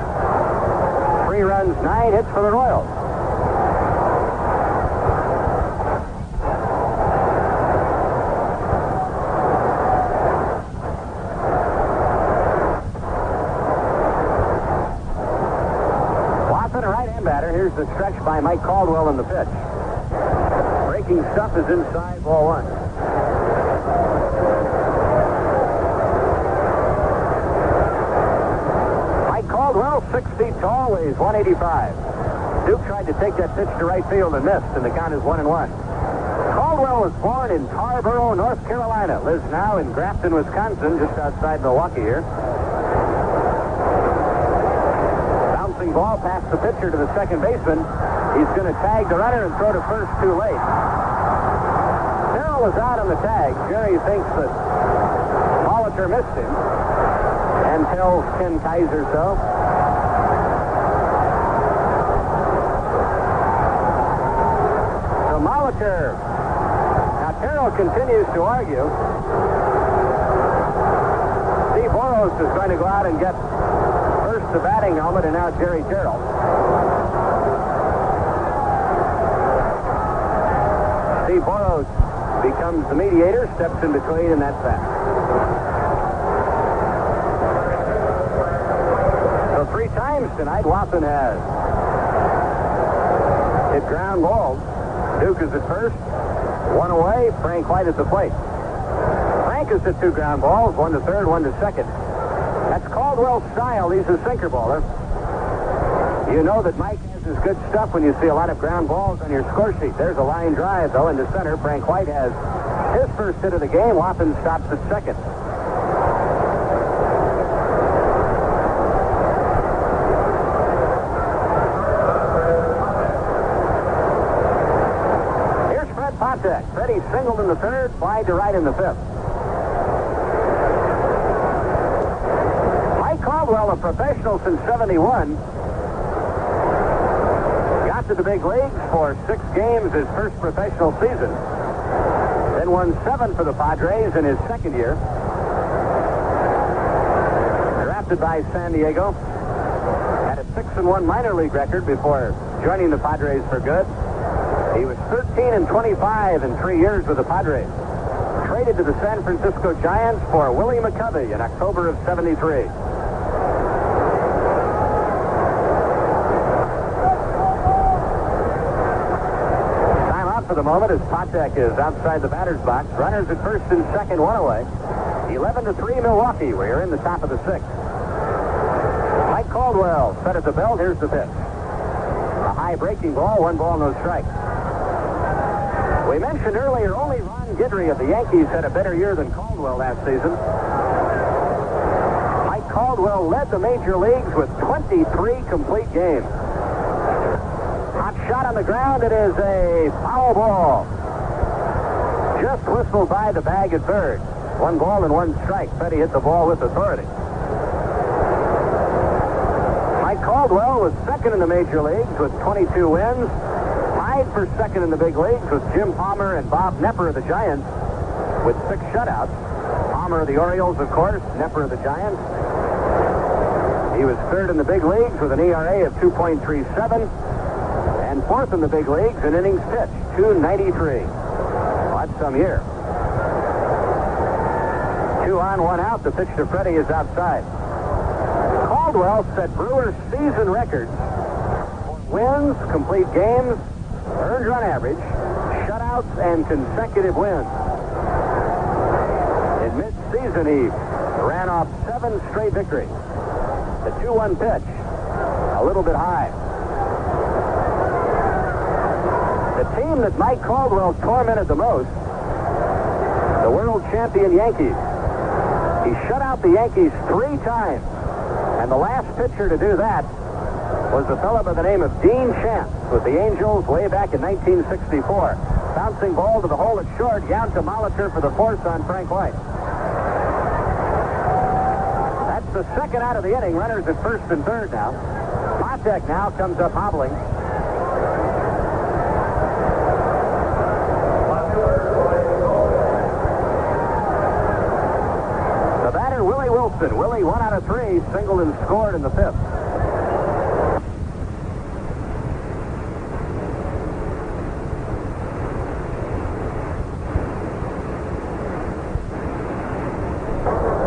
3 runs, 9 hits for the Royals. Here's the stretch by Mike Caldwell in the pitch. Breaking stuff is inside, ball 1. Mike Caldwell, 6 feet tall, weighs 185. Duke tried to take that pitch to right field and missed, and the count is 1-1. Caldwell was born in Tarboro, North Carolina. Lives now in Grafton, Wisconsin, just outside Milwaukee here. Ball past the pitcher to the second baseman. He's going to tag the runner and throw to first too late. Terrell is out on the tag. Jerry thinks that Molitor missed him and tells Ken Kaiser so. So Molitor. Now Terrell continues to argue. Steve Boros is going to go out and get first the batting helmet, and now Jerry Terrell. Steve Boros becomes the mediator, steps in between, and that's that. So 3 times tonight, Watson has hit ground balls. Duke is at first, 1 away. Frank White at the plate. Frank has hit 2 ground balls, 1 to third, 1 to second. That's Caldwell's style. He's a sinker baller. You know that Mike has his good stuff when you see a lot of ground balls on your score sheet. There's a line drive, though, into center. Frank White has his first hit of the game. Watson stops at second. Here's Fred Patek. Freddie singled in the third, fly to right in the fifth. Mike Caldwell, a professional since '71, got to the big leagues for 6 games his first professional season. Then won 7 for the Padres in his second year. Drafted by San Diego. Had a 6-1 minor league record before joining the Padres for good. He was 13-25 in 3 years with the Padres. Traded to the San Francisco Giants for Willie McCovey in October of '73. For the moment, as Patek is outside the batter's box. Runners at first and second, 1 away. 11-3 Milwaukee. We're in the top of the 6th. Mike Caldwell set at the belt. Here's the pitch. A high breaking ball, 1 ball, no strike. We mentioned earlier only Ron Guidry of the Yankees had a better year than Caldwell last season. Mike Caldwell led the major leagues with 23 complete games. Hot shot on the ground. It is a foul ball. Just whistled by the bag at third. 1 ball and 1 strike. Freddie hit the ball with authority. Mike Caldwell was second in the major leagues with 22 wins. Tied for second in the big leagues with Jim Palmer and Bob Nepper of the Giants with 6 shutouts. Palmer of the Orioles, of course. Nepper of the Giants. He was third in the big leagues with an ERA of 2.37. And fourth in the big leagues in innings pitched, 293. Well, that's some year. 2 on, 1 out. The pitch to Freddie is outside. Caldwell set Brewers season records for wins, complete games, earned run average, shutouts, and consecutive wins. In mid-season, he ran off 7 straight victories. The 2-1 pitch, a little bit high. The team that Mike Caldwell tormented the most, the world champion Yankees. He shut out the Yankees 3 times. And the last pitcher to do that was a fellow by the name of Dean Chance with the Angels way back in 1964. Bouncing ball to the hole at short, down to Molitor for the force on Frank White. That's the second out of the inning. Runners at first and third now. Patek now comes up hobbling. Willie, 1 out of 3, singled and scored in the 5th.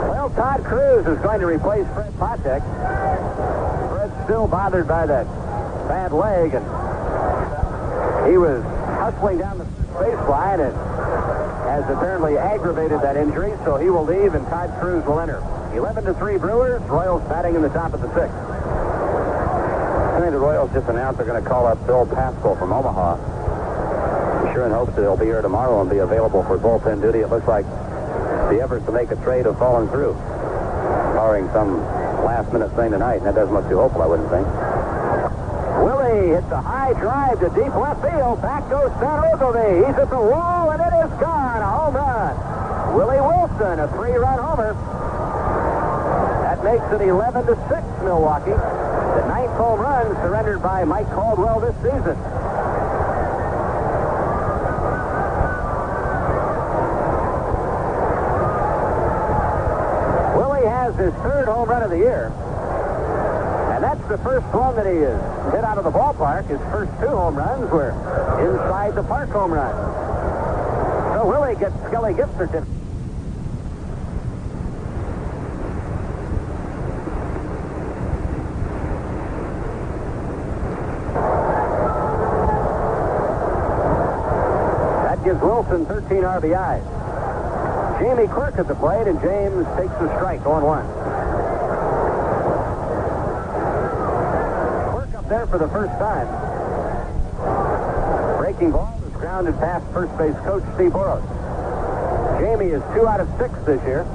Well, Todd Cruz is going to replace Fred Patek. Fred's still bothered by that bad leg, and he was hustling down the baseline and has apparently aggravated that injury, so he will leave and Todd Cruz will enter. 11-3 Brewers. Royals batting in the top of the 6th. I think the Royals just announced they're going to call up Bill Pascal from Omaha. I'm sure in hopes that he'll be here tomorrow and be available for bullpen duty. It looks like the efforts to make a trade have fallen through, barring some last-minute thing tonight, and that doesn't look too hopeful, I wouldn't think. Willie Ogilvie hits a high drive to deep left field. Back goes Ben Ogilvie. He's at the wall, and it is gone. A home run. Willie Wilson, a 3-run homer. That makes it 11-6 Milwaukee. The 9th home run surrendered by Mike Caldwell this season. Willie has his 3rd home run of the year. And that's the first one that he has hit out of the ballpark. His first 2 home runs were inside the park home runs. So Willie gets Skelly gift certificate. That gives Wilson 13 RBIs. Jamie Quirk at the plate, and James takes the strike, 0-1. There for the first time. Breaking ball is grounded past first base coach Steve Boros. Jamie is 2 out of 6 this year.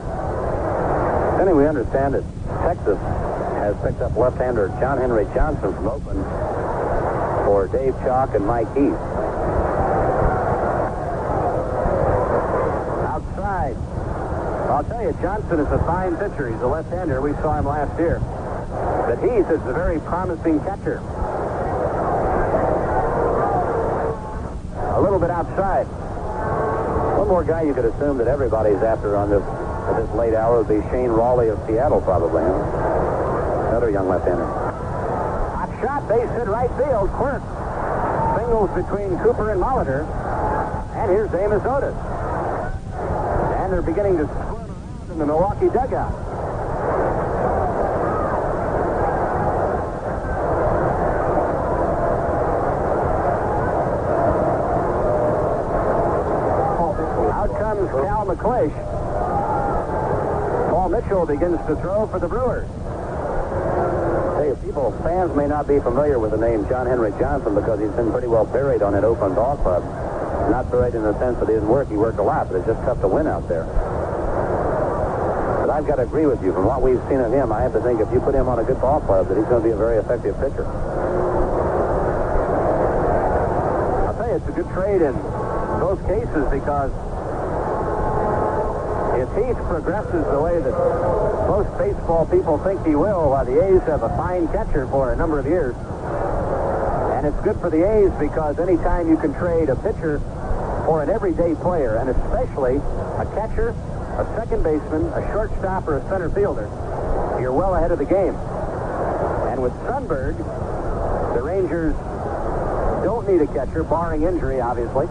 Then we understand that Texas has picked up left-hander John Henry Johnson from Oakland for Dave Chalk and Mike Heath. Outside. I'll tell you, Johnson is a fine pitcher. He's a left-hander. We saw him last year. But Heath is a very promising catcher. A little bit outside. One more guy you could assume that everybody's after on this at this late hour would be Shane Raleigh of Seattle, probably. Another young left-hander. Hot shot, base hit right field. Quirk singles between Cooper and Molitor. And here's Amos Otis. And they're beginning to squirm around in the Milwaukee dugout. Cal McClish. Paul Mitchell begins to throw for the Brewers. Hey, fans may not be familiar with the name John Henry Johnson because he's been pretty well buried on that Oakland ball club. Not buried in the sense that he didn't work. He worked a lot, but it's just tough to win out there. But I've got to agree with you. From what we've seen of him, I have to think if you put him on a good ball club that he's going to be a very effective pitcher. I'll tell you, it's a good trade in both cases because if Heath progresses the way that most baseball people think he will, the A's have a fine catcher for a number of years. And it's good for the A's because anytime you can trade a pitcher for an everyday player, and especially a catcher, a second baseman, a shortstop, or a center fielder, you're well ahead of the game. And with Sundberg, the Rangers don't need a catcher, barring injury, obviously.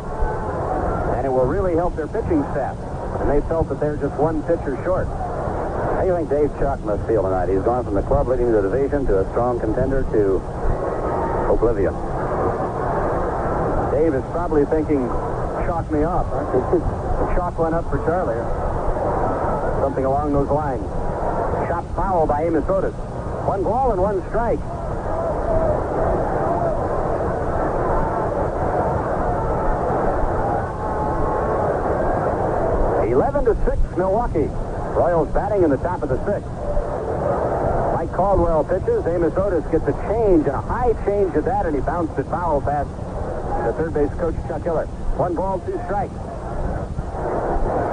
And it will really help their pitching staff. And they felt that they're just one pitcher short. How do you think Dave Chalk must feel tonight? He's gone from the club leading the division to a strong contender to oblivion. Dave is probably thinking, chalk me off. The chalk went up for Charlie. Something along those lines. Shot foul by Amos Otis. 1 ball and 1 strike. To 6 Milwaukee. Royals batting in the top of the 6th. Mike Caldwell pitches. Amos Otis gets a change, and a high change at that, and he bounced it foul past the third base coach, Chuck Hiller. 1 ball, 2 strikes.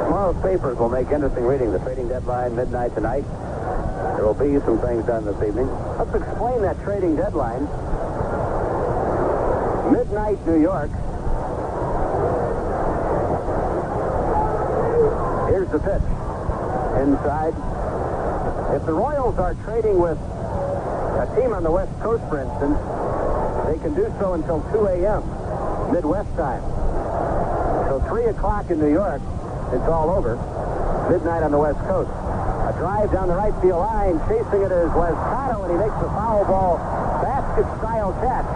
Tomorrow's papers will make interesting reading. The trading deadline, midnight tonight. There will be some things done this evening. Let's explain that trading deadline. Midnight, New York. Here's the pitch. Inside. If the Royals are trading with a team on the West Coast, for instance, they can do so until 2 a.m. Midwest time. So 3 o'clock in New York, it's all over. Midnight on the West Coast. A drive down the right field line. Chasing it is Lescano, and he makes a foul ball basket-style catch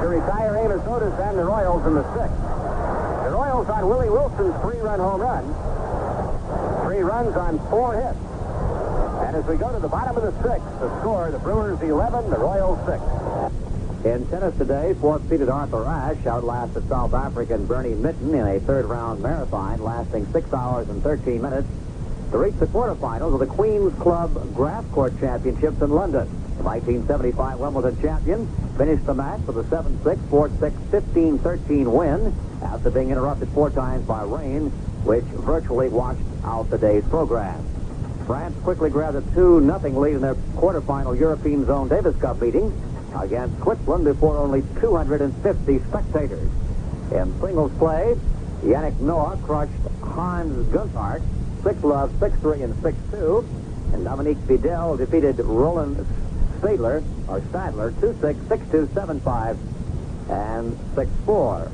to retire Amos Otis and the Royals in the 6th. The Royals on Willie Wilson's 3-run home run. 3 runs on 4 hits. And as we go to the bottom of the 6th, the score, the Brewers 11, the Royals 6. In tennis today, 4th-seeded Arthur Ashe outlasted South African Bernie Mitten in a 3rd-round marathon lasting 6 hours and 13 minutes to reach the quarterfinals of the Queen's Club Grass Court Championships in London. The 1975 Wimbledon champions finished the match with a 7-6, 4-6, 15-13 win after being interrupted 4 times by rain, which virtually washed out the day's program. France quickly grabbed a 2-0 lead in their quarterfinal European Zone Davis Cup meeting against Switzerland before only 250 spectators. In singles play, Yannick Noah crushed Hans Guntart 6-love, 6-3, and 6-2. And Dominique Vidal defeated Roland Stadler 2-6, 6-2, 7-5, and 6-4.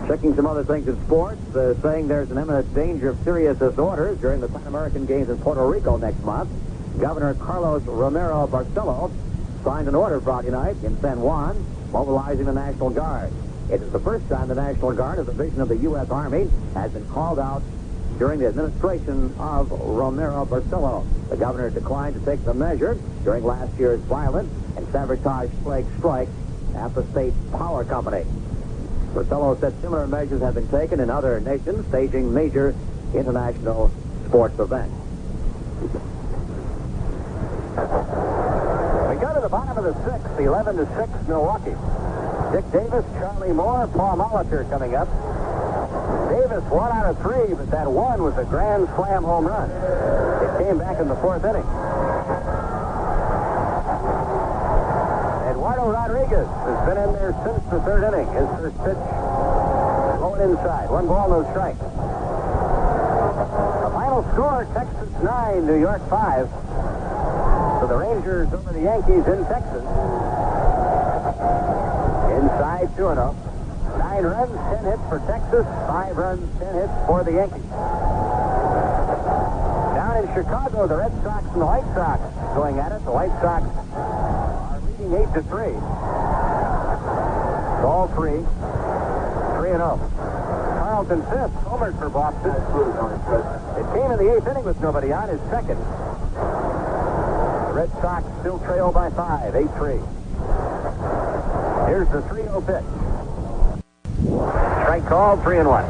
Checking some other things in sports, saying there's an imminent danger of serious disorders during the Pan American Games in Puerto Rico next month. Governor Carlos Romero Barcelo signed an order Friday night in San Juan, mobilizing the National Guard. It is the first time the National Guard, as a division of the U.S. Army, has been called out during the administration of Romero Barcelo. The governor declined to take the measure during last year's violent and sabotage-plagued strike at the state power company. Barcelo said similar measures have been taken in other nations staging major international sports events. We go to the bottom of the 6th, 11-6 Milwaukee. Dick Davis, Charlie Moore, Paul Molitor coming up. Davis 1 out of 3, but that one was a grand slam home run. It came back in the 4th inning. Eduardo Rodriguez has been in there since the 3rd inning. His first pitch going inside. 1 ball, no strike. The final score, Texas 9, New York 5. So the Rangers over the Yankees in Texas. Inside 2-0. 9 runs, 10 hits for Texas. 5 runs, 10 hits for the Yankees. Down in Chicago, the Red Sox and the White Sox going at it. The White Sox are leading 8-3. It's all 3. 3-0. Carlton fifth, homered for Boston. It came in the 8th inning with nobody on, his second. The Red Sox still trail by 5, 8-3. Here's the 3-0 pitch. Strike called, 3-1.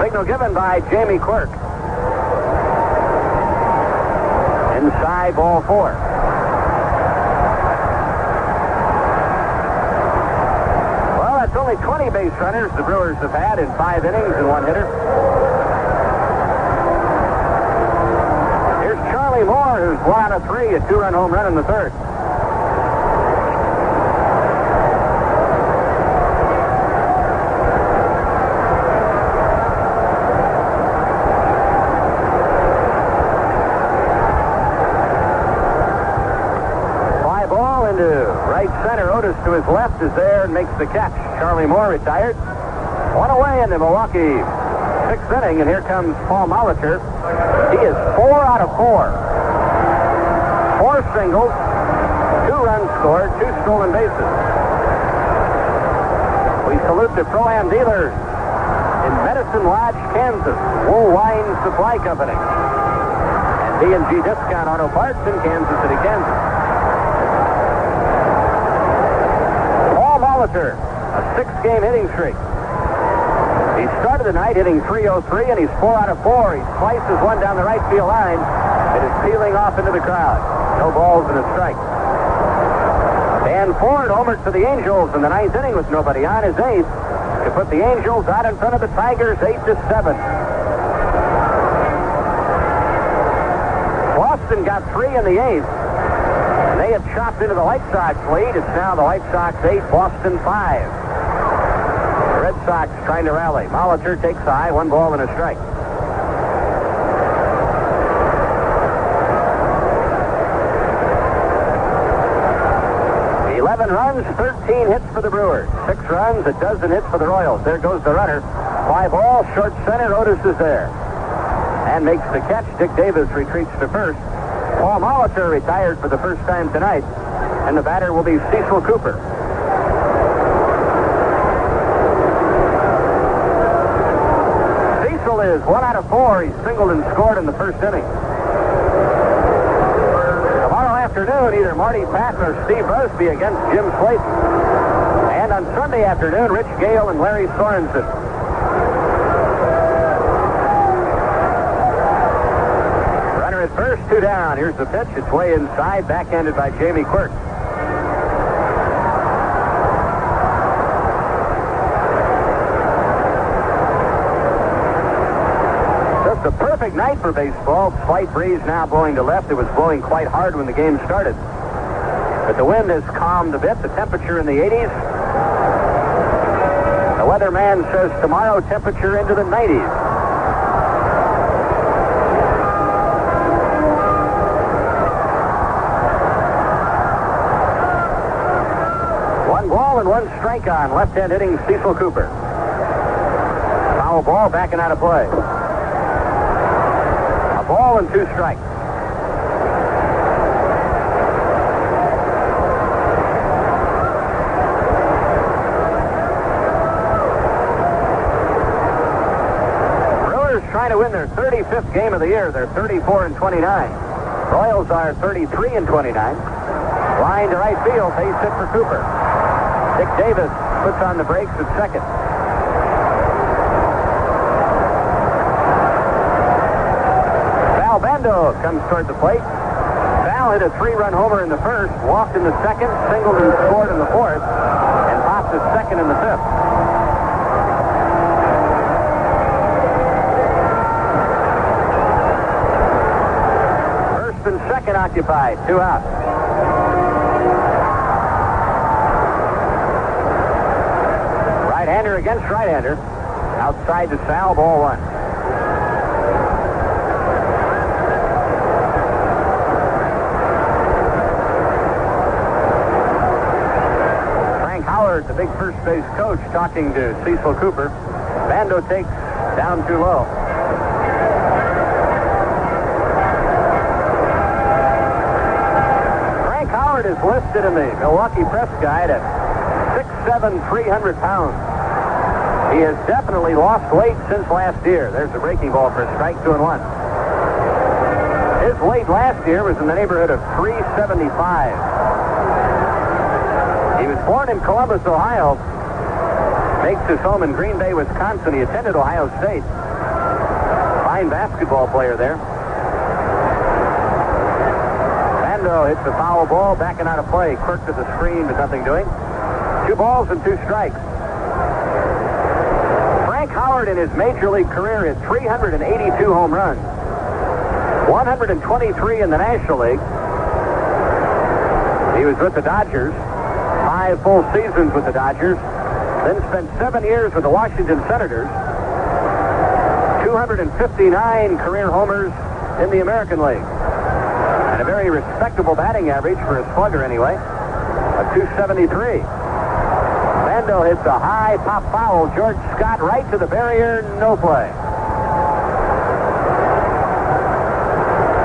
Signal given by Jamie Quirk. Inside, ball 4. Well, that's only 20 base runners the Brewers have had in 5 innings and 1 hitter. Charlie Moore, who's 1 out of 3, a 2-run home run in the 3rd. Fly ball into right center. Otis to his left is there and makes the catch. Charlie Moore retired. 1 away in the Milwaukee 6th inning, and here comes Paul Molitor. He is 4 out of 4. 4 singles, 2 runs scored, 2 stolen bases. We salute the Pro-Am dealers in Medicine Lodge, Kansas, Wool Wine Supply Company, and D&G Discount Auto Parts in Kansas City, Kansas. Paul Molitor, a 6-game hitting streak. He started the night hitting .303, and he's 4 out of 4. He slices one down the right field line. It is peeling off into the crowd. No balls and a strike. Dan Ford homered for the Angels in the 9th inning with nobody on, his 8th, to put the Angels out in front of the Tigers 8-7. Boston got 3 in the 8th. And they had chopped into the White Sox lead. It's now the White Sox 8, Boston 5. Red Sox trying to rally. Molitor takes high, 1 ball and a strike. Runs, 13 hits for the Brewers. 6 runs, a dozen hits for the Royals. There goes the runner. Fly ball, short center. Otis is there. And makes the catch. Dick Davis retreats to first. Paul Molitor retired for the first time tonight. And the batter will be Cecil Cooper. Cecil is 1 out of 4. He singled and scored in the first inning. Afternoon, either Marty Patton or Steve Busby against Jim Slayton. And And on Sunday afternoon, Rich Gale and Larry Sorensen. Runner at first, 2 down. Here's the pitch. It's way inside, backhanded by Jamie Quirk. Just a perfect night for baseball. Slight breeze now blowing to left. It was blowing quite hard when the game started. But the wind has calmed a bit. The temperature in the 80s. The weatherman says tomorrow temperature into the 90s. One ball and 1 strike on. Left-hand hitting Cecil Cooper. Foul ball backing out of play. A ball and 2 strikes. Trying to win their 35th game of the year. They're 34-29. Royals are 33-29. Line to right field. Base hit for Cooper. Dick Davis puts on the brakes at second. Val Bando comes toward the plate. Val hit a 3-run homer in the first, walked in the second, singled and scored in the fourth, and popped his second in the fifth. And second occupied, 2 out. Right-hander against right-hander. Outside to Sal, ball 1. Frank Howard, the big first base coach, talking to Cecil Cooper. Bando takes down too low. Is listed in the Milwaukee Press Guide at 6'7", 300 pounds. He has definitely lost weight since last year. There's a breaking ball for a strike, 2-1. His weight last year was in the neighborhood of 375. He was born in Columbus, Ohio. Makes his home in Green Bay, Wisconsin. He attended Ohio State. Fine basketball player there. Hits a foul ball, backing out of play. Quirk to the screen, but nothing doing. 2 balls and 2 strikes. Frank Howard in his major league career hit 382 home runs. 123 in the National League. He was with the Dodgers. 5 full seasons with the Dodgers. Then spent 7 years with the Washington Senators. 259 career homers in the American League. And a very respectable batting average for a slugger anyway, a 273. Bando hits a high pop foul. George Scott right to the barrier, no play.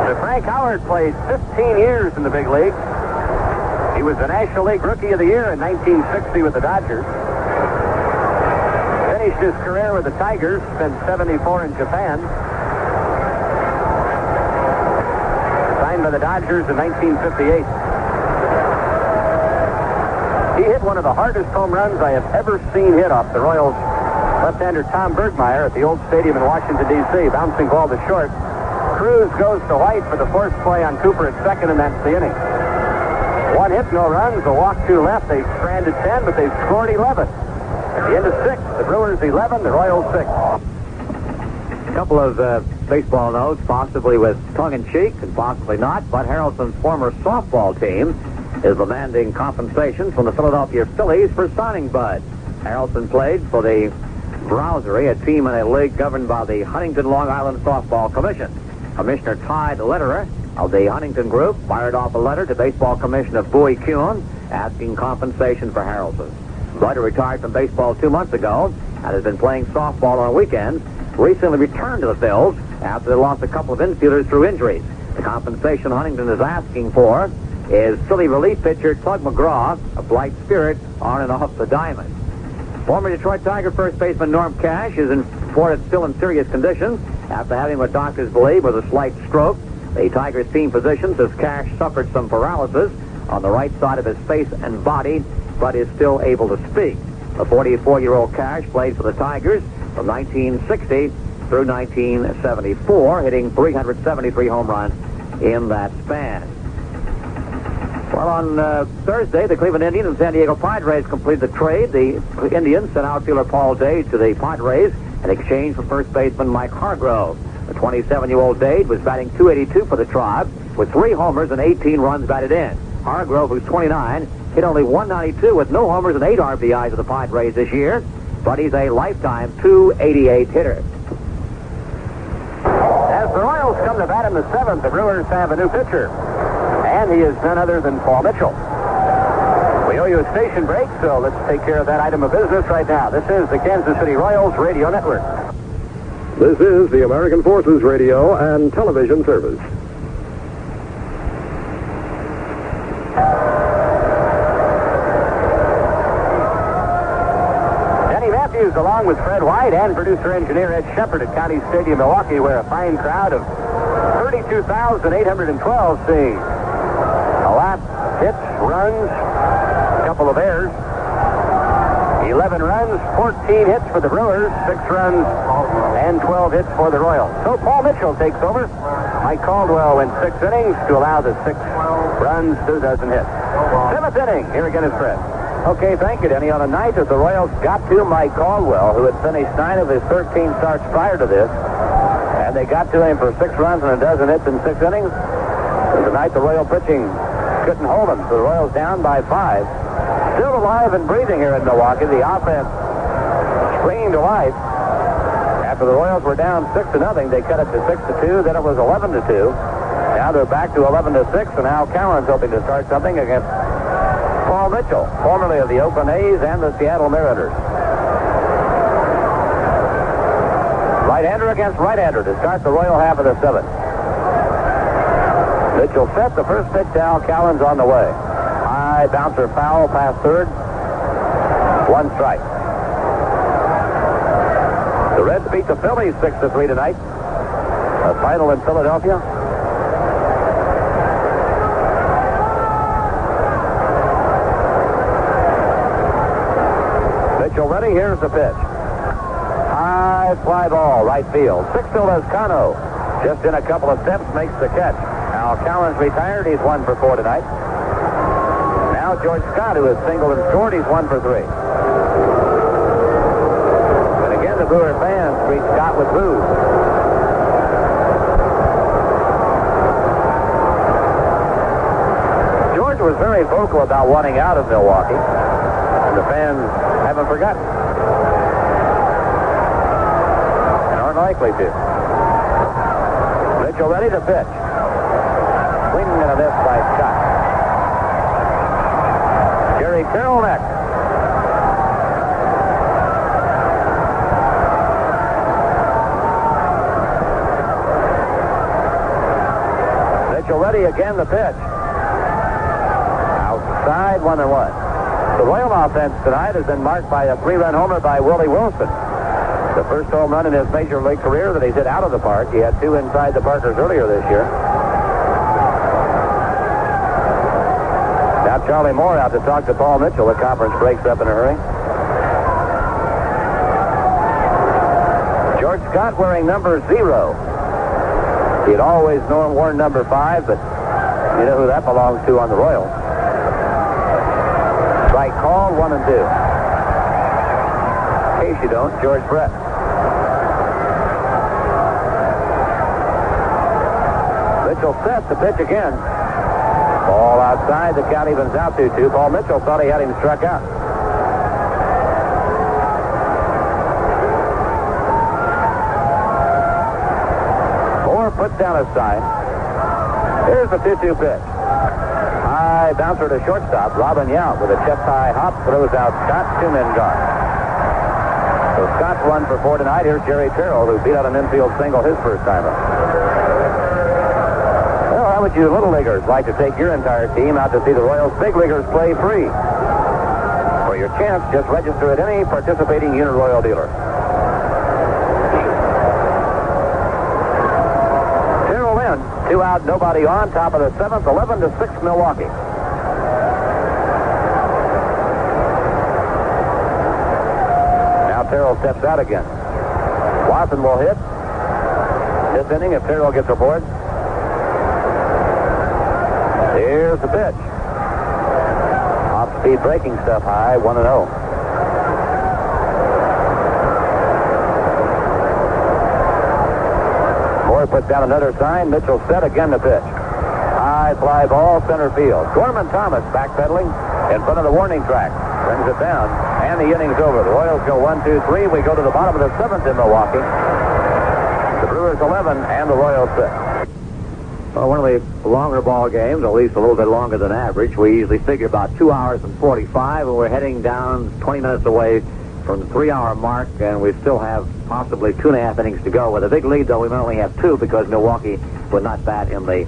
So Frank Howard played 15 years in the big leagues. He was the National League Rookie of the Year in 1960 with the Dodgers. Finished his career with the Tigers, spent 74 in Japan. By the Dodgers in 1958. He hit one of the hardest home runs I have ever seen hit off the Royals left-hander Tom Bergmeyer at the old stadium in Washington, D.C. Bouncing ball to short. Cruz goes to White for the force play on Cooper at second, and that's the inning. 1 hit, no runs, a walk, 2 left. They stranded 10, but they've scored 11. At the end of 6, the Brewers 11, the Royals 6. A couple of baseball notes, possibly with tongue-in-cheek and possibly not, but Harrelson's former softball team is demanding compensation from the Philadelphia Phillies for signing Bud. Harrelson played for the Browsery, a team in a league governed by the Huntington Long Island Softball Commission. Commissioner Ty, the letterer of the Huntington Group, fired off a letter to Baseball Commissioner Bowie Kuhn asking compensation for Harrelson. Bud retired from baseball 2 months ago and has been playing softball on weekends. Recently returned to the Phils after they lost a couple of infielders through injuries. The compensation Huntington is asking for is Philly relief pitcher Tug McGraw, a blight spirit on and off the diamond. Former Detroit Tiger first baseman Norm Cash is reported still in serious condition after having what doctors believe was a slight stroke. The Tigers team physician says Cash suffered some paralysis on the right side of his face and body but is still able to speak. The 44-year-old Cash played for the Tigers from 1960 through 1974, hitting 373 home runs in that span. Well, on Thursday, the Cleveland Indians and San Diego Padres completed the trade. The Indians sent outfielder Paul Dade to the Padres in exchange for first baseman Mike Hargrove. The 27-year-old Dade was batting .282 for the Tribe with 3 homers and 18 runs batted in. Hargrove, who's 29, hit only .192 with no homers and 8 RBIs of the Padres this year, but he's a lifetime .288 hitter. As the Royals come to bat in the 7th, the Brewers have a new pitcher, and he is none other than Paul Mitchell. We owe you a station break, so let's take care of that item of business right now. This is the Kansas City Royals Radio Network. This is the American Forces Radio and Television Service. Along with Fred White and producer-engineer Ed Shepard at County Stadium, Milwaukee, where a fine crowd of 32,812 seeing a lot, hits, runs, a couple of errors, 11 runs, 14 hits for the Brewers, 6 runs, and 12 hits for the Royals. So Paul Mitchell takes over. Mike Caldwell went 6 innings to allow the 6 runs, 2 dozen hits. 7th inning. Here again is Fred. Okay, thank you, Denny. On a night that the Royals got to Mike Caldwell, who had finished 9 of his 13 starts prior to this, and they got to him for 6 runs and a dozen hits in 6 innings, it was a night the Royal pitching couldn't hold him, so the Royals down by 5. Still alive and breathing here in Milwaukee. The offense springing to life. After the Royals were down 6-0, they cut it to 6-2. Then it was 11-2. Now they're back to 11-6, and Al Cowan's hoping to start something against Paul Mitchell, formerly of the Oakland A's and the Seattle Mariners. Right-hander against right-hander to start the Royal half of the 7th. Mitchell set. The first pitch to Al Cowan's on the way. High bouncer foul past third. 1 strike. The Reds beat the Phillies 6-3 tonight. A final in Philadelphia. Mitchell ready. Here's the pitch. High fly ball, right field. 6 to Lescano. Just in a couple of steps, makes the catch. Al Cowan's retired. He's 1 for 4 tonight. Now George Scott, who has singled and scored, he's 1 for 3. And again, the Brewer fans greet Scott with boos. George was very vocal about wanting out of Milwaukee, and the fans haven't forgotten. And aren't likely to. Mitchell ready to pitch. Swing and a miss by Scott. Jerry Carroll next. Mitchell ready again, the pitch. Outside, 1-1. The Royal offense tonight has been marked by a 3-run homer by Willie Wilson. The first home run in his major league career that he's hit out of the park. He had 2 inside the Parkers earlier this year. Now Charlie Moore out to talk to Paul Mitchell. The conference breaks up in a hurry. George Scott wearing number 0. He had always worn number 5, but you know who that belongs to on the Royals. Strike call, 1 and 2. In case you don't, George Brett. Mitchell sets the pitch again. Ball outside. The count evens out 2-2. Paul Mitchell thought he had him struck out. Moore puts down a sign. Here's the 2-2 pitch. High bouncer to shortstop. Robin Yount with a chest-high hop throws out Scott. 2 men gone. So Scott's 1 for 4 tonight. Here's Jerry Terrell, who beat out an infield single his first time up. Well, how would you little leaguers like to take your entire team out to see the Royals big leaguers play free? For your chance, just register at any participating Uniroyal dealer. Terrell in. 2 out, nobody on. Top of the 7th, 11-6 Milwaukee. Now Terrell steps out again. Watson will hit. This inning if Terrell gets aboard. Here's the pitch. Off-speed breaking stuff high, 1-0. Moore puts down another sign. Mitchell set again to pitch. High fly ball, center field. Gorman Thomas backpedaling in front of the warning track. Brings it down, and the inning's over. The Royals go 1-2-3. We go to the bottom of the 7th in Milwaukee. The Brewers 11 and the Royals 6. Well, one of the longer ball games, at least a little bit longer than average. We usually figure about 2 hours and 45, and we're heading down 20 minutes away from the 3-hour mark, and we still have possibly 2.5 innings to go. With a big lead, though, we might only have 2 because Milwaukee was not bad in the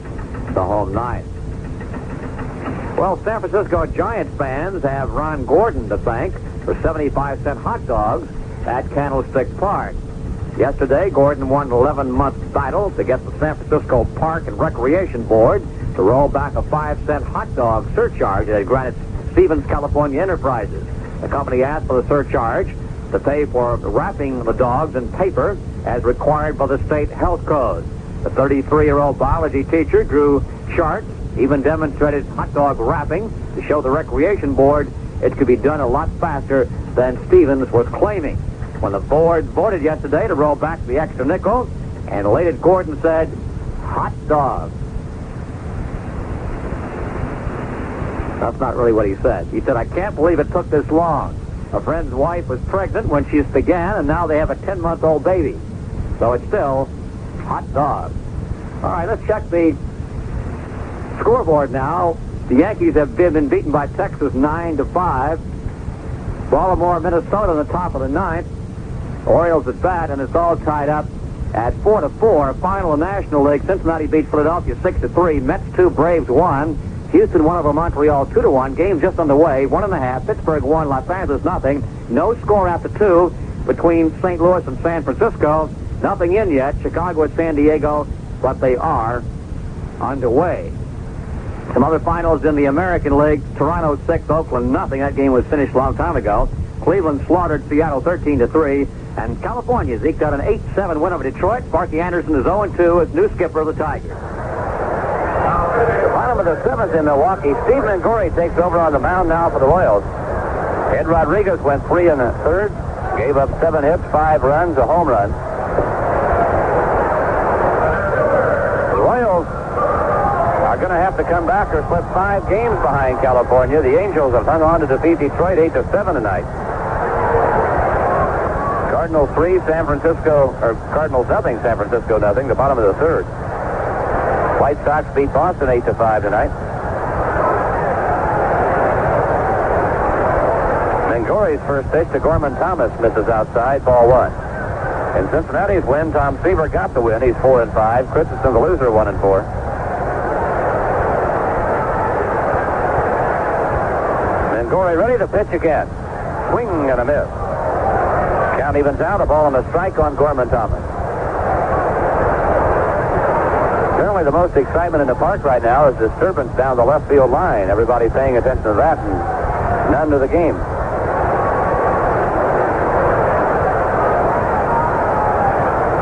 home ninth. Well, San Francisco Giants fans have Ron Gordon to thank for 75-cent hot dogs at Candlestick Park. Yesterday, Gordon won an 11-month title to get the San Francisco Park and Recreation Board to roll back a 5-cent hot dog surcharge that had granted Stevens California Enterprises. The company asked for the surcharge to pay for wrapping the dogs in paper as required by the state health code. The 33-year-old biology teacher drew charts, even demonstrated hot dog wrapping to show the Recreation Board it could be done a lot faster than Stevens was claiming. When the board voted yesterday to roll back the extra nickel, and elated Gordon said, "Hot dog." That's not really what he said. He said, "I can't believe it took this long. A friend's wife was pregnant when she began, and now they have a 10-month-old baby. So it's still hot dog." All right, let's check the scoreboard now. The Yankees have been beaten by Texas 9-5. Baltimore, Minnesota on the top of the ninth. Orioles at bat, and it's all tied up at 4-4. Final in the National League. Cincinnati beat Philadelphia 6-3. Mets 2, Braves 1. Houston won over Montreal 2-1. Game just underway. 1.5. Pittsburgh 1, Los Angeles nothing. No score after 2 between St. Louis and San Francisco. Nothing in yet. Chicago at San Diego, but they are underway. Some other finals in the American League. Toronto 6, Oakland nothing. That game was finished a long time ago. Cleveland slaughtered Seattle 13-3. And California eked out an 8-7 win over Detroit. Sparky Anderson is 0-2 as new skipper of the Tigers. The bottom of the 7th in Milwaukee. Steve Mangori takes over on the mound now for the Royals. Ed Rodriguez went 3 in the 3rd. Gave up 7 hits, 5 runs, a home run. The Royals are going to have to come back or slip 5 games behind California. The Angels have hung on to defeat Detroit 8-7 tonight. Cardinals 3, Cardinals nothing, San Francisco nothing, the bottom of the 3rd. White Sox beat Boston 8-5 tonight. Mangori's first pitch to Gorman Thomas misses outside, ball 1. In Cincinnati's win, Tom Seaver got the win. He's 4-5. Christensen the loser, 1-4. Mangori ready to pitch again. Swing and a miss. Count evens out, a ball and a strike on Gorman Thomas. Certainly the most excitement in the park right now is disturbance down the left field line. Everybody paying attention to that and none to the game.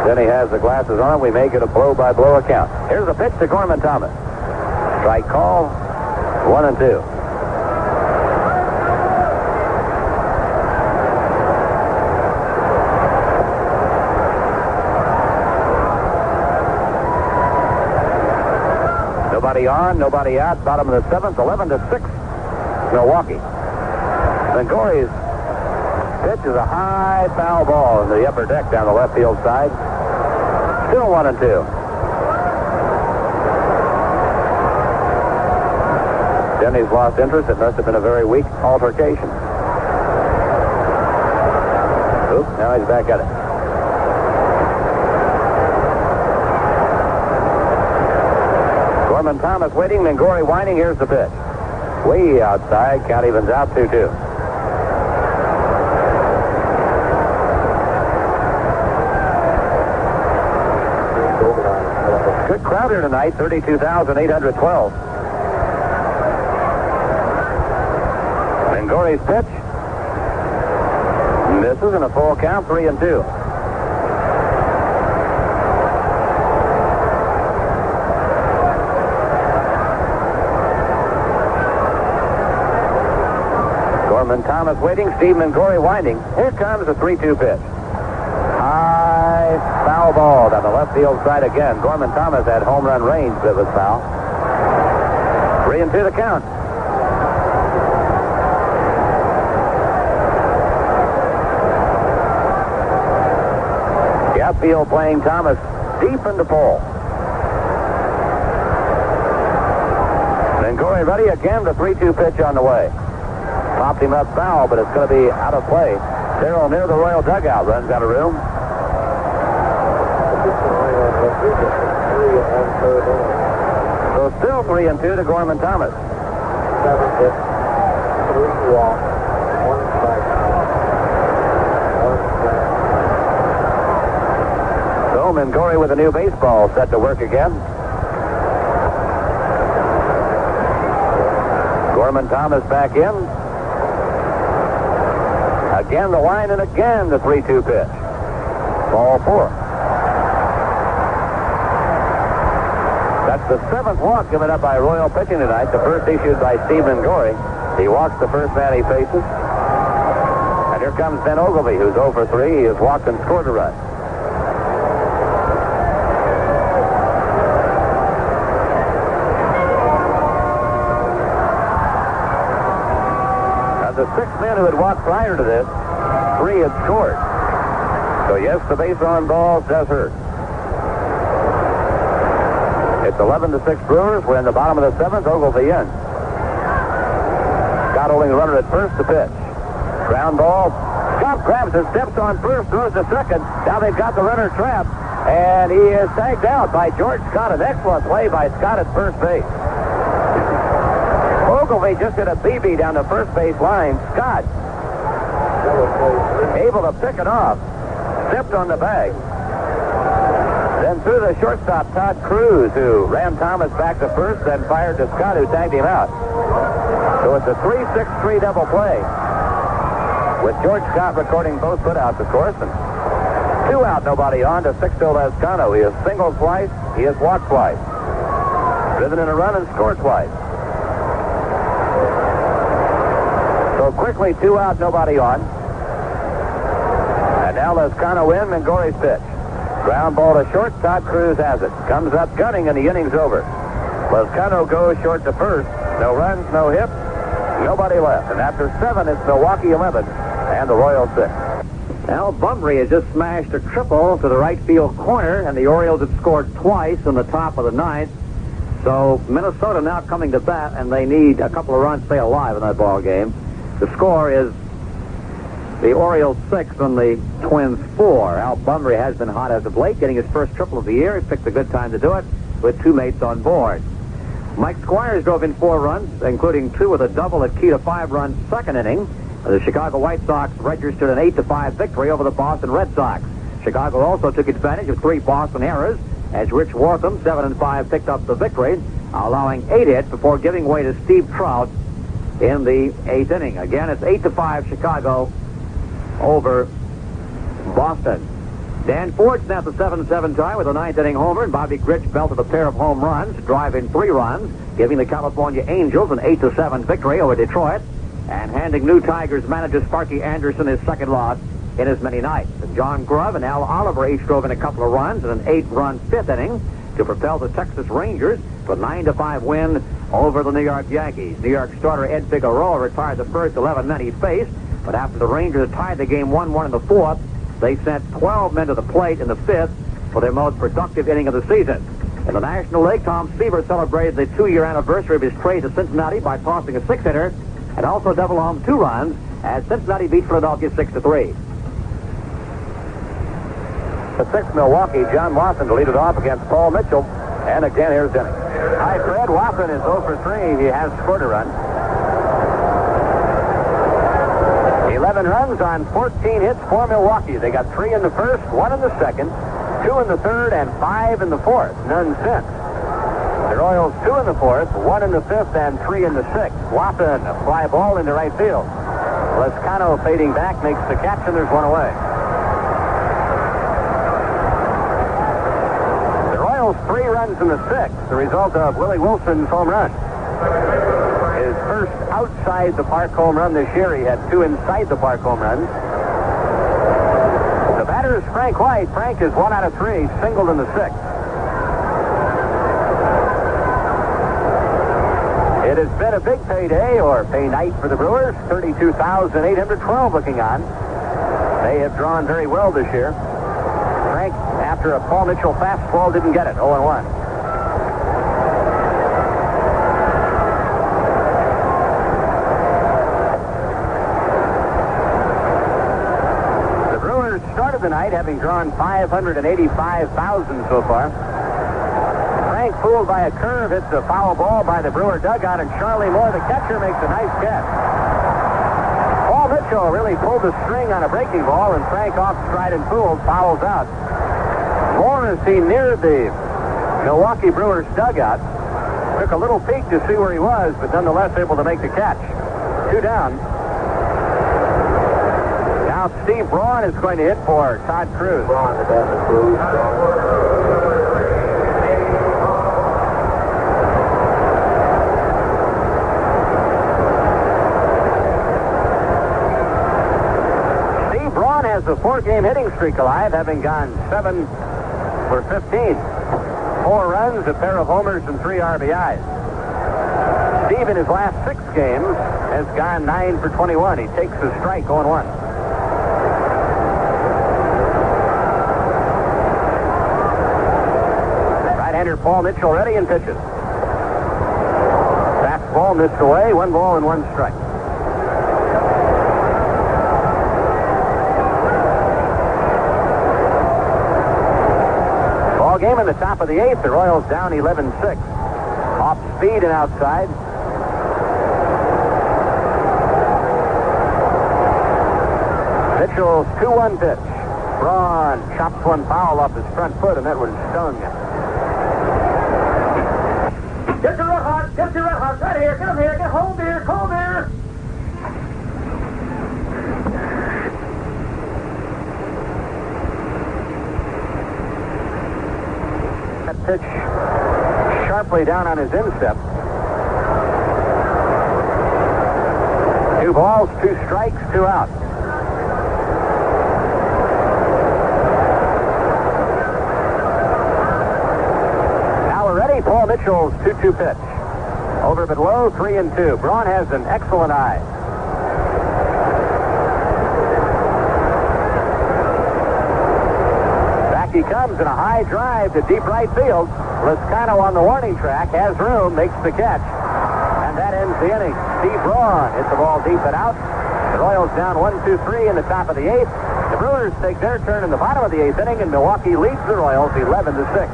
Then he has the glasses on. We may get a blow-by-blow account. Here's a pitch to Gorman Thomas. Strike call, 1-2. Nobody on, nobody out. Bottom of the 7th, 11-6. Milwaukee. Mangori's pitch is a high foul ball in the upper deck down the left field side. Still 1-2. Denny's lost interest. It must have been a very weak altercation. Oops, now he's back at it. Gorman Thomas waiting, Mangori winding. Here's the pitch. Way outside, count evens out 2-2. Good crowd here tonight, 32,812. Mangori's pitch. Misses, and a full count, 3-2. Gorman Thomas waiting, Steve Mingori winding. Here comes the 3-2 pitch. High foul ball down the left field side again. Gorman Thomas had home run range, but it was foul. 3-2 the count. The outfield playing Thomas deep in the pole. Mingori ready again, the 3-2 pitch on the way. Popped him up foul, but it's going to be out of play. Darrell near the Royal dugout, runs out of room. So still 3-2 to Gorman Thomas. 7 hits, 3 walks, 1 strike. So Mingori with a new baseball set to work again. Gorman Thomas back in. Again the line, and again the 3-2 pitch. Ball 4. That's the 7th walk given up by Royal pitching tonight. The first issued by Steve Mingori. He walks the first man he faces. And here comes Ben Ogilvie, who's 0 for 3. He has walked and scored a run. The 6 men who had walked prior to this, 3 had scored. So yes, the base on balls does hurt. It's 11-6 Brewers. We're in the bottom of the 7th. Ogilvie in. Scott holding the runner at first to pitch. Ground ball. Scott grabs and steps on first, throws to second. Now they've got the runner trapped, and he is tagged out by George Scott. An excellent play by Scott at first base. Ogilvie just hit a BB down the first base line. Scott able to pick it off. Stepped on the bag. Then threw the shortstop, Todd Cruz, who ran Thomas back to first, then fired to Scott, who tagged him out. So it's a 3-6-3 double play, with George Scott recording both putouts, of course. And 2 out, nobody on to Sixto Lascano. He has singled twice. He has walked twice. Driven in a run and scored twice. So quickly, 2 out, nobody on. And now Lascano in, Mingori's pitch. Ground ball to short, Todd Cruz has it. Comes up gunning, and the inning's over. Lascano goes short to first. No runs, no hits, nobody left. And after 7, it's Milwaukee 11 and the Royals 6. Al Bunbury has just smashed a triple to the right field corner, and the Orioles have scored twice in the top of the 9th. So Minnesota now coming to bat, and they need a couple of runs to stay alive in that ball game. The score is the Orioles 6 and the Twins 4. Al Bunbury has been hot as of late, getting his first triple of the year. He picked a good time to do it with 2 mates on board. Mike Squires drove in 4 runs, including 2 with a double at key to 5-run second inning. The Chicago White Sox registered an 8-5 victory over the Boston Red Sox. Chicago also took advantage of 3 Boston errors, as Rich Wortham, 7-5, picked up the victory, allowing 8 hits before giving way to Steve Trout in the 8th inning. Again, it's 8-5 Chicago over Boston. Dan Ford's now at the 7-7 tie with a 9th inning homer, and Bobby Grich belted a pair of home runs, driving 3 runs, giving the California Angels an 8-7 victory over Detroit, and handing new Tigers manager Sparky Anderson his second loss in as many nights. And John Grubb and Al Oliver each drove in a couple of runs in an 8-run 5th inning to propel the Texas Rangers to a 9-5 win over the New York Yankees. New York starter Ed Figueroa retired the first 11 men he faced, but after the Rangers tied the game 1-1 in the 4th, they sent 12 men to the plate in the 5th for their most productive inning of the season. In the National League, Tom Seaver celebrated the 2-year anniversary of his trade to Cincinnati by tossing a 6-hitter and also double home 2 runs as Cincinnati beat Philadelphia 6-3. The 6th Milwaukee, John Watson to lead it off against Paul Mitchell. And again, here's Denny. Hi, Fred. Watson is 0 for 3. He has scored a run. 11 runs on 14 hits for Milwaukee. They got 3 in the first, 1 in the second, 2 in the third, and 5 in the fourth. None since. The Royals 2 in the fourth, 1 in the fifth, and 3 in the sixth. Watson, a fly ball into right field. Lescano fading back makes the catch, and there's one away. The Royals 3 runs in the 6th, the result of Willie Wilson's home run. His first outside the park home run this year. He had 2 inside the park home runs. The batter is Frank White. Frank is 1 out of 3, singled in the 6th. It has been a big payday, or pay night, for the Brewers. 32,812 looking on. They have drawn very well this year. Frank, after a Paul Mitchell fastball, didn't get it. 0-1. The Brewers started the night having drawn 585,000 so far. Frank, fooled by a curve, hits a foul ball by the Brewer dugout, and Charlie Moore, the catcher, makes a nice catch. Paul Mitchell really pulled the string on a breaking ball, and Frank, off stride and fooled, fouls out. Moore, as he neared the Milwaukee Brewers dugout, took a little peek to see where he was, but nonetheless able to make the catch. 2 down. Now Steve Braun is going to hit for Todd Cruz. Braun, the bat of Cruz. Has a 4-game hitting streak alive, having gone 7 for 15. 4 runs, a pair of homers, and 3 RBIs. Steve, in his last 6 games, has gone 9 for 21. He takes a strike, 0-1. Right-hander Paul Mitchell ready and pitches. Fastball missed away, 1 ball and 1 strike. Game in the top of the 8th. The Royals down 11-6. Off speed and outside. Mitchell's 2-1 pitch. Braun chops one foul off his front foot, and that would have stung him. Get your red hot! Get your red hot! Right here! Get him here! Get home here! Cold here! Pitch sharply down on his instep. 2 balls, 2 strikes, 2 out. Now we're ready. Paul Mitchell's 2-2 pitch. Over but low, 3-2. Braun has an excellent eye. He comes in a high drive to deep right field. Lescano on the warning track, has room, makes the catch. And that ends the inning. Steve Braun hits the ball deep and out. The Royals down 1-2-3 in the top of the 8th. The Brewers take their turn in the bottom of the 8th inning, and Milwaukee leads the Royals 11-6.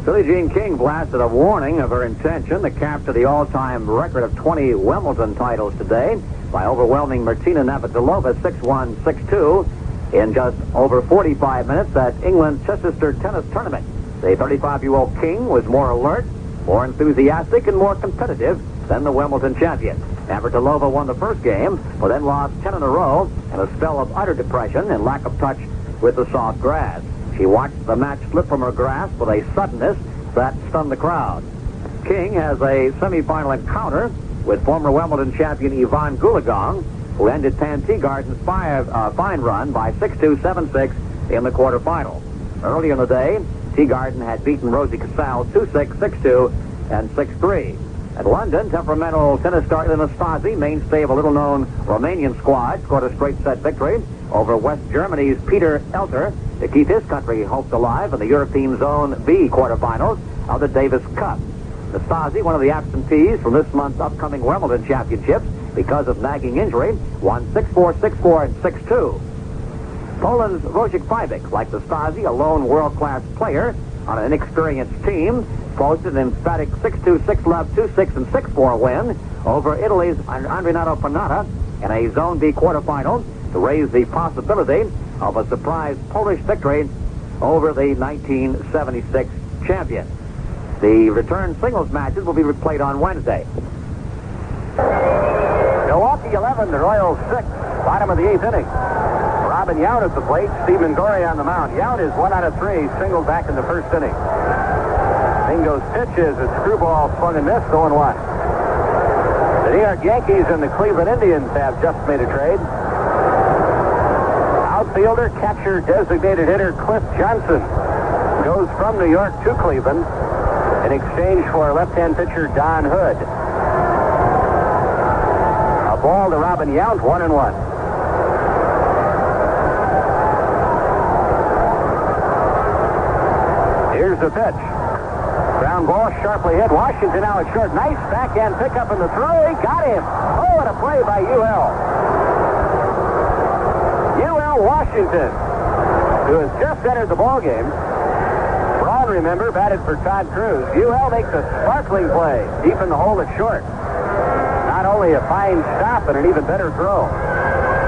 Billie Jean King blasted a warning of her intention to capture the all-time record of 20 Wimbledon titles today by overwhelming Martina Navratilova 6-1, 6-2. in just over 45 minutes at England's Chichester tennis tournament. The 35-year-old King was more alert, more enthusiastic, and more competitive than the Wimbledon champion. Navratilova won the first game, but then lost 10 in a row in a spell of utter depression and lack of touch with the soft grass. She watched the match slip from her grasp with a suddenness that stunned the crowd. King has a semifinal encounter with former Wimbledon champion Yvonne Goolagong, who ended Pan Teegarden's fine run by 6-2, 7-6 in the quarterfinal. Earlier in the day, Teegarden had beaten Rosie Casal 2-6, 6-2, and 6-3. At London, temperamental tennis star Anastasi, mainstay of a little-known Romanian squad, scored a straight-set victory over West Germany's Peter Elter to keep his country hopes alive in the European Zone B quarterfinals of the Davis Cup. Anastasi, one of the absentees from this month's upcoming Wimbledon championships because of nagging injury, won 6-4, 6-4, and 6-2. Poland's Wojciech Fajbik, like Nastasi, a lone world-class player on an inexperienced team, posted an emphatic 6-2, 6-love, 2-6, and 6-4 win over Italy's Andrinato Panata in a Zone B quarterfinal to raise the possibility of a surprise Polish victory over the 1976 champion. The return singles matches will be replayed on Wednesday. Milwaukee 11, the Royals 6. Bottom of the 8th inning. Robin Yount at the plate. Steve Mangori on the mound. Yount is 1 out of 3. Singled back in the first inning. Mingo's pitch is a screwball swung and missed. 0-1. The New York Yankees and the Cleveland Indians have just made a trade. Outfielder, catcher, designated hitter Cliff Johnson goes from New York to Cleveland in exchange for left-hand pitcher Don Hood. A ball to Robin Yount, 1-1. Here's the pitch. Ground ball sharply hit. Washington now at short. Nice backhand pickup in the throw. He got him. Oh, what a play by UL. UL Washington, who has just entered the ball game. Braun, remember, batted for Todd Cruz. UL makes a sparkling play deep in the hole at short. Not only a fine stop, but an even better throw.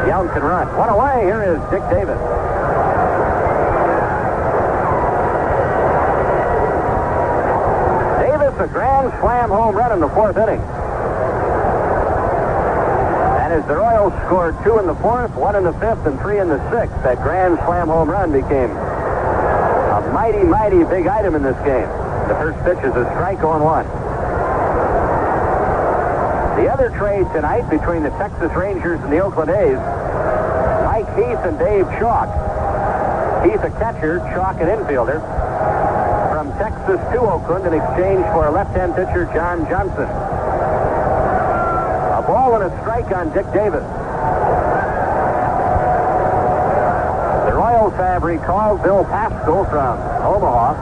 Yount can run. One away. Here is Dick Davis. Davis, a grand slam home run in the 4th inning. And as the Royals scored 2 in the 4th, 1 in the 5th, and 3 in the 6th, that grand slam home run became a mighty, mighty big item in this game. The first pitch is a strike, 0-1. The other trade tonight between the Texas Rangers and the Oakland A's, Mike Heath and Dave Chalk. Heath a catcher, Chalk an infielder, from Texas to Oakland in exchange for a left-hand pitcher, John Johnson. A ball and a strike on Dick Davis. The Royals have recalled Bill Pascal from Omaha.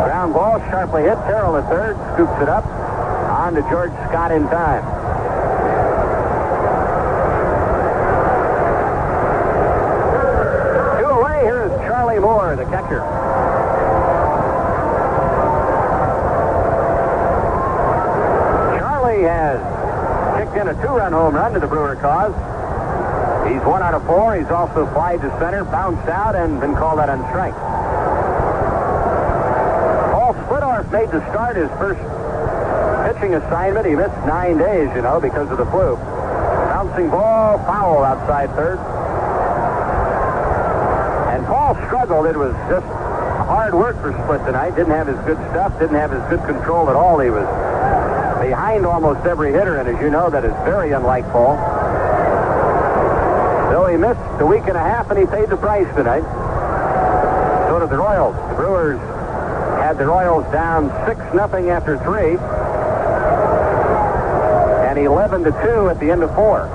Ground ball sharply hit. Terrell at third, scoops it up. On to George Scott in time. Two away. Here is Charlie Moore, the catcher. Charlie has kicked in a 2-run home run to the Brewer cause. He's 1 out of 4. He's also flied to center, bounced out, and been called out on strike. Paul Splittorff made the start his first pitching assignment. He missed 9 days, because of the flu. Bouncing ball, foul outside third. And Paul struggled. It was just hard work for Split tonight. Didn't have his good stuff, didn't have his good control at all. He was behind almost every hitter, and as you know, that is very unlike Paul. So he missed a week and a half, and he paid the price tonight. So did the Royals. The Brewers had the Royals down 6-0 after 3. And 11-2 at the end of 4.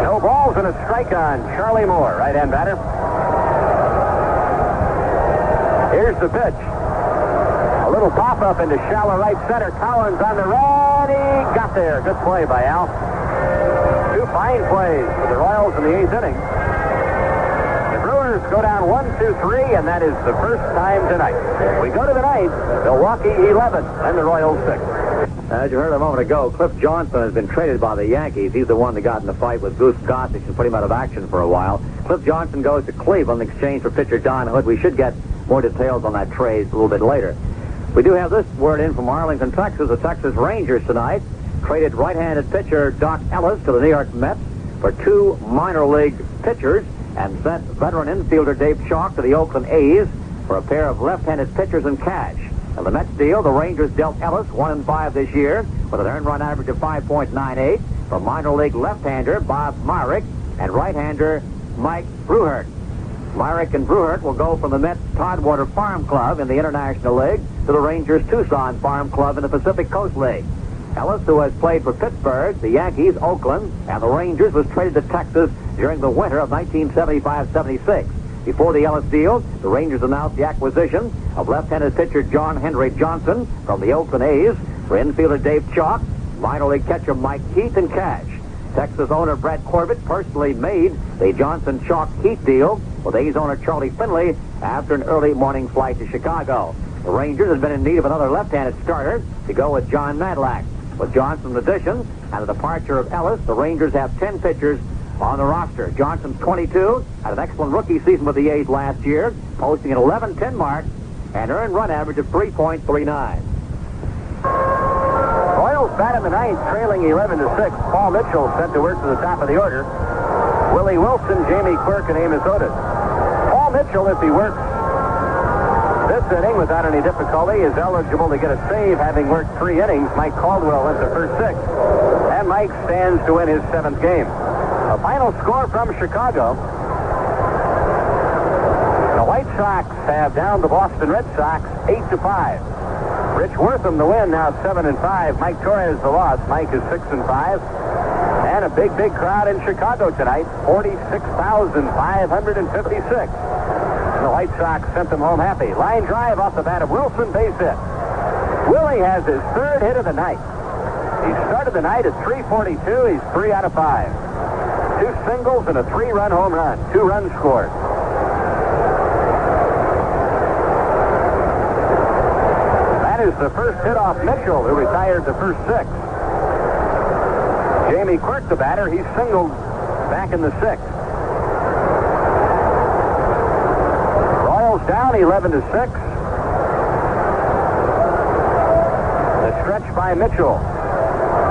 No balls and a strike on Charlie Moore, right-hand batter. Here's the pitch. A little pop-up into shallow right center. Collins on the run. He got there. Good play by Al. 2 fine plays for the Royals in the 8th inning. Go down 1-2-3, and that is the first time tonight. We go to the 9th, Milwaukee 11, and the Royals 6. As you heard a moment ago, Cliff Johnson has been traded by the Yankees. He's the one that got in the fight with Goose Gossage and put him out of action for a while. Cliff Johnson goes to Cleveland in exchange for pitcher Don Hood. We should get more details on that trade a little bit later. We do have this word in from Arlington, Texas. The Texas Rangers tonight traded right-handed pitcher Doc Ellis to the New York Mets for 2 minor league pitchers, and sent veteran infielder Dave Chalk to the Oakland A's for a pair of left-handed pitchers and cash. In the Mets deal, the Rangers dealt Ellis 1-5 this year with an earned run average of 5.98 for minor league left-hander Bob Myrick and right-hander Mike Bruhart. Myrick and Bruhart will go from the Mets Toddwater Farm Club in the International League to the Rangers Tucson Farm Club in the Pacific Coast League. Ellis, who has played for Pittsburgh, the Yankees, Oakland, and the Rangers, was traded to Texas during the winter of 1975-76. Before the Ellis deal, the Rangers announced the acquisition of left-handed pitcher John Henry Johnson from the Oakland A's for infielder Dave Chalk, minor league catcher Mike Heath, and cash. Texas owner Brad Corbett personally made the Johnson-Chalk-Heath deal with A's owner Charlie Finley after an early morning flight to Chicago. The Rangers have been in need of another left-handed starter to go with John Madlack. With Johnson's addition and the departure of Ellis, the Rangers have 10 pitchers on the roster. Johnson's 22, had an excellent rookie season with the A's last year, posting an 11-10 mark an earned run average of 3.39. Royals bat in the ninth, trailing 11-6. Paul Mitchell sent to work to the top of the order. Willie Wilson, Jamie Quirk, and Amos Otis. Paul Mitchell, if he works this inning without any difficulty, is eligible to get a save, having worked 3 innings. Mike Caldwell went the first 6. And Mike stands to win his 7th game. A final score from Chicago. The White Sox have downed the Boston Red Sox 8-5. Rich Wortham the win, now 7-5. Mike Torres the loss. Mike is 6-5. And a big crowd in Chicago tonight, 46,556. And the White Sox sent them home happy. Line drive off the bat of Wilson, base hit. Willie has his 3rd hit of the night. He started the night at .342. He's 3 out of 5. 2 singles and a 3-run home run. 2 runs scored. That is the first hit off Mitchell, who retired the first 6. Jamie Quirk, the batter, he singled back in the 6th. Royals down 11-6. The stretch by Mitchell.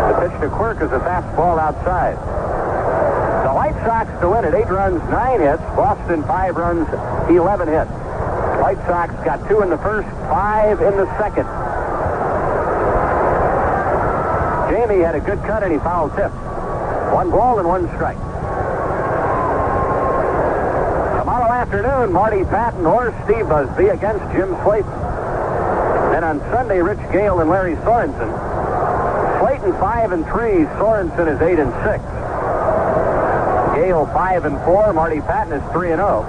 The pitch to Quirk is a fastball outside. The White Sox to win at 8 runs, 9 hits. Boston 5 runs, 11 hits. White Sox got 2 in the first, 5 in the second. Jamie had a good cut and he fouled tip. 1 ball and 1 strike. Tomorrow afternoon, Marty Patton or Steve Busby against Jim Slayton. Then on Sunday, Rich Gale and Larry Sorensen. Slayton 5-3, Sorensen is 8-6. Gale 5-4, Marty Patton is 3-0.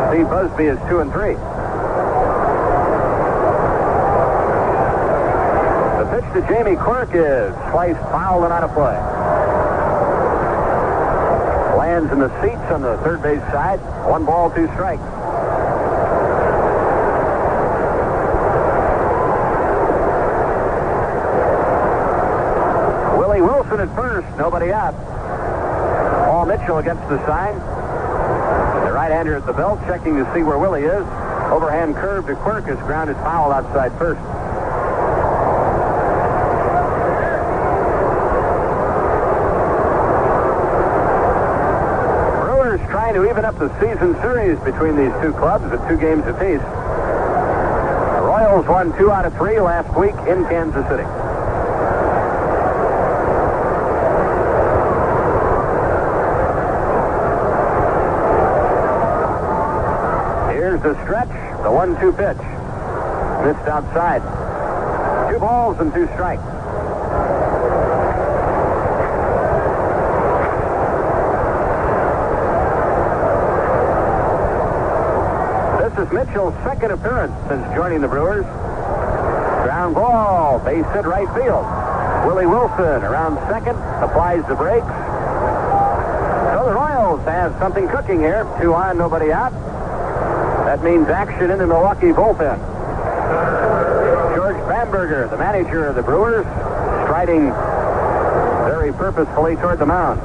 Steve Busby is 2-3. The pitch to Jamie Quirk is sliced foul and out of play. Lands in the seats on the third base side. 1 ball, 2 strikes. Willie Wilson at first, nobody out. Paul Mitchell against the sign. The right-hander at the belt, checking to see where Willie is. Overhand curve to Quirk is grounded foul outside first. Brewers trying to even up the season series between these 2 clubs at 2 games apiece. The Royals won 2 out of 3 last week in Kansas City. The stretch, the 1-2 pitch. Missed outside. 2 balls and 2 strikes. This is Mitchell's 2nd appearance since joining the Brewers. Ground ball, base hit right field. Willie Wilson around second, applies the brakes. So the Royals have something cooking here. 2 on, nobody out. That means action in the Milwaukee bullpen. George Bamberger, the manager of the Brewers, striding very purposefully toward the mound.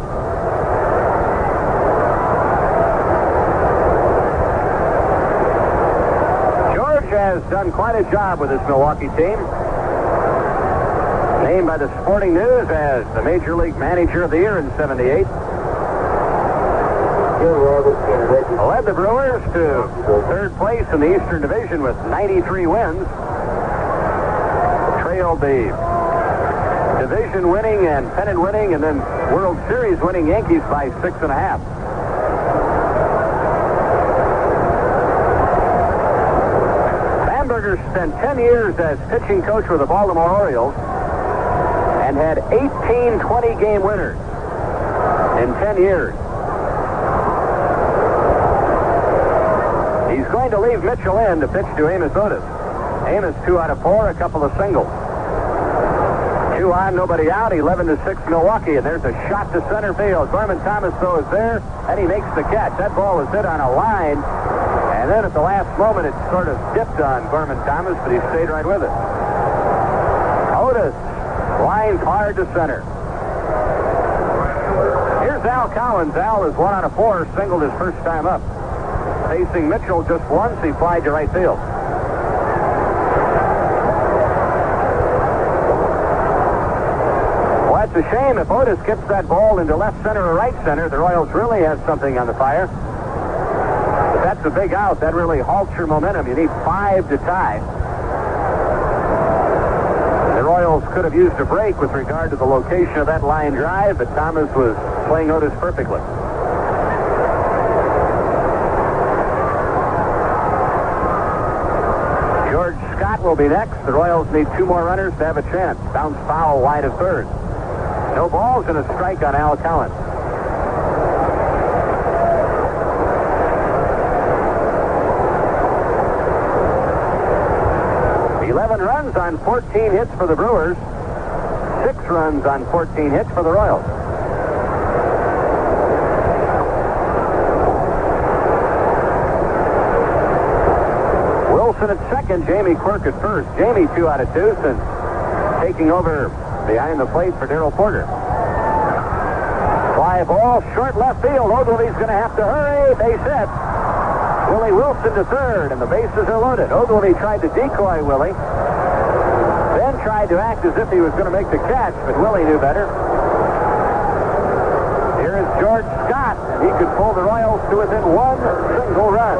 George has done quite a job with this Milwaukee team. Named by the Sporting News as the Major League Manager of the Year in '78. Led the Brewers to 3rd place in the Eastern Division with 93 wins. Trailed the division winning and pennant winning and then World Series winning Yankees by 6.5. Bamberger spent 10 years as pitching coach with the Baltimore Orioles and had 18 20-game winners in 10 years. He's going to leave Mitchell in to pitch to Amos Otis. Amos 2 out of 4, a couple of singles. 2 on, nobody out, 11-6 Milwaukee, and there's a shot to center field. Gorman Thomas, though, is there, and he makes the catch. That ball was hit on a line, and then at the last moment it sort of dipped on Gorman Thomas, but he stayed right with it. Otis lines hard to center. Here's Al Collins. Al is 1 out of 4, singled his first time up. Facing Mitchell just once, he flied to right field. Well, that's a shame. If Otis gets that ball into left center or right center, the Royals really have something on the fire. But that's a big out. That really halts your momentum. You need 5 to tie. The Royals could have used a break with regard to the location of that line drive, but Thomas was playing Otis perfectly. George Scott will be next. The Royals need 2 more runners to have a chance. Bounce foul wide of third. No balls and a strike on Al Collins. Runs on 14 hits for the Brewers. 6 runs on 14 hits for the Royals. Wilson at second, Jamie Quirk at first. Jamie 2 out of 2 since taking over behind the plate for Darrell Porter. Fly ball, short left field. Ogilvy's going to have to hurry. Base hit. Willie Wilson to third, and the bases are loaded. Ogilvy tried to decoy Willie. Then tried to act as if he was going to make the catch, but Willie knew better. Here is George Scott, and he could pull the Royals to within 1 single run.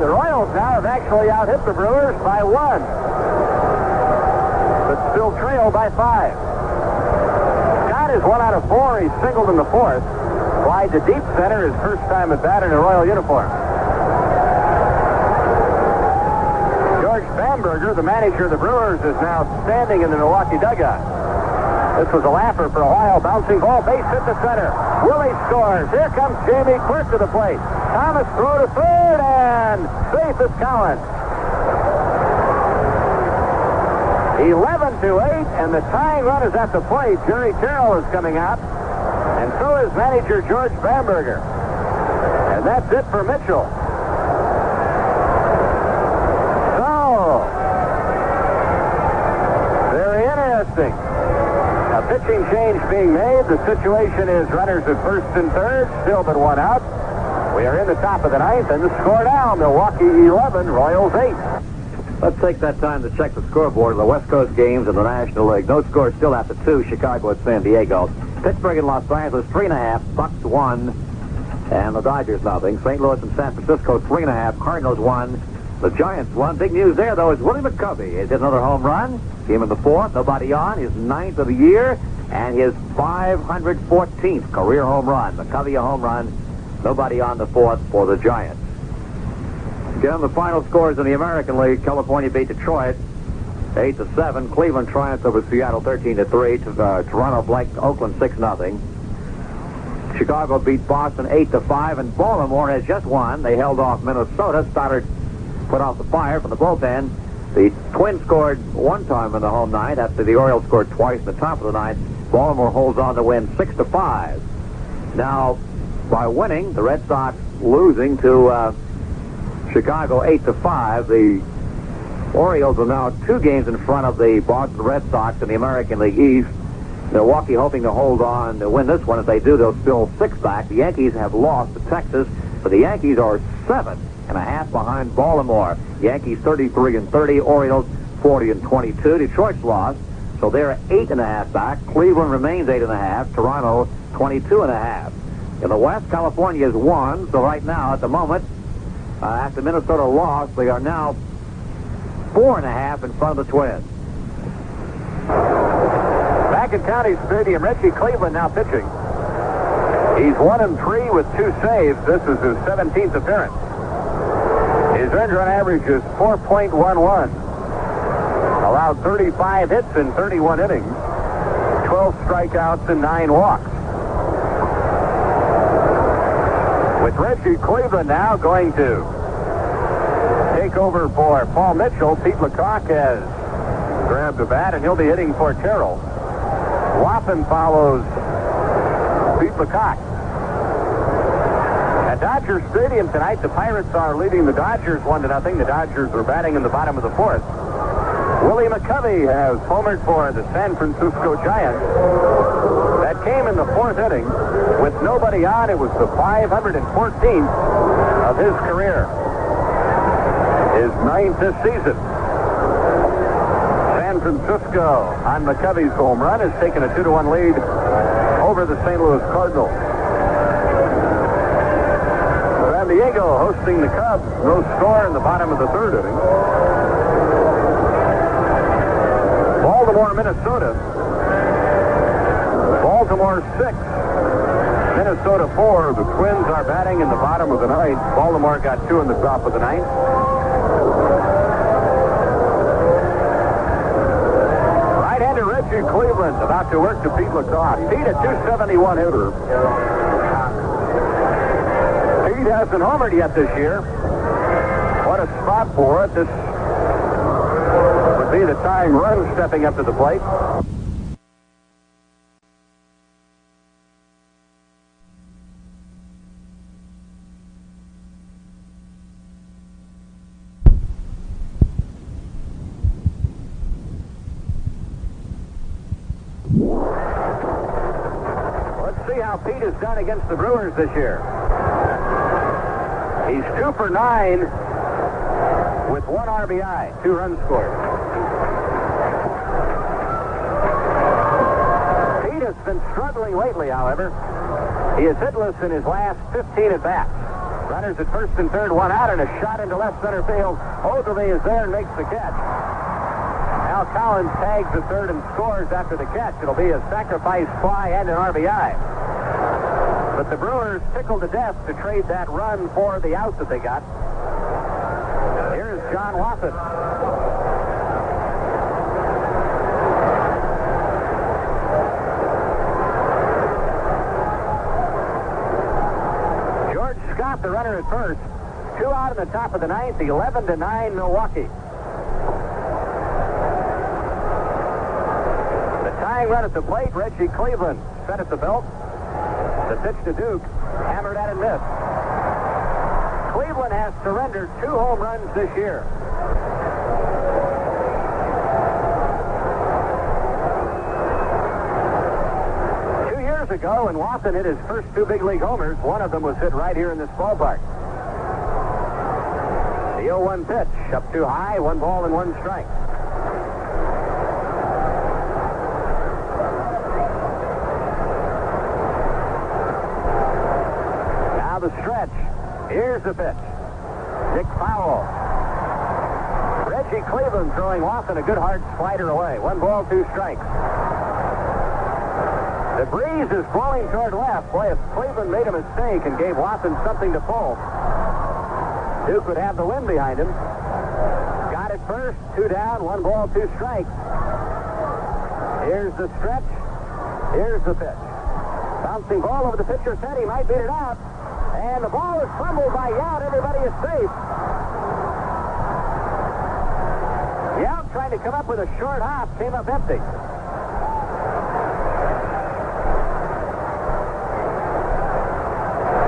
The Royals now have actually out-hit the Brewers by 1, but still trail by 5. Scott is 1 out of 4. He's singled in the 4th. Fly to deep center, his first time at bat in a Royal uniform. George Bamberger, the manager of the Brewers, is now standing in the Milwaukee dugout. This was a laugher for a while. Bouncing ball, base hit to center. Willie scores. Here comes Jamie Quirk to the plate. Thomas throw to third, and safe is Collins. 11-8, and the tying run is at the plate. Jerry Terrell is coming out. And so is manager George Bamberger. And that's it for Mitchell. So, very interesting. A pitching change being made. The situation is runners at first and third, still but 1 out. We are in the top of the 9th, and the score now, Milwaukee 11, Royals 8. Let's take that time to check the scoreboard of the West Coast games in the National League. No score still after 2, Chicago at San Diego. Pittsburgh and Los Angeles 3.5, Bucks 1, and the Dodgers nothing. St. Louis and San Francisco 3.5, Cardinals 1, the Giants 1. Big news there, though, is Willie McCovey. He hit another home run. Came in the 4th, nobody on, his 9th of the year, and his 514th career home run. McCovey a home run, nobody on the 4th for the Giants. Again, the final scores in the American League. California beat Detroit 8-7. Cleveland triumphed over Seattle 13-3. Toronto blanked Oakland 6-0. Chicago beat Boston 8-5, and Baltimore has just won. They held off Minnesota. Stoddard put out the fire from the bullpen. The Twins scored 1 time in the home 9th after the Orioles scored twice in the top of the 9th. Baltimore holds on to win 6-5. Now, by winning, the Red Sox losing to Chicago 8-5. The Orioles are now 2 games in front of the Boston Red Sox in the American League East. Milwaukee hoping to hold on to win this one. If they do, they'll spill 6 back. The Yankees have lost to Texas, but the Yankees are 7.5 behind Baltimore. Yankees 33-30, Orioles 40-22. Detroit's lost, so they're 8.5 back. Cleveland remains 8.5. Toronto 22.5. In the West, California has won, so right now, at the moment, after Minnesota lost, they are now 4.5 in front of the Twins. Back at County Stadium, Richie Cleveland now pitching. He's 1-3 with 2 saves. This is his 17th appearance. His earned run average is 4.11. Allowed 35 hits in 31 innings, 12 strikeouts and 9 walks. With Reggie Cleveland now going to take over for Paul Mitchell, Pete Lecoq has grabbed the bat, and he'll be hitting for Terrell. Waffen follows Pete Lecoq. At Dodger Stadium tonight, the Pirates are leading the Dodgers 1-0. The Dodgers are batting in the bottom of the 4th. Willie McCovey has homered for the San Francisco Giants. That came in the fourth inning with nobody on. It was the 514th of his career. His 9th this season. San Francisco on McCovey's home run has taken a 2-1 lead over the St. Louis Cardinals. San Diego hosting the Cubs. No score in the bottom of the third inning. Baltimore, Minnesota. Baltimore 6. Minnesota 4. The Twins are batting in the bottom of the ninth. Baltimore got 2 in the top of the ninth. Right-hander Reggie Cleveland about to work to Pete LaCrosse. Pete, a 271 hitter. Pete hasn't homered yet this year. What a spot for it. This would be the tying run stepping up to the plate. Pete has done against the Brewers this year. He's 2 for 9 with 1 RBI, 2 runs scored. Pete has been struggling lately, however. He is hitless in his last 15 at-bats. Runners at first and third, 1 out, and a shot into left center field. Ogilvie is there and makes the catch. Al Collins tags the third and scores after the catch. It'll be a sacrifice fly and an RBI. But the Brewers tickled to death to trade that run for the out that they got. Here's John Watson. George Scott, the runner at first. 2 out in the top of the ninth, 11-9 Milwaukee. The tying run at the plate, Reggie Cleveland set at the belt. The pitch to Duke, hammered at and missed. Cleveland has surrendered 2 home runs this year. Two years ago, when Watson hit his first 2 big league homers, one of them was hit right here in this ballpark. The 0-1 pitch, up too high, 1 ball and 1 strike. The stretch. Here's the pitch. Nick Powell. Reggie Cleveland throwing Watson a good hard slider away. 1 ball, 2 strikes. The breeze is blowing toward left. Boy, if Cleveland made a mistake and gave Watson something to pull, Duke would have the wind behind him. Got it first. 2 down. 1 ball, 2 strikes. Here's the stretch. Here's the pitch. Bouncing ball over the pitcher's head. He might beat it out. And the ball is fumbled by Yount. Everybody is safe. Yount trying to come up with a short hop. Came up empty.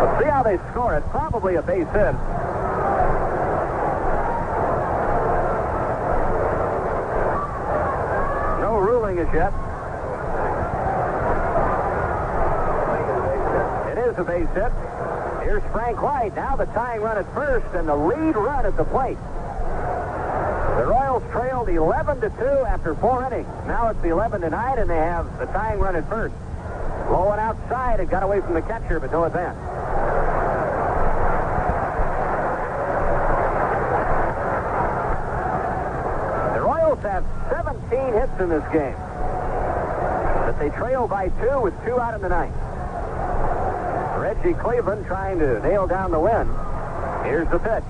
Let's see how they score it. Probably a base hit. No ruling as yet. It is a base hit. Here's Frank White. Now the tying run at first and the lead run at the plate. The Royals trailed 11-2 after 4 innings. Now it's 11-9, and they have the tying run at first. Low and outside. It got away from the catcher, but no advance. The Royals have 17 hits in this game. But they trail by 2 with 2 out in the ninth. Reggie Cleveland trying to nail down the win. Here's the pitch.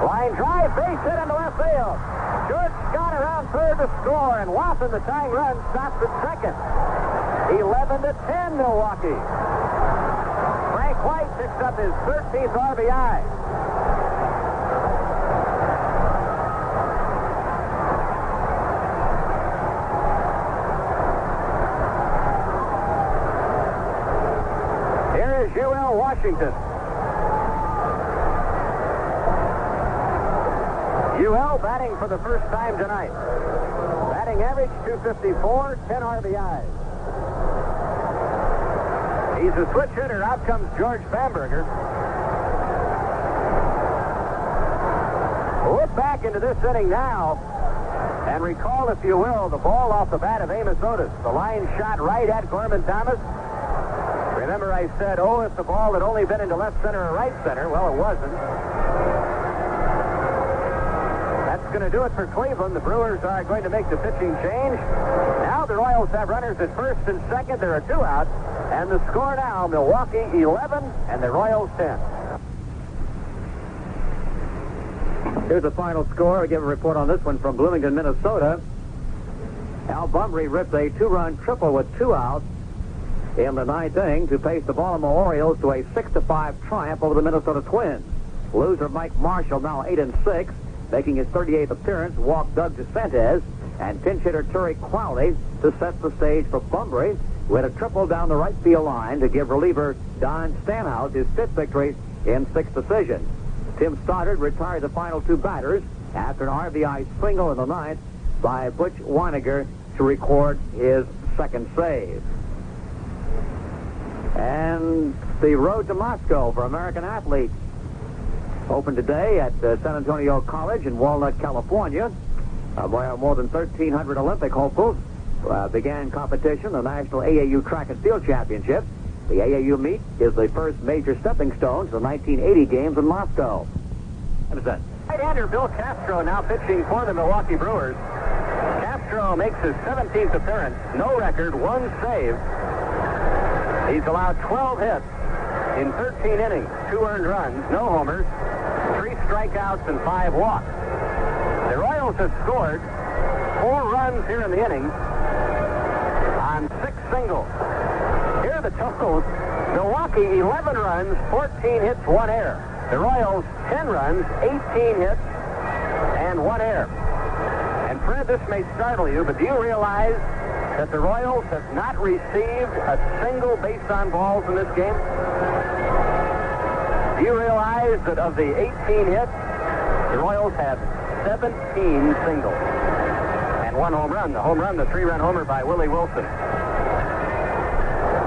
Line drive, base hit into left field. George Scott around third to score, and Watson, the tying run, stops at second. 11-10 Milwaukee. Frank White picks up his 13th RBI. Here is UL Washington. UL batting for the first time tonight. Batting average 254, 10 RBIs. He's a switch hitter. Out comes George Bamberger. Look back into this inning now and recall, if you will, the ball off the bat of Amos Otis. The line shot right at Gorman Thomas. Remember I said, oh, if the ball had only been into left center or right center. Well, it wasn't. That's going to do it for Cleveland. The Brewers are going to make the pitching change. Now the Royals have runners at first and second. There are 2 out. And the score now, Milwaukee 11 and the Royals 10. Here's the final score. I'll give a report on this one from Bloomington, Minnesota. Al Bunbury ripped a 2-run triple with 2 outs in the 9th inning to pace the Baltimore Orioles to a 6-5 triumph over the Minnesota Twins. Loser Mike Marshall, now 8-6, making his 38th appearance, walked Doug DeSantis, and pinch hitter Terry Crowley to set the stage for Bunbury, who had a triple down the right field line to give reliever Don Stanhouse his 5th victory in 6 decisions. Tim Stoddard retired the final 2 batters after an RBI single in the 9th by Butch Weiniger to record his 2nd save. And the road to Moscow for American athletes opened today at San Antonio College in Walnut, California, where more than 1,300 Olympic hopefuls began competition, the National AAU Track and Field Championship. The AAU meet is the first major stepping stone to the 1980 games in Moscow. What is that? Right-hander Bill Castro now pitching for the Milwaukee Brewers. Castro makes his 17th appearance. No record, 1 save. He's allowed 12 hits in 13 innings, 2 earned runs, no homers, 3 strikeouts, and 5 walks. The Royals have scored 4 runs here in the inning on 6 singles. Here are the totals. Milwaukee, 11 runs, 14 hits, 1 error. The Royals, 10 runs, 18 hits, and 1 error. And Fred, this may startle you, but do you realize that the Royals have not received a single base on balls in this game? Do you realize that of the 18 hits, the Royals have 17 singles and 1 home run? The home run, the 3-run homer by Willie Wilson.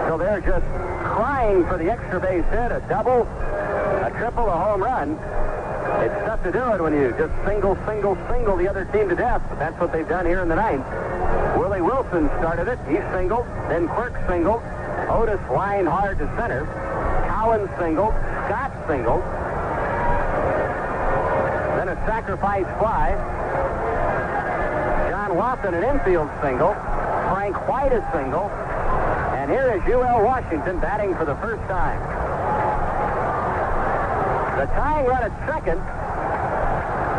So they're just crying for the extra base hit, a double, a triple, a home run. It's tough to do it when you just single the other team to death, but that's what they've done here in the 9th. Willie Wilson started it. He singled. Then Quirk singled. Otis lined hard to center. Cowan singled. Scott singled. Then a sacrifice fly. John Watson an infield single. Frank White a single. And here is UL Washington batting for the first time. The tying run at second.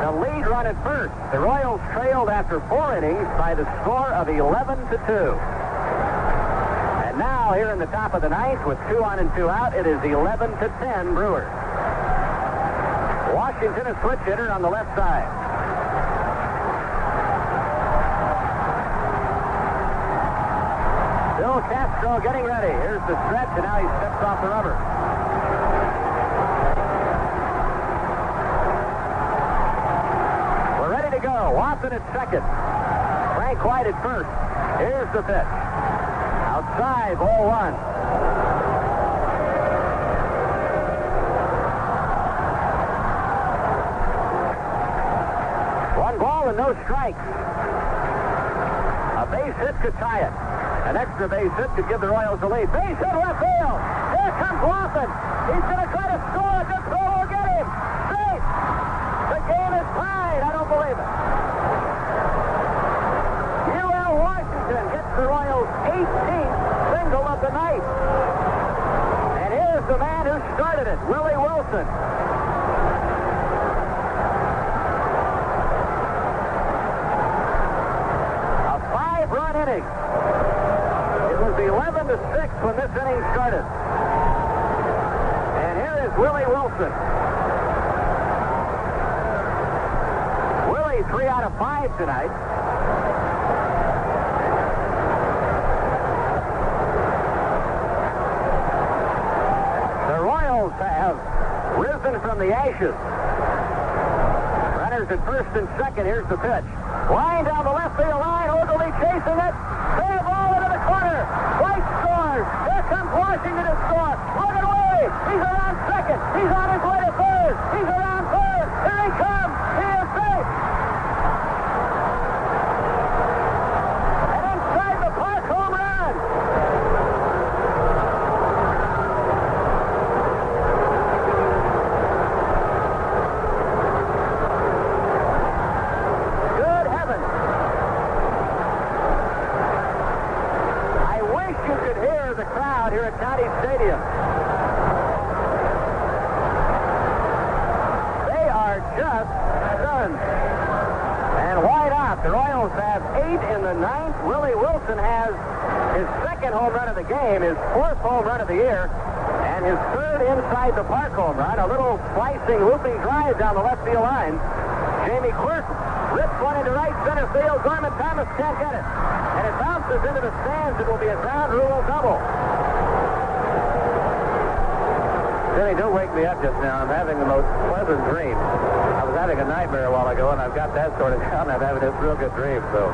The lead run at first. The Royals trailed after 4 innings by the score of 11-2. And now here in the top of the 9th with 2 on and 2 out, it is 11-10 Brewers. Washington a switch hitter on the left side. Bill Castro getting ready. Here's the stretch, and now he steps off the rubber. Go. Watson at second. Frank White at first. Here's the pitch. Outside, ball 1. One ball and no strikes. A base hit could tie it. An extra base hit could give the Royals the lead. Base hit left field. Here comes Watson. He's going to try to score. Just throw will get him. Safe. The game is tied. I don't believe it. UL Washington gets the Royals' 18th single of the night. And here's the man who started it, Willie Wilson. A 5-run inning. It was 11-6 when this inning started. And here is Willie Wilson. 3 out of 5 tonight. The Royals have risen from the ashes. runners at first and second. Here's the pitch. Line down the left field line. Ogilvie chasing it. Fair ball into the corner. White scores. Here comes Washington to score. Look away. He's around second. He's on his way to third. He's around third. Here he comes. He is safe. And inside the park, home run. Good heavens. I wish you could hear the crowd here at County Stadium. They are just stunned. And why not? The Royals have 8 in the ninth. Willie Wilson has his second home run of the game, his fourth home run of the year, and his third inside the park home run. A little slicing, looping drive down the left field line. Jamie Quirk rips one into right center field. Gorman Thomas can't get it. And it bounces into the stands. It will be a ground rule double. Jimmy, don't wake me up just now. I'm having the most pleasant dream. I was having a nightmare a while ago, and I've got that sorted out, and I'm having this real good dream, so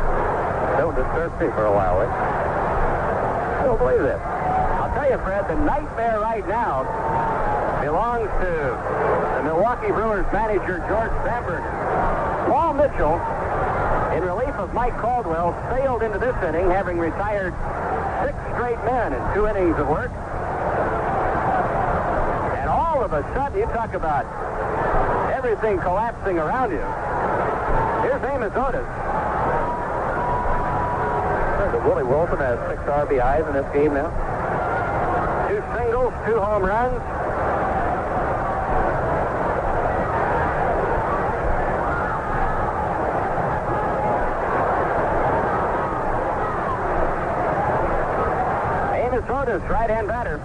don't disturb me for a while, will you? I don't believe this. I'll tell you, Fred, the nightmare right now belongs to the Milwaukee Brewers manager, George Bamberger. Paul Mitchell, in relief of Mike Caldwell, sailed into this inning, having retired 6 straight men in 2 innings of work. And all of a sudden, you talk about everything collapsing around you. Here's Amos Otis. Willie Wilson has 6 RBIs in this game now. 2 singles, 2 home runs. Amos Otis, right-hand batter.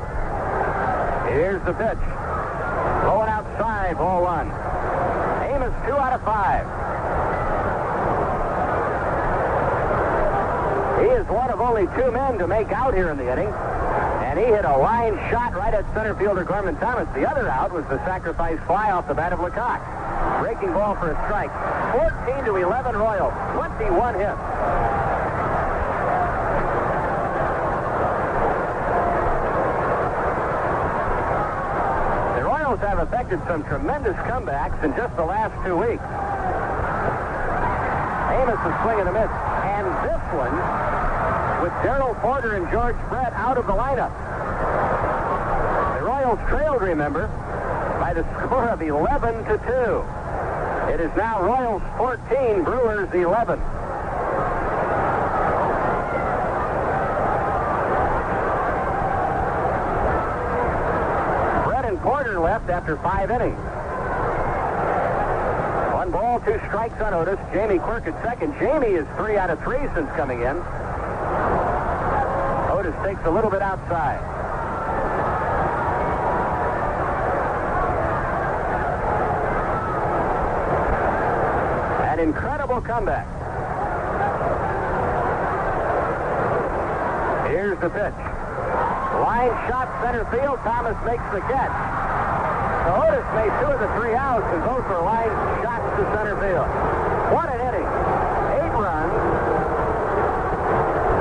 Here's the pitch. Going outside, ball 1. Amos 2 out of 5. He is one of only 2 men to make out here in the inning. And he hit a line shot right at center fielder Gorman Thomas. The other out was the sacrifice fly off the bat of Lecoq. Breaking ball for a strike. 14-11 Royals. 21 hits. The Royals have effected some tremendous comebacks in just the last 2 weeks. Amos is swinging a miss. And this one, with Darrell Porter and George Brett out of the lineup. The Royals trailed, remember, by the score of 11-2. It is now Royals 14, Brewers 11. Brett and Porter left after 5 innings. 1 ball, 2 strikes on Otis. Jamie Quirk at second. Jamie is 3 out of 3 since coming in. Otis takes a little bit outside. An incredible comeback. Here's the pitch. Line shot center field. Thomas makes the catch. So Otis made 2 of the 3 outs, and both were line shots to center field. What an inning. 8 runs,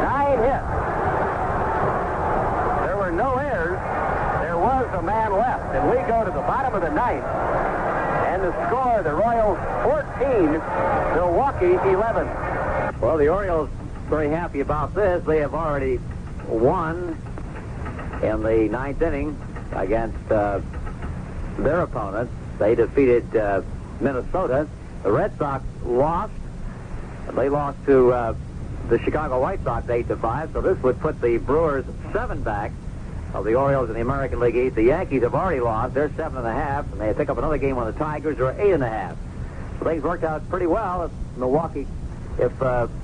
9 hits. There were no errors. There was a man left, and we go to the bottom of the 9th. And the score, the Royals 14, Milwaukee 11. Well, the Orioles very happy about this. They have already won in the 9th inning against their opponents. They defeated Minnesota. The Red Sox lost. They lost to the Chicago White Sox 8-5. So this would put the Brewers 7 back of the Orioles in the American League East. The Yankees have already lost. They're 7.5, and they pick up another game on the Tigers, who are 8.5. So things worked out pretty well. If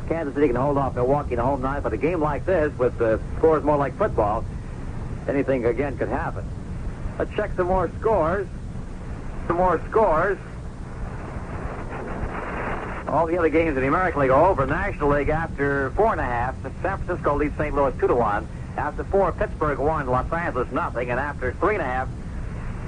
Kansas City can hold off Milwaukee in a home 9, but a game like this with scores more like football, anything again could happen. Let's check some more scores. All the other games in the American League are over. National League, after 4.5, San Francisco leads St. Louis 2-1. After 4, Pittsburgh 1, Los Angeles nothing. And after 3.5,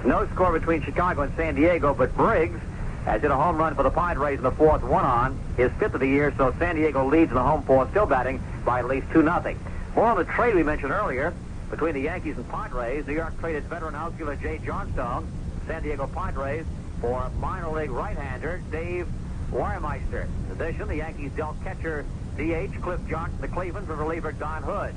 no score between Chicago and San Diego, but Briggs has hit a home run for the Padres in the fourth, one on, his fifth of the year, so San Diego leads in the home fourth, still batting by at least 2-0. More on the trade we mentioned earlier between the Yankees and Padres. New York traded veteran outfielder Jay Johnstone, San Diego Padres, for minor league right-hander Dave Warmeister. In addition, the Yankees dealt catcher DH Cliff Johnson to Cleveland for reliever Don Hood.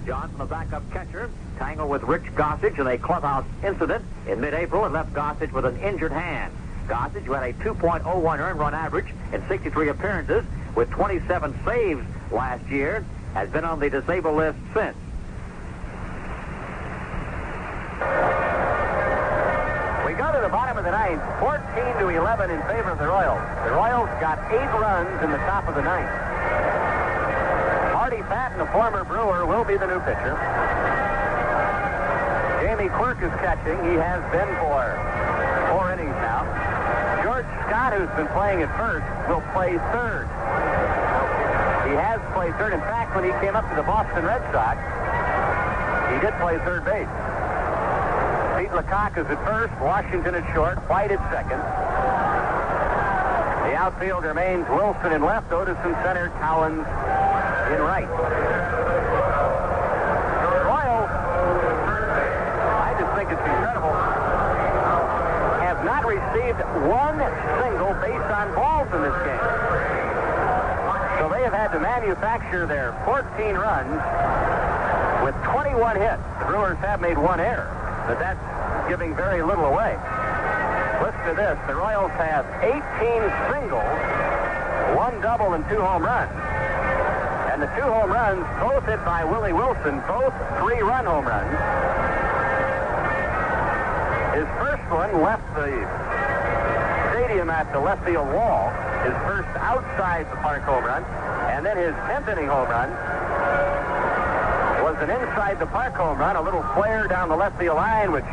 Johnson, the backup catcher, tangled with Rich Gossage in a clubhouse incident in mid-April and left Gossage with an injured hand. Gossage, who had a 2.01 earned run average in 63 appearances with 27 saves last year, has been on the disabled list since. We go to the bottom of the ninth, 14-11 in favor of the Royals. The Royals got 8 runs in the top of the ninth. Marty Patton, a former Brewer, will be the new pitcher. Jamie Quirk is catching. He has been for 4 innings now. George Scott, who's been playing at first, will play third. He has played third. In fact, when he came up to the Boston Red Sox, he did play third base. Pete Lecoq is at first, Washington at short, White at second. The outfield remains Wilson in left, Otis in center, Collins in right. Royals, I just think it's incredible, have not received one single base on balls in this game. So they have had to manufacture their 14 runs with 21 hits. The Brewers have made 1 error, but that's giving very little away. Listen to this. The Royals have 18 singles, 1 double, and 2 home runs. And the 2 home runs, both hit by Willie Wilson, both 3-run home runs. His first one left the stadium at the left field wall, his first outside the park home run, and then his 10th inning home run was an inside the park home run, a little flare down the left field line, which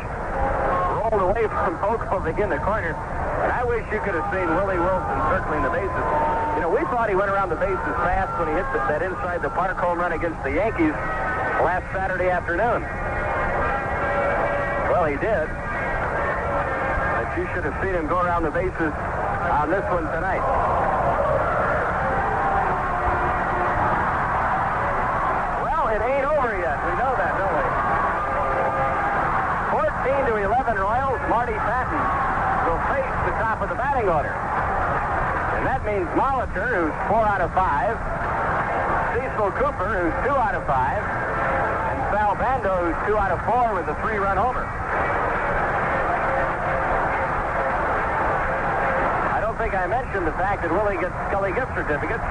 rolled away from Pogovic in the corner. And I wish you could have seen Willie Wilson circling the bases. You know, we thought he went around the bases fast when he hit that inside the park home run against the Yankees last Saturday afternoon. Well, he did. But you should have seen him go around the bases on this one tonight. Well, it ain't over yet. We know that, don't we? 14-11 Royals. Marty Patton will face the top of the batting order. And that means Molitor, who's 4 out of 5, Cecil Cooper, who's 2 out of 5, and Sal Bando, who's 2 out of 4 with a 3-run homer. I don't think I mentioned the fact that Willie gets Scully gift certificates.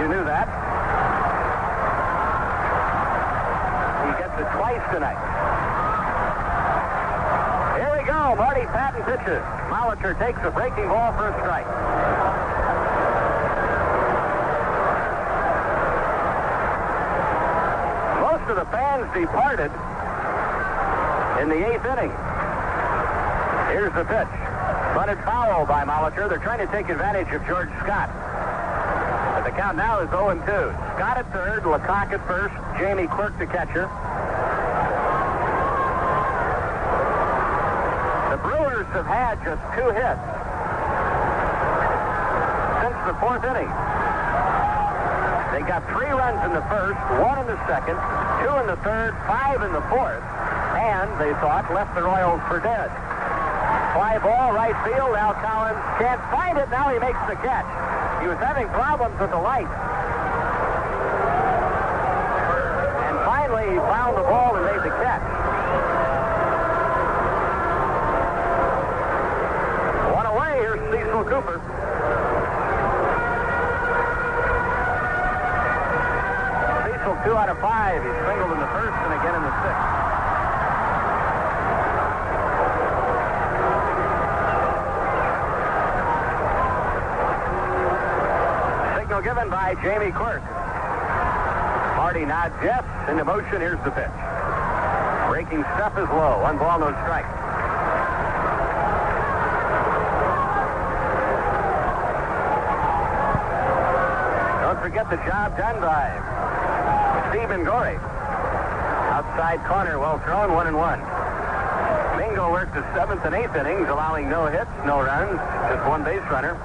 You knew that. He gets it twice tonight. Here we go. Marty Patton pitches. Molitor takes a breaking ball for a strike. Most of the fans departed in the 8th inning. Here's the pitch. Bunted foul by Molitor. They're trying to take advantage of George Scott. But the count now is 0-2. Scott at third, Lecoq at first, Jamie Quirk the catcher. The Brewers have had just 2 hits since the 4th inning. They got 3 runs in the first, 1 in the second, 2 in the third, 5 in the fourth, and they thought left the Royals for dead. Fly ball, right field. Now Collins can't find it. Now he makes the catch. He was having problems with the light. And finally, he found the ball and made the catch. 1 away. Here's Cecil Cooper. Cecil 2 out of 5. He singled in the first and again in the 6th. Given by Jamie Quirk. Marty nods yes. Into motion. Here's the pitch. Breaking stuff is low. 1 ball, no strike. Don't forget the job done by Steve Ngori. Outside corner, well thrown, 1-1. Dingo worked the 7th and 8th innings, allowing no hits, no runs, just one base runner.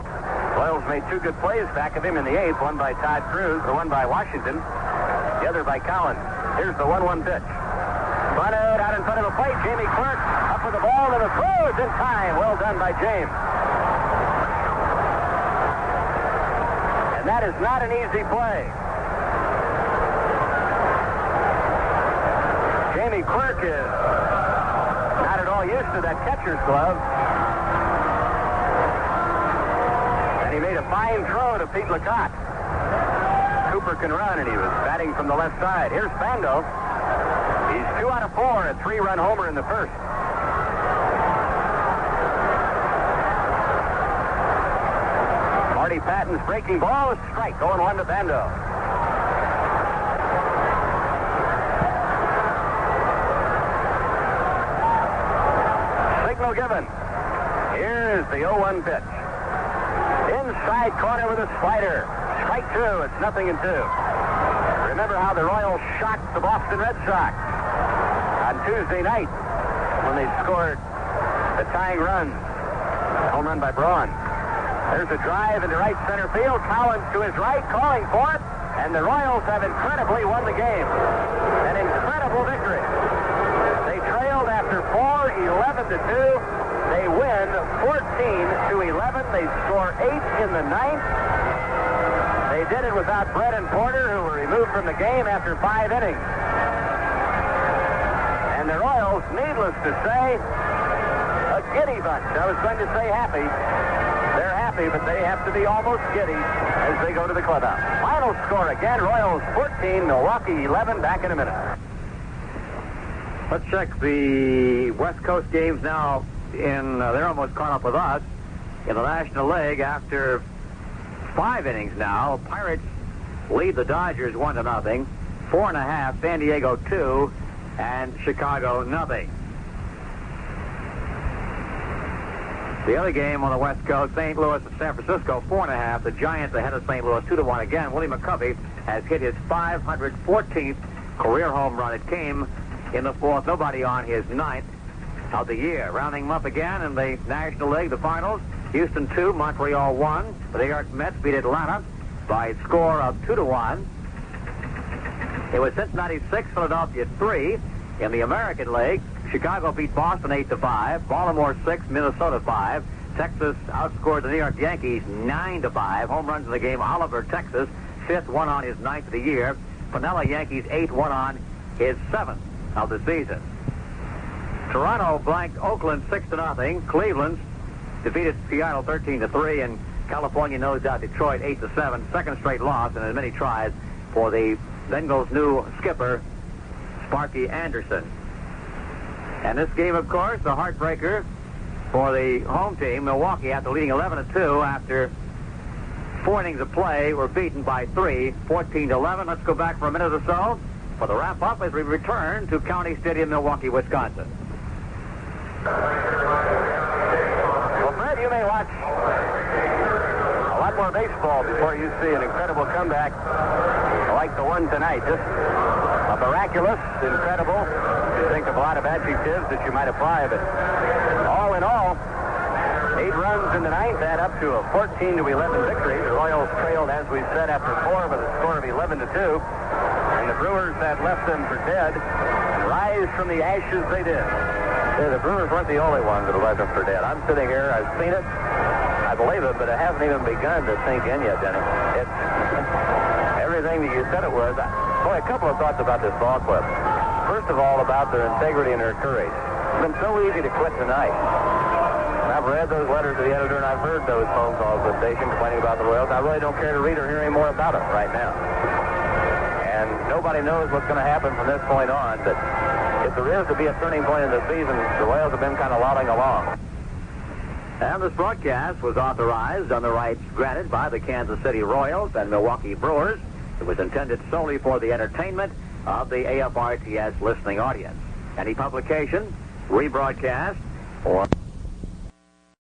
Royals made 2 good plays back of him in the 8th, one by Todd Cruz, or one by Washington, the other by Collins. Here's the 1-1 pitch. Bunted out in front of the plate. Jamie Quirk up with the ball, and the throw is in time. Well done by James. And that is not an easy play. Jamie Quirk is not at all used to that catcher's glove. And he made a fine throw to Pete Lecoq. Cooper can run, and he was batting from the left side. Here's Bando. He's 2 out of 4, a 3-run homer in the first. Marty Patton's breaking ball is strike, 0-1 to Bando. Signal given. Here's the 0-1 pitch. Inside corner with a slider. Strike 2. It's 0-2. Remember how the Royals shocked the Boston Red Sox on Tuesday night when they scored the tying run. Home run by Braun. There's a drive into right center field. Collins to his right, calling for it. And the Royals have incredibly won the game. An incredible victory. They trailed after 4, 11-2. They win 14-11. They score 8 in the 9th. They did it without Brett and Porter, who were removed from the game after 5 innings. And the Royals, needless to say, a giddy bunch. I was going to say happy. They're happy, but they have to be almost giddy as they go to the clubhouse. Final score again, Royals 14, Milwaukee 11. Back in a minute. Let's check the West Coast games now. They're almost caught up with us in the National League after 5 innings now. Pirates lead the Dodgers 1-0. 4.5, San Diego 2, and Chicago 0. The other game on the West Coast, St. Louis and San Francisco 4.5. The Giants ahead of St. Louis 2-1 again. Willie McCovey has hit his 514th career home run. It came in the 4th. Nobody on his 9th of the year. Rounding them up again in the National League, the finals. Houston 2, Montreal 1. The New York Mets beat Atlanta by a score of 2-1. It was Cincinnati 6, Philadelphia 3. In the American League, Chicago beat Boston 8-5. Baltimore 6, Minnesota 5. Texas outscored the New York Yankees 9-5. Home runs in the game, Oliver, Texas, 5th, one on his 9th of the year. Pinella, Yankees 8, one on his 7th of the season. Toronto blanked Oakland 6-0. Cleveland defeated Seattle 13-3, and California nosed out Detroit 8-7. Second straight loss and as many tries for the Bengals' new skipper, Sparky Anderson. And this game, of course, the heartbreaker for the home team, Milwaukee, after leading 11-2 after 4 innings of play, were beaten by 3, 14-11. Let's go back for a minute or so for the wrap-up as we return to County Stadium, Milwaukee, Wisconsin. Well, Fred, you may watch a lot more baseball before you see an incredible comeback like the one tonight. Just a miraculous, incredible. You think of a lot of adjectives that you might apply, but all in all, 8 runs in the 9th add up to a 14-11 victory. The Royals trailed, as we said, after 4 with a score of 11-2. And the Brewers had left them for dead and rise from the ashes they did. Yeah, the Brewers weren't the only ones that left them for dead. I'm sitting here, I've seen it, I believe it, but it hasn't even begun to sink in yet, Denny. It's everything that you said it was. Boy, a couple of thoughts about this ball club. First of all, about their integrity and their courage. It's been so easy to quit tonight. And I've read those letters to the editor, and I've heard those phone calls to the station complaining about the Royals. I really don't care to read or hear any more about them right now. And nobody knows what's going to happen from this point on, but if there is to be a turning point in the season, the Royals have been kind of lolling along. And this broadcast was authorized on the rights granted by the Kansas City Royals and Milwaukee Brewers. It was intended solely for the entertainment of the AFRTS listening audience. Any publication, rebroadcast, or